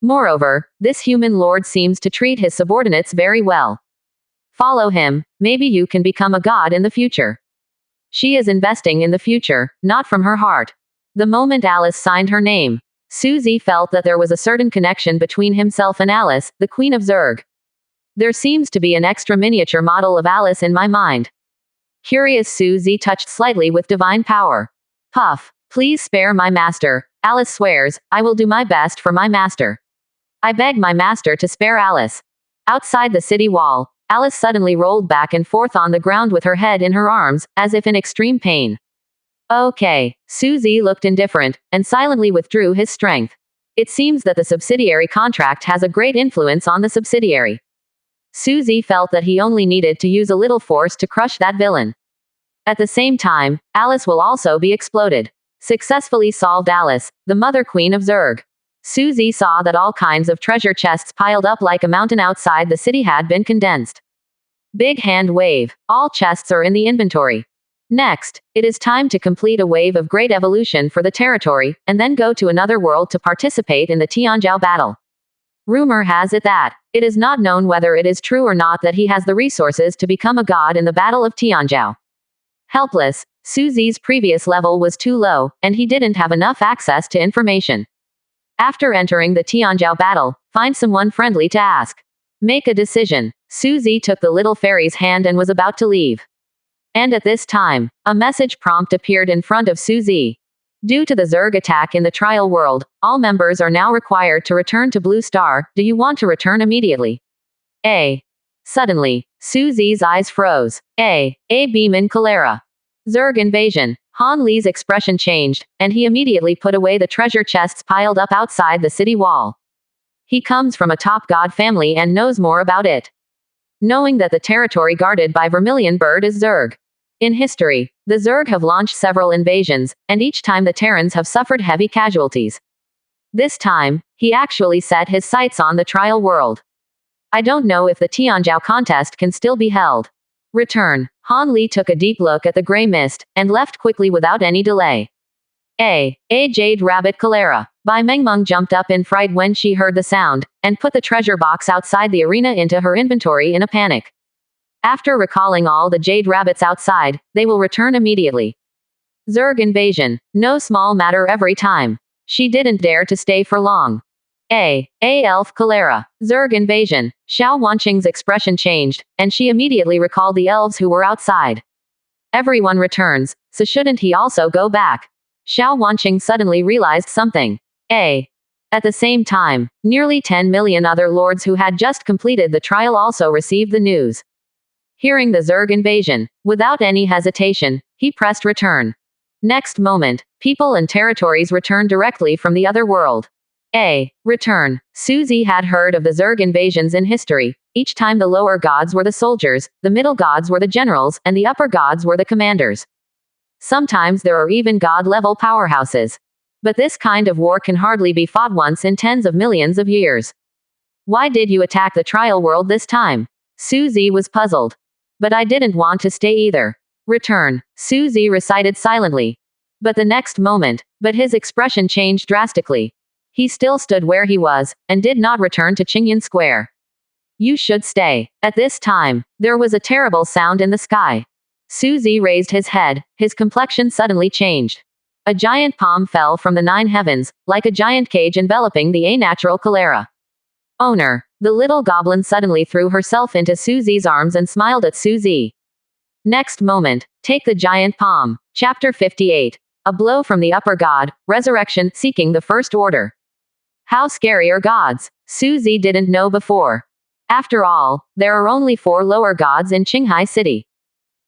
Moreover, this human lord seems to treat his subordinates very well. Follow him, maybe you can become a god in the future. She is investing in the future, not from her heart. The moment Alice signed her name, Susie felt that there was a certain connection between himself and Alice, the Queen of Zerg. There seems to be an extra miniature model of Alice in my mind. Curious, Susie touched slightly with divine power. Puff. Please spare my master. Alice swears, I will do my best for my master. I beg my master to spare Alice. Outside the city wall, Alice suddenly rolled back and forth on the ground with her head in her arms, as if in extreme pain. Okay. Susie looked indifferent, and silently withdrew his strength. It seems that the subsidiary contract has a great influence on the subsidiary. Susie felt that he only needed to use a little force to crush that villain. At the same time, Alice will also be exploded. Successfully solved Alice, the Mother Queen of Zerg. Susie saw that all kinds of treasure chests piled up like a mountain outside the city had been condensed. Big hand wave. All chests are in the inventory. Next, it is time to complete a wave of great evolution for the territory, and then go to another world to participate in the Tianjiao battle. Rumor has it that, it is not known whether it is true or not that he has the resources to become a god in the Battle of Tianjiao. Helpless, Susie's previous level was too low, and he didn't have enough access to information. After entering the Tianjiao battle, find someone friendly to ask. Make a decision. Susie took the little fairy's hand and was about to leave. And at this time, a message prompt appeared in front of Susie. Due to the Zerg attack in the trial world, all members are now required to return to Blue Star. Do you want to return immediately? A. Suddenly, Suzy's eyes froze. A beam in cholera. Zerg invasion. Han Li's expression changed, and he immediately put away the treasure chests piled up outside the city wall. He comes from a top god family and knows more about it. Knowing that the territory guarded by Vermilion Bird is Zerg. In history, the Zerg have launched several invasions, and each time the Terrans have suffered heavy casualties. This time, he actually set his sights on the trial world. I don't know if the Tianzhou contest can still be held. Return. Han Li took a deep look at the gray mist, and left quickly without any delay. A Jade Rabbit Cholera. Bai Mengmeng jumped up in fright when she heard the sound, and put the treasure box outside the arena into her inventory in a panic. After recalling all the jade rabbits outside, they will return immediately. Zerg invasion. No small matter every time. She didn't dare to stay for long. A Elf Cholera. Zerg invasion. Xiao Wanqing's expression changed, and she immediately recalled the elves who were outside. Everyone returns, so shouldn't he also go back? Xiao Wanqing suddenly realized something. At the same time, nearly 10 million other lords who had just completed the trial also received the news. Hearing the Zerg invasion, without any hesitation, he pressed return. Next moment, people and territories returned directly from the other world. Return. Suzy had heard of the Zerg invasions in history. Each time the lower gods were the soldiers, the middle gods were the generals, and the upper gods were the commanders. Sometimes there are even god-level powerhouses. But this kind of war can hardly be fought once in tens of millions of years. Why did you attack the trial world this time? Suzy was puzzled. But I didn't want to stay either. Return. Suzy recited silently. But the next moment, his expression changed drastically. He still stood where he was, and did not return to Qingyan Square. You should stay. At this time, there was a terrible sound in the sky. Suzy raised his head, his complexion suddenly changed. A giant palm fell from the 9 heavens, like a giant cage enveloping the unnatural cholera. Owner. The little goblin suddenly threw herself into Suzy's arms and smiled at Suzy. Next moment, take the giant palm. Chapter 58. A blow from the upper god, resurrection, seeking the first order. How scary are gods? Suzy didn't know before. After all, there are only 4 lower gods in Qinghai City.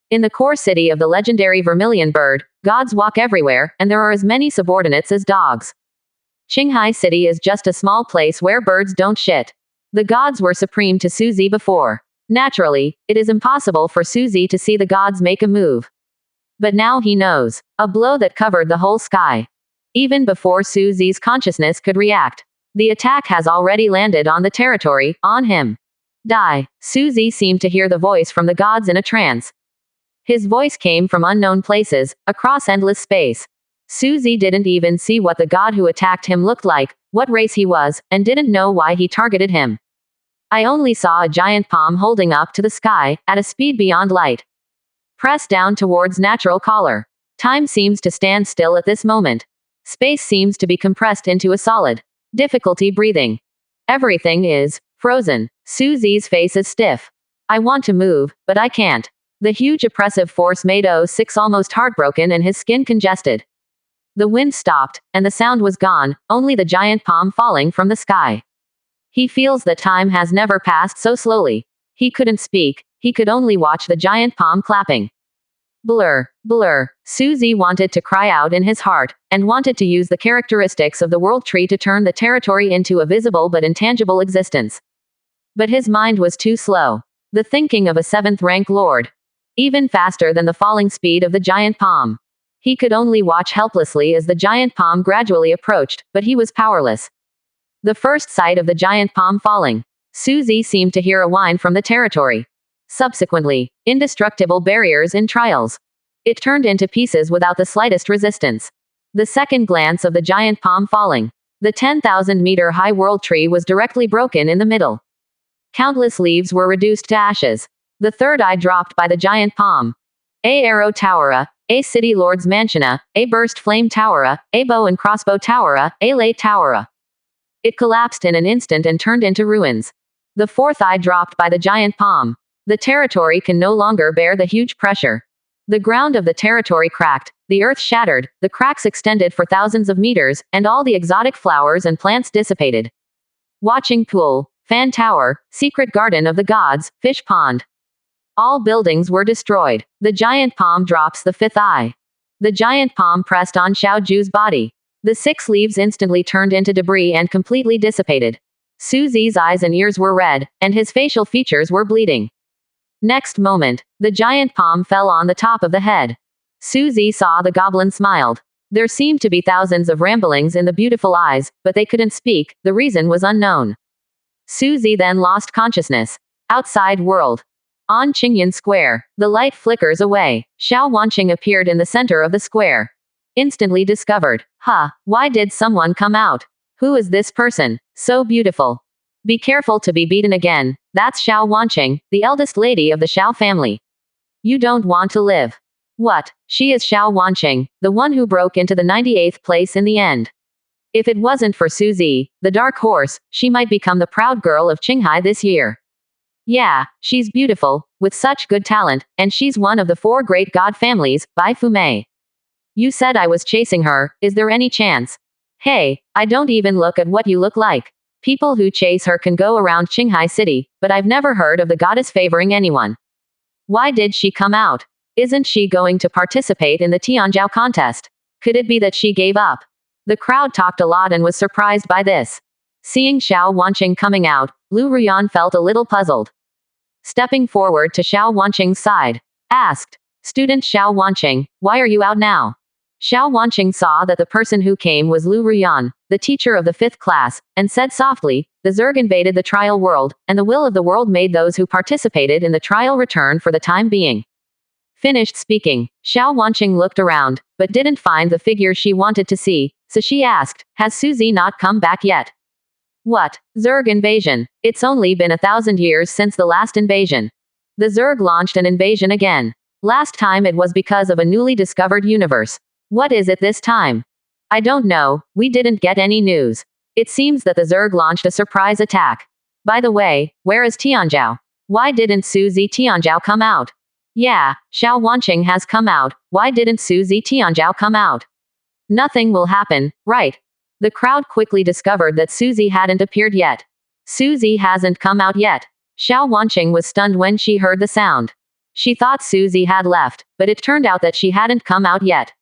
In the core city of the legendary Vermilion Bird, gods walk everywhere, and there are as many subordinates as dogs. Qinghai City is just a small place where birds don't shit. The gods were supreme to Suzy before. Naturally, it is impossible for Suzy to see the gods make a move. But now he knows. A blow that covered the whole sky. Even before Suzy's consciousness could react. The attack has already landed on the territory, on him. Die. Suzy seemed to hear the voice from the gods in a trance. His voice came from unknown places, across endless space. Suzy didn't even see what the god who attacked him looked like, what race he was, and didn't know why he targeted him. I only saw a giant palm holding up to the sky, at a speed beyond light. Press down towards natural collar. Time seems to stand still at this moment. Space seems to be compressed into a solid. Difficulty breathing. Everything is frozen. Suzy's face is stiff. I want to move, but I can't. The huge oppressive force made 06 almost heartbroken and his skin congested. The wind stopped, and the sound was gone, only the giant palm falling from the sky. He feels that time has never passed so slowly. He couldn't speak, he could only watch the giant palm clapping. Blur, blur. Suzy wanted to cry out in his heart, and wanted to use the characteristics of the world tree to turn the territory into a visible but intangible existence. But his mind was too slow. The thinking of a 7th-rank lord. Even faster than the falling speed of the giant palm. He could only watch helplessly as the giant palm gradually approached, but he was powerless. The first sight of the giant palm falling. Suzy seemed to hear a whine from the territory. Subsequently, indestructible barriers in trials. It turned into pieces without the slightest resistance. The second glance of the giant palm falling. The 10,000-meter high world tree was directly broken in the middle. Countless leaves were reduced to ashes. The third eye dropped by the giant palm. A arrow towera, a city lord's mansiona, a burst flame towera, a bow and crossbow towera, a lay towera. It collapsed in an instant and turned into ruins. The fourth eye dropped by the giant palm. The territory can no longer bear the huge pressure. The ground of the territory cracked, the earth shattered, the cracks extended for thousands of meters, and all the exotic flowers and plants dissipated. Watching pool, fan tower, secret garden of the gods, fish pond. All buildings were destroyed. The giant palm drops the fifth eye. The giant palm pressed on Xiao Ju's body. The 6 leaves instantly turned into debris and completely dissipated. Su Zi's eyes and ears were red, and his facial features were bleeding. Next moment, the giant palm fell on the top of the head. Su Zi saw the goblin smiled. There seemed to be thousands of ramblings in the beautiful eyes, but they couldn't speak, the reason was unknown. Su Zi then lost consciousness. Outside world. On Qingyan Square, the light flickers away. Xiao Wanqing appeared in the center of the square. Instantly discovered. Why did someone come out? Who is this person? So beautiful. Be careful to be beaten again. That's Xiao Wanqing, the eldest lady of the Xiao family. You don't want to live. What? She is Xiao Wanqing, the one who broke into the 98th place in the end. If it wasn't for Su Zi, the dark horse, she might become the proud girl of Qinghai this year. Yeah, she's beautiful, with such good talent, and she's one of the 4 great god families, Bai Fu Mei. You said I was chasing her, is there any chance? Hey, I don't even look at what you look like. People who chase her can go around Qinghai City, but I've never heard of the goddess favoring anyone. Why did she come out? Isn't she going to participate in the Tianzhao contest? Could it be that she gave up? The crowd talked a lot and was surprised by this. Seeing Xiao Wanqing coming out, Lu Ruyan felt a little puzzled. Stepping forward to Xiao Wanqing's side, asked, Student Xiao Wanqing, why are you out now? Xiao Wanqing saw that the person who came was Lu Ruyan, the teacher of the 5th class, and said softly, the Zerg invaded the trial world, and the will of the world made those who participated in the trial return for the time being. Finished speaking, Xiao Wanqing looked around, but didn't find the figure she wanted to see, so she asked, has Su Zi not come back yet? What? Zerg invasion? It's only been 1,000 years since the last invasion. The Zerg launched an invasion again. Last time it was because of a newly discovered universe. What is it this time? I don't know, we didn't get any news. It seems that the Zerg launched a surprise attack. By the way, where is Tianzhao? Why didn't Su Zi Tianzhao come out? Yeah, Xiao Wanqing has come out, why didn't Su Zi Tianzhao come out? Nothing will happen, right? The crowd quickly discovered that Su Zi hadn't appeared yet. Su Zi hasn't come out yet. Xiao Wanqing was stunned when she heard the sound. She thought Su Zi had left, but it turned out that she hadn't come out yet.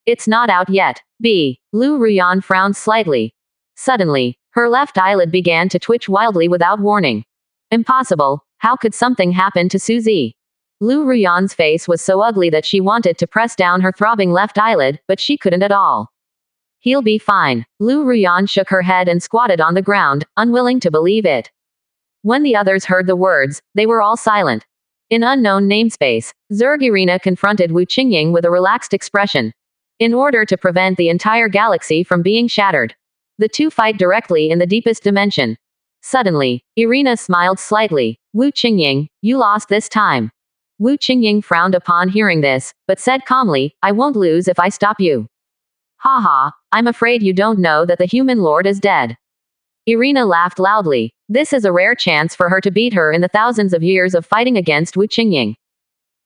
It's not out yet. Lu Ruyan frowned slightly. Suddenly, her left eyelid began to twitch wildly without warning. Impossible, how could something happen to Su Zi? Lu Ruyan's face was so ugly that she wanted to press down her throbbing left eyelid, but she couldn't at all. He'll be fine. Lu Ruyan shook her head and squatted on the ground, unwilling to believe it. When the others heard the words, they were all silent. In unknown namespace, Zerg Irina confronted Wu Qingying with a relaxed expression. In order to prevent the entire galaxy from being shattered, the two fight directly in the deepest dimension. Suddenly, Irina smiled slightly. Wu Qingying, you lost this time. Wu Qingying frowned upon hearing this, but said calmly, I won't lose if I stop you. Haha, I'm afraid you don't know that the human lord is dead. Irina laughed loudly. This is a rare chance for her to beat her in the thousands of years of fighting against Wu Qingying.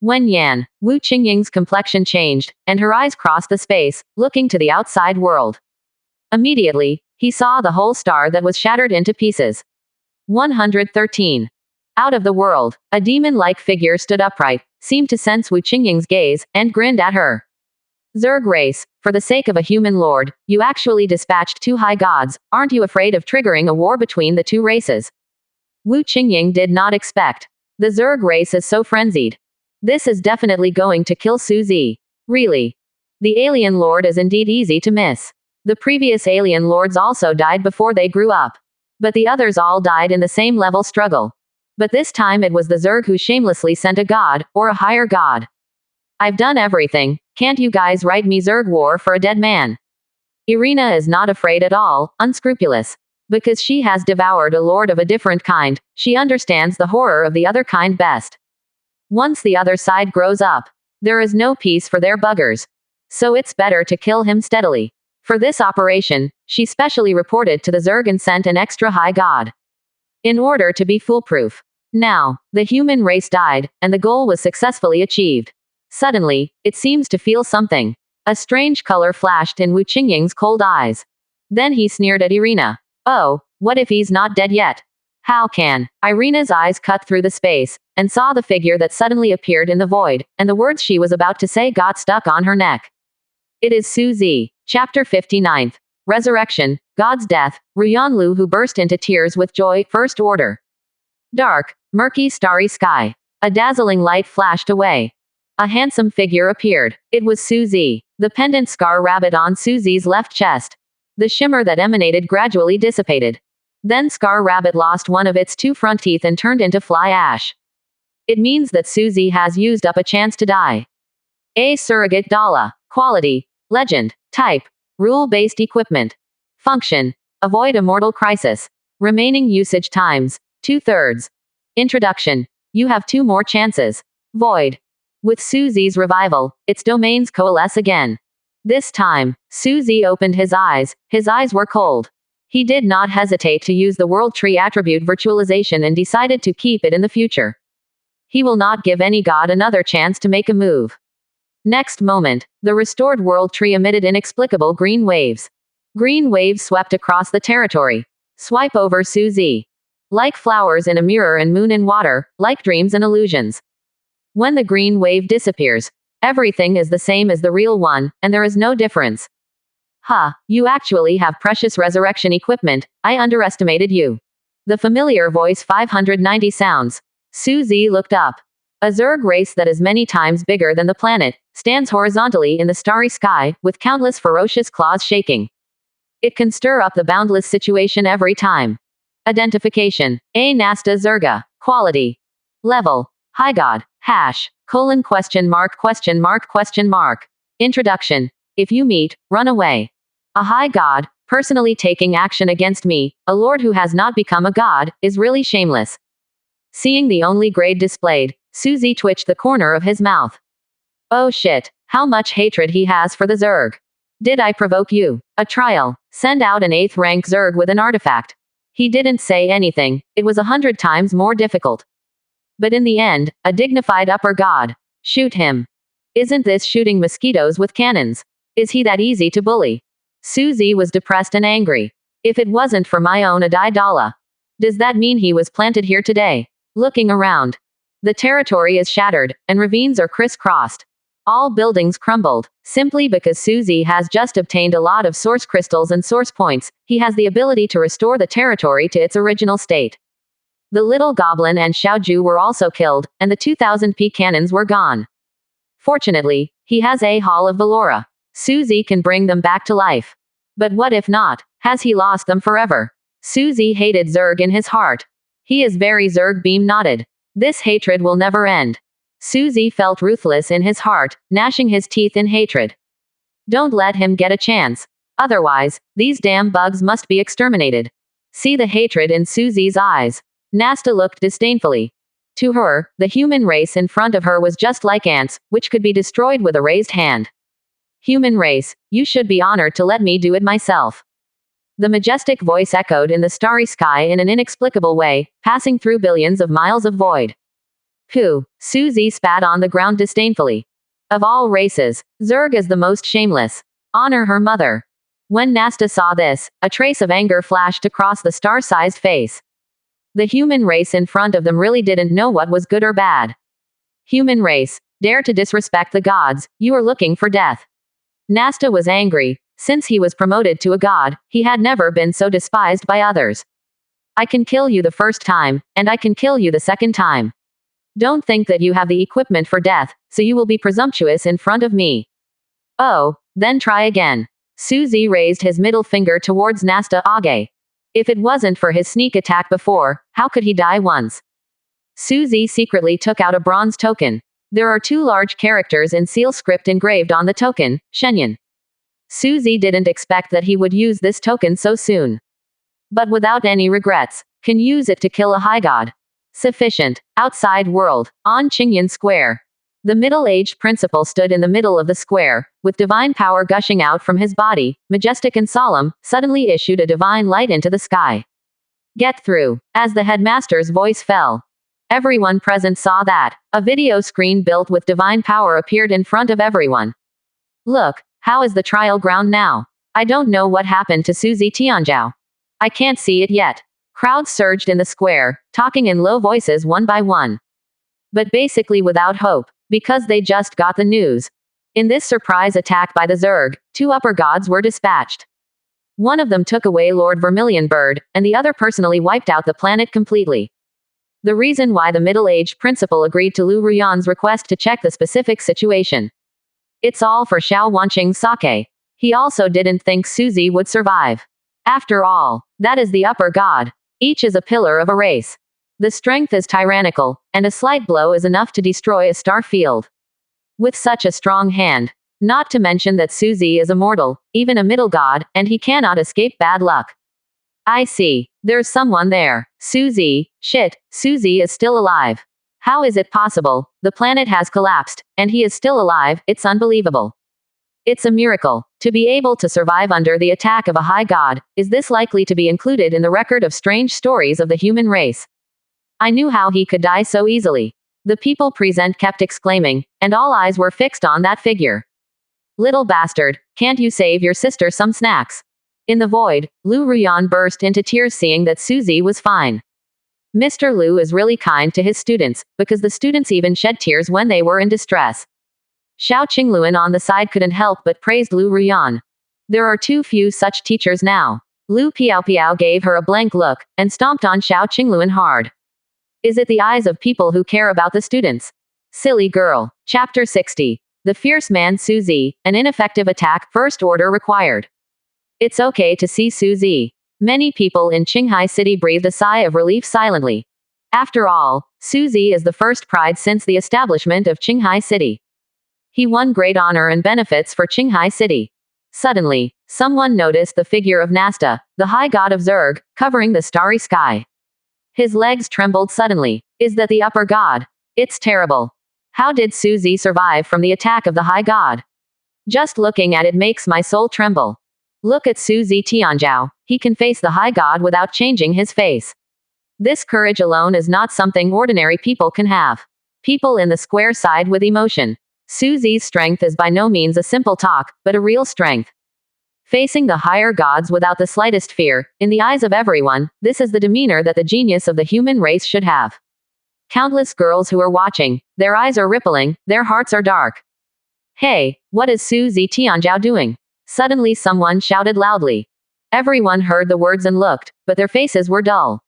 Wen Yan, Wu Qingying's complexion changed, and her eyes crossed the space, looking to the outside world. Immediately, he saw the whole star that was shattered into pieces. 113. Out of the world, a demon-like figure stood upright, seemed to sense Wu Qingying's gaze, and grinned at her. Zerg race, for the sake of a human lord, you actually dispatched 2 high gods, aren't you afraid of triggering a war between the 2 races? Wu Qingying did not expect. The Zerg race is so frenzied. This is definitely going to kill Su Zi. Really. The alien lord is indeed easy to miss. The previous alien lords also died before they grew up. But the others all died in the same level struggle. But this time it was the Zerg who shamelessly sent a god, or a higher god. I've done everything, can't you guys write me Zerg war for a dead man? Irina is not afraid at all, unscrupulous. Because she has devoured a lord of a different kind, she understands the horror of the other kind best. Once the other side grows up, there is no peace for their buggers. So it's better to kill him steadily. For this operation, she specially reported to the Zerg and sent an extra high god. In order to be foolproof. Now, the human race died, and the goal was successfully achieved. Suddenly, it seems to feel something. A strange color flashed in Wu Qingying's cold eyes. Then he sneered at Irina. Oh, what if he's not dead yet? How can? Irina's eyes cut through the space, and saw the figure that suddenly appeared in the void, and the words she was about to say got stuck on her neck. It is Su Zi. Chapter 59. Resurrection, God's Death, Ruyanlu who burst into tears with joy, First Order. Dark, murky starry sky. A dazzling light flashed away. A handsome figure appeared. It was Su Zi, the pendant scar rabbit on Su Zi's left chest. The shimmer that emanated gradually dissipated. Then Scar Rabbit lost one of its two front teeth and turned into fly ash. It means that Su Zi has used up a chance to die. A surrogate Dala. Quality. Legend. Type. Rule-based equipment. Function. Avoid a mortal crisis. Remaining usage times. 2/3. Introduction. You have 2 more chances. Void. With Su Zi's revival, its domains coalesce again. This time, Su Zi opened his eyes. His eyes were cold. He did not hesitate to use the World Tree attribute virtualization and decided to keep it in the future. He will not give any god another chance to make a move. Next moment, the restored World Tree emitted inexplicable green waves. Green waves swept across the territory. Swipe over Su Zi. Like flowers in a mirror and moon in water, like dreams and illusions. When the green wave disappears, everything is the same as the real one, and there is no difference. You actually have precious resurrection equipment. I underestimated you. The familiar voice 590 sounds. Su Zi looked up. A Zerg race that is many times bigger than the planet, stands horizontally in the starry sky, with countless ferocious claws shaking. It can stir up the boundless situation every time. Identification. A Nasta Zerga. Quality. Level. High God. Hash. Colon question mark question mark question mark. Introduction. If you meet, run away. A high god, personally taking action against me, a lord who has not become a god, is really shameless. Seeing the only grade displayed, Su Zi twitched the corner of his mouth. Oh shit, how much hatred he has for the Zerg. Did I provoke you? A trial. Send out an 8th rank Zerg with an artifact. He didn't say anything, it was 100 times more difficult. But in the end, a dignified upper god. Shoot him. Isn't this shooting mosquitoes with cannons? Is he that easy to bully? Su Zi was depressed and angry. If it wasn't for my own Adai Dala. Does that mean he was planted here today? Looking around. The territory is shattered, and ravines are crisscrossed. All buildings crumbled. Simply because Su Zi has just obtained a lot of source crystals and source points, he has the ability to restore the territory to its original state. The little goblin and Xiaoju were also killed, and the 2000p cannons were gone. Fortunately, he has a Hall of Valora. Su Zi can bring them back to life. But what if not? Has he lost them forever? Su Zi hated Zerg in his heart. He is very Zerg beam nodded. This hatred will never end. Su Zi felt ruthless in his heart, gnashing his teeth in hatred. Don't let him get a chance. Otherwise, these damn bugs must be exterminated. See the hatred in Su Zi's eyes. Nasta looked disdainfully. To her, the human race in front of her was just like ants, which could be destroyed with a raised hand. Human race, you should be honored to let me do it myself. The majestic voice echoed in the starry sky in an inexplicable way, passing through billions of miles of void. Pooh, Su Zi spat on the ground disdainfully. Of all races, Zerg is the most shameless. Honor her mother. When Nasta saw this, a trace of anger flashed across the star-sized face. The human race in front of them really didn't know what was good or bad. Human race, dare to disrespect the gods, you are looking for death. Nasta was angry. Since he was promoted to a god, he had never been so despised by others. I can kill you the first time, and I can kill you the second time. Don't think that you have the equipment for death, so you will be presumptuous in front of me. Oh, then try again. Su Zi raised his middle finger towards Nasta Age. If it wasn't for his sneak attack before, how could he die once? Su Zi secretly took out a bronze token. There are 2 large characters in seal script engraved on the token, Shenyan. Su Zi didn't expect that he would use this token so soon. But without any regrets, can use it to kill a high god. Sufficient. Outside world, on Qingyan Square. The middle-aged principal stood in the middle of the square, with divine power gushing out from his body, majestic and solemn, suddenly issued a divine light into the sky. Get through. As the headmaster's voice fell. Everyone present saw that. A video screen built with divine power appeared in front of everyone. Look, how is the trial ground now? I don't know what happened to Suzy Tianzhao. I can't see it yet. Crowds surged in the square, talking in low voices one by one. But basically without hope, because they just got the news. In this surprise attack by the Zerg, 2 upper gods were dispatched. One of them took away Lord Vermilion Bird, and the other personally wiped out the planet completely. The reason why the middle-aged principal agreed to Lu Ruyan's request to check the specific situation. It's all for Xiao Wanqing's sake. He also didn't think Suzy would survive. After all, that is the upper god. Each is a pillar of a race. The strength is tyrannical, and a slight blow is enough to destroy a star field. With such a strong hand. Not to mention that Suzy is immortal, even a middle god, and he cannot escape bad luck. I see. There's someone there. Suzy, shit, Suzy is still alive. How is it possible? The planet has collapsed, and he is still alive. It's unbelievable. It's a miracle. To be able to survive under the attack of a high god, is this likely to be included in the record of strange stories of the human race? I knew how he could die so easily. The people present kept exclaiming, and all eyes were fixed on that figure. Little bastard, can't you save your sister some snacks? In the void, Lu Ruyan burst into tears seeing that Suzy was fine. Mr. Lu is really kind to his students, because the students even shed tears when they were in distress. Xiao Qingluan on the side couldn't help but praised Lu Ruyan. There are too few such teachers now. Lu Piao gave her a blank look, and stomped on Xiao Qingluan hard. Is it the eyes of people who care about the students? Silly girl. Chapter 60. The Fierce Man Suzy, an ineffective attack, first order required. It's okay to see Suzy. Many people in Qinghai City breathed a sigh of relief silently. After all, Suzy is the first pride since the establishment of Qinghai City. He won great honor and benefits for Qinghai City. Suddenly, someone noticed the figure of Nasta, the high god of Zerg, covering the starry sky. His legs trembled suddenly. Is that the upper god? It's terrible. How did Suzy survive from the attack of the high god? Just looking at it makes my soul tremble. Look at Suzy Tianzhao. He can face the high god without changing his face. This courage alone is not something ordinary people can have. People in the square sighed with emotion. Suzy's strength is by no means a simple talk, but a real strength. Facing the higher gods without the slightest fear, in the eyes of everyone, this is the demeanor that the genius of the human race should have. Countless girls who are watching, their eyes are rippling, their hearts are dark. Hey, what is Suzy Tianzhao doing? Suddenly someone shouted loudly. Everyone heard the words and looked, but their faces were dull.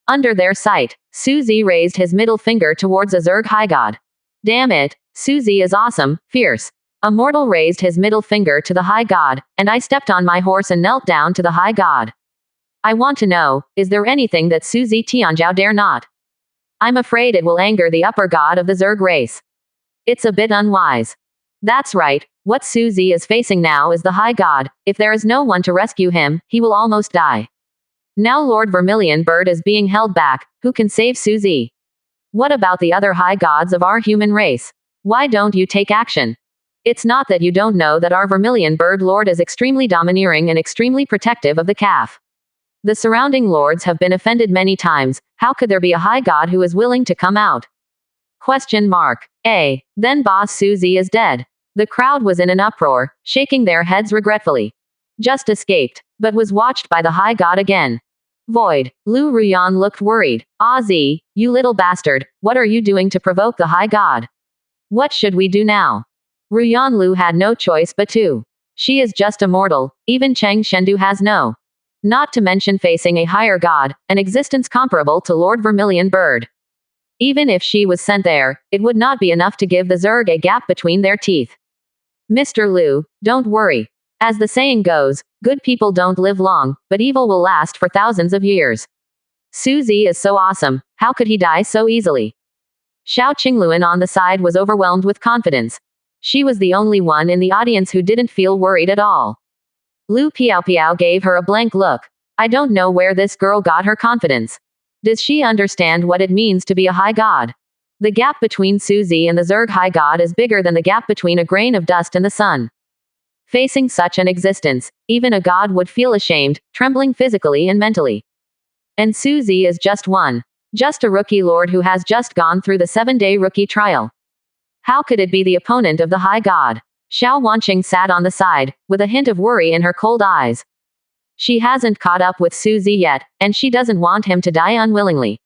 Under their sight, Suzy raised his middle finger towards a Zerg high god. Damn it, Suzy is awesome, fierce. A mortal raised his middle finger to the high god, and I stepped on my horse and knelt down to the high god. I want to know, is there anything that Suzy Tianzhao dare not? I'm afraid it will anger the upper god of the Zerg race. It's a bit unwise. That's right, what Suzy is facing now is the high god. If there is no one to rescue him, he will almost die. Now Lord Vermilion Bird is being held back. Who can save Suzy? What about the other high gods of our human race? Why don't you take action? It's not that you don't know that our Vermilion Bird Lord is extremely domineering and extremely protective of the calf. The surrounding lords have been offended many times. How could there be a high god who is willing to come out? Question mark. Then boss Suzy is dead. The crowd was in an uproar, shaking their heads regretfully. Just escaped, but was watched by the high god again. Void. Lu Ruyan looked worried. Ozzy, you little bastard, what are you doing to provoke the high god? What should we do now? Ruyan Lu had no choice but to. She is just a mortal, even Cheng Shendu has no. Not to mention facing a higher god, an existence comparable to Lord Vermilion Bird. Even if she was sent there, it would not be enough to give the Zerg a gap between their teeth. Mr. Lu, don't worry. As the saying goes, good people don't live long, but evil will last for thousands of years. Suzy is so awesome, how could he die so easily? Xiao Qingluan on the side was overwhelmed with confidence. She was the only one in the audience who didn't feel worried at all. Lu Piao gave her a blank look. I don't know where this girl got her confidence. Does she understand what it means to be a high god? The gap between Suzy and the Zerg high god is bigger than the gap between a grain of dust and the sun. Facing such an existence, even a god would feel ashamed, trembling physically and mentally. And Suzy is just one. Just a rookie lord who has just gone through the 7-day rookie trial. How could it be the opponent of the high god? Xiao Wanqing sat on the side, with a hint of worry in her cold eyes. She hasn't caught up with Suzy yet, and she doesn't want him to die unwillingly.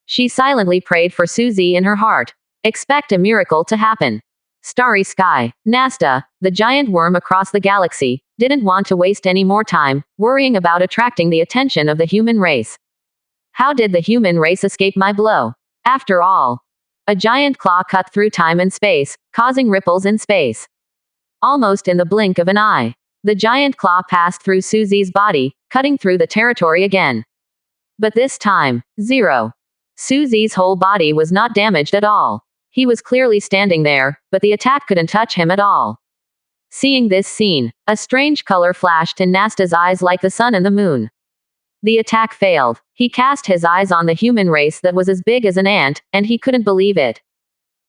She silently prayed for Suzy in her heart. Expect a miracle to happen. Starry sky. Nasta, the giant worm across the galaxy, didn't want to waste any more time, worrying about attracting the attention of the human race. How did the human race escape my blow? After all, a giant claw cut through time and space, causing ripples in space. Almost in the blink of an eye, the giant claw passed through Suzy's body, cutting through the territory again. But this time, zero. Suzy's whole body was not damaged at all. He was clearly standing there, but the attack couldn't touch him at all. Seeing this scene, a strange color flashed in Nasta's eyes like the sun and the moon. The attack failed. He cast his eyes on the human race that was as big as an ant, and he couldn't believe it.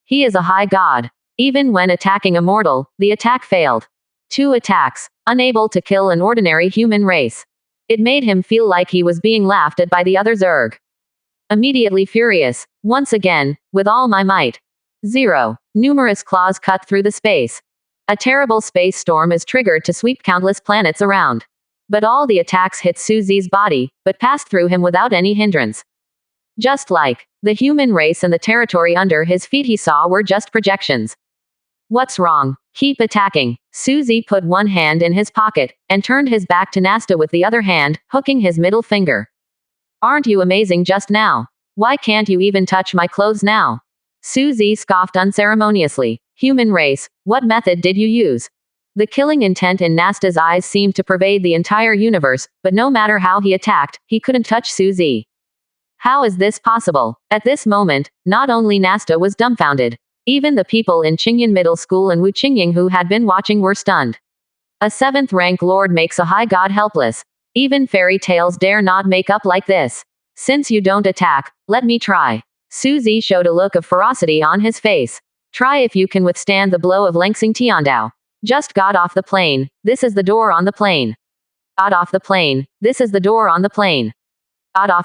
He is a high god. Even when attacking a mortal, the attack failed. 2 attacks, unable to kill an ordinary human race. It made him feel like he was being laughed at by the other Zerg. Immediately furious, once again, with all my might. 0. Numerous claws cut through the space. A terrible space storm is triggered to sweep countless planets around. But all the attacks hit Suzy's body, but passed through him without any hindrance. Just like the human race and the territory under his feet he saw were just projections. What's wrong? Keep attacking. Suzy put one hand in his pocket, and turned his back to Nasta with the other hand, hooking his middle finger. Aren't you amazing just now? Why can't you even touch my clothes now? Suzy scoffed unceremoniously. Human race, what method did you use? The killing intent in Nasta's eyes seemed to pervade the entire universe, but no matter how he attacked, he couldn't touch Suzy. How is this possible? At this moment, not only Nasta was dumbfounded. Even the people in Qingyan Middle School and Wu Qingying who had been watching were stunned. A 7th-rank lord makes a high god helpless. Even fairy tales dare not make up like this. Since you don't attack, let me try. Suzy showed a look of ferocity on his face. Try if you can withstand the blow of Lengxing Tiandao. Just got off the plane. This is the door on the plane. Got off the plane. This is the door on the plane. Got off the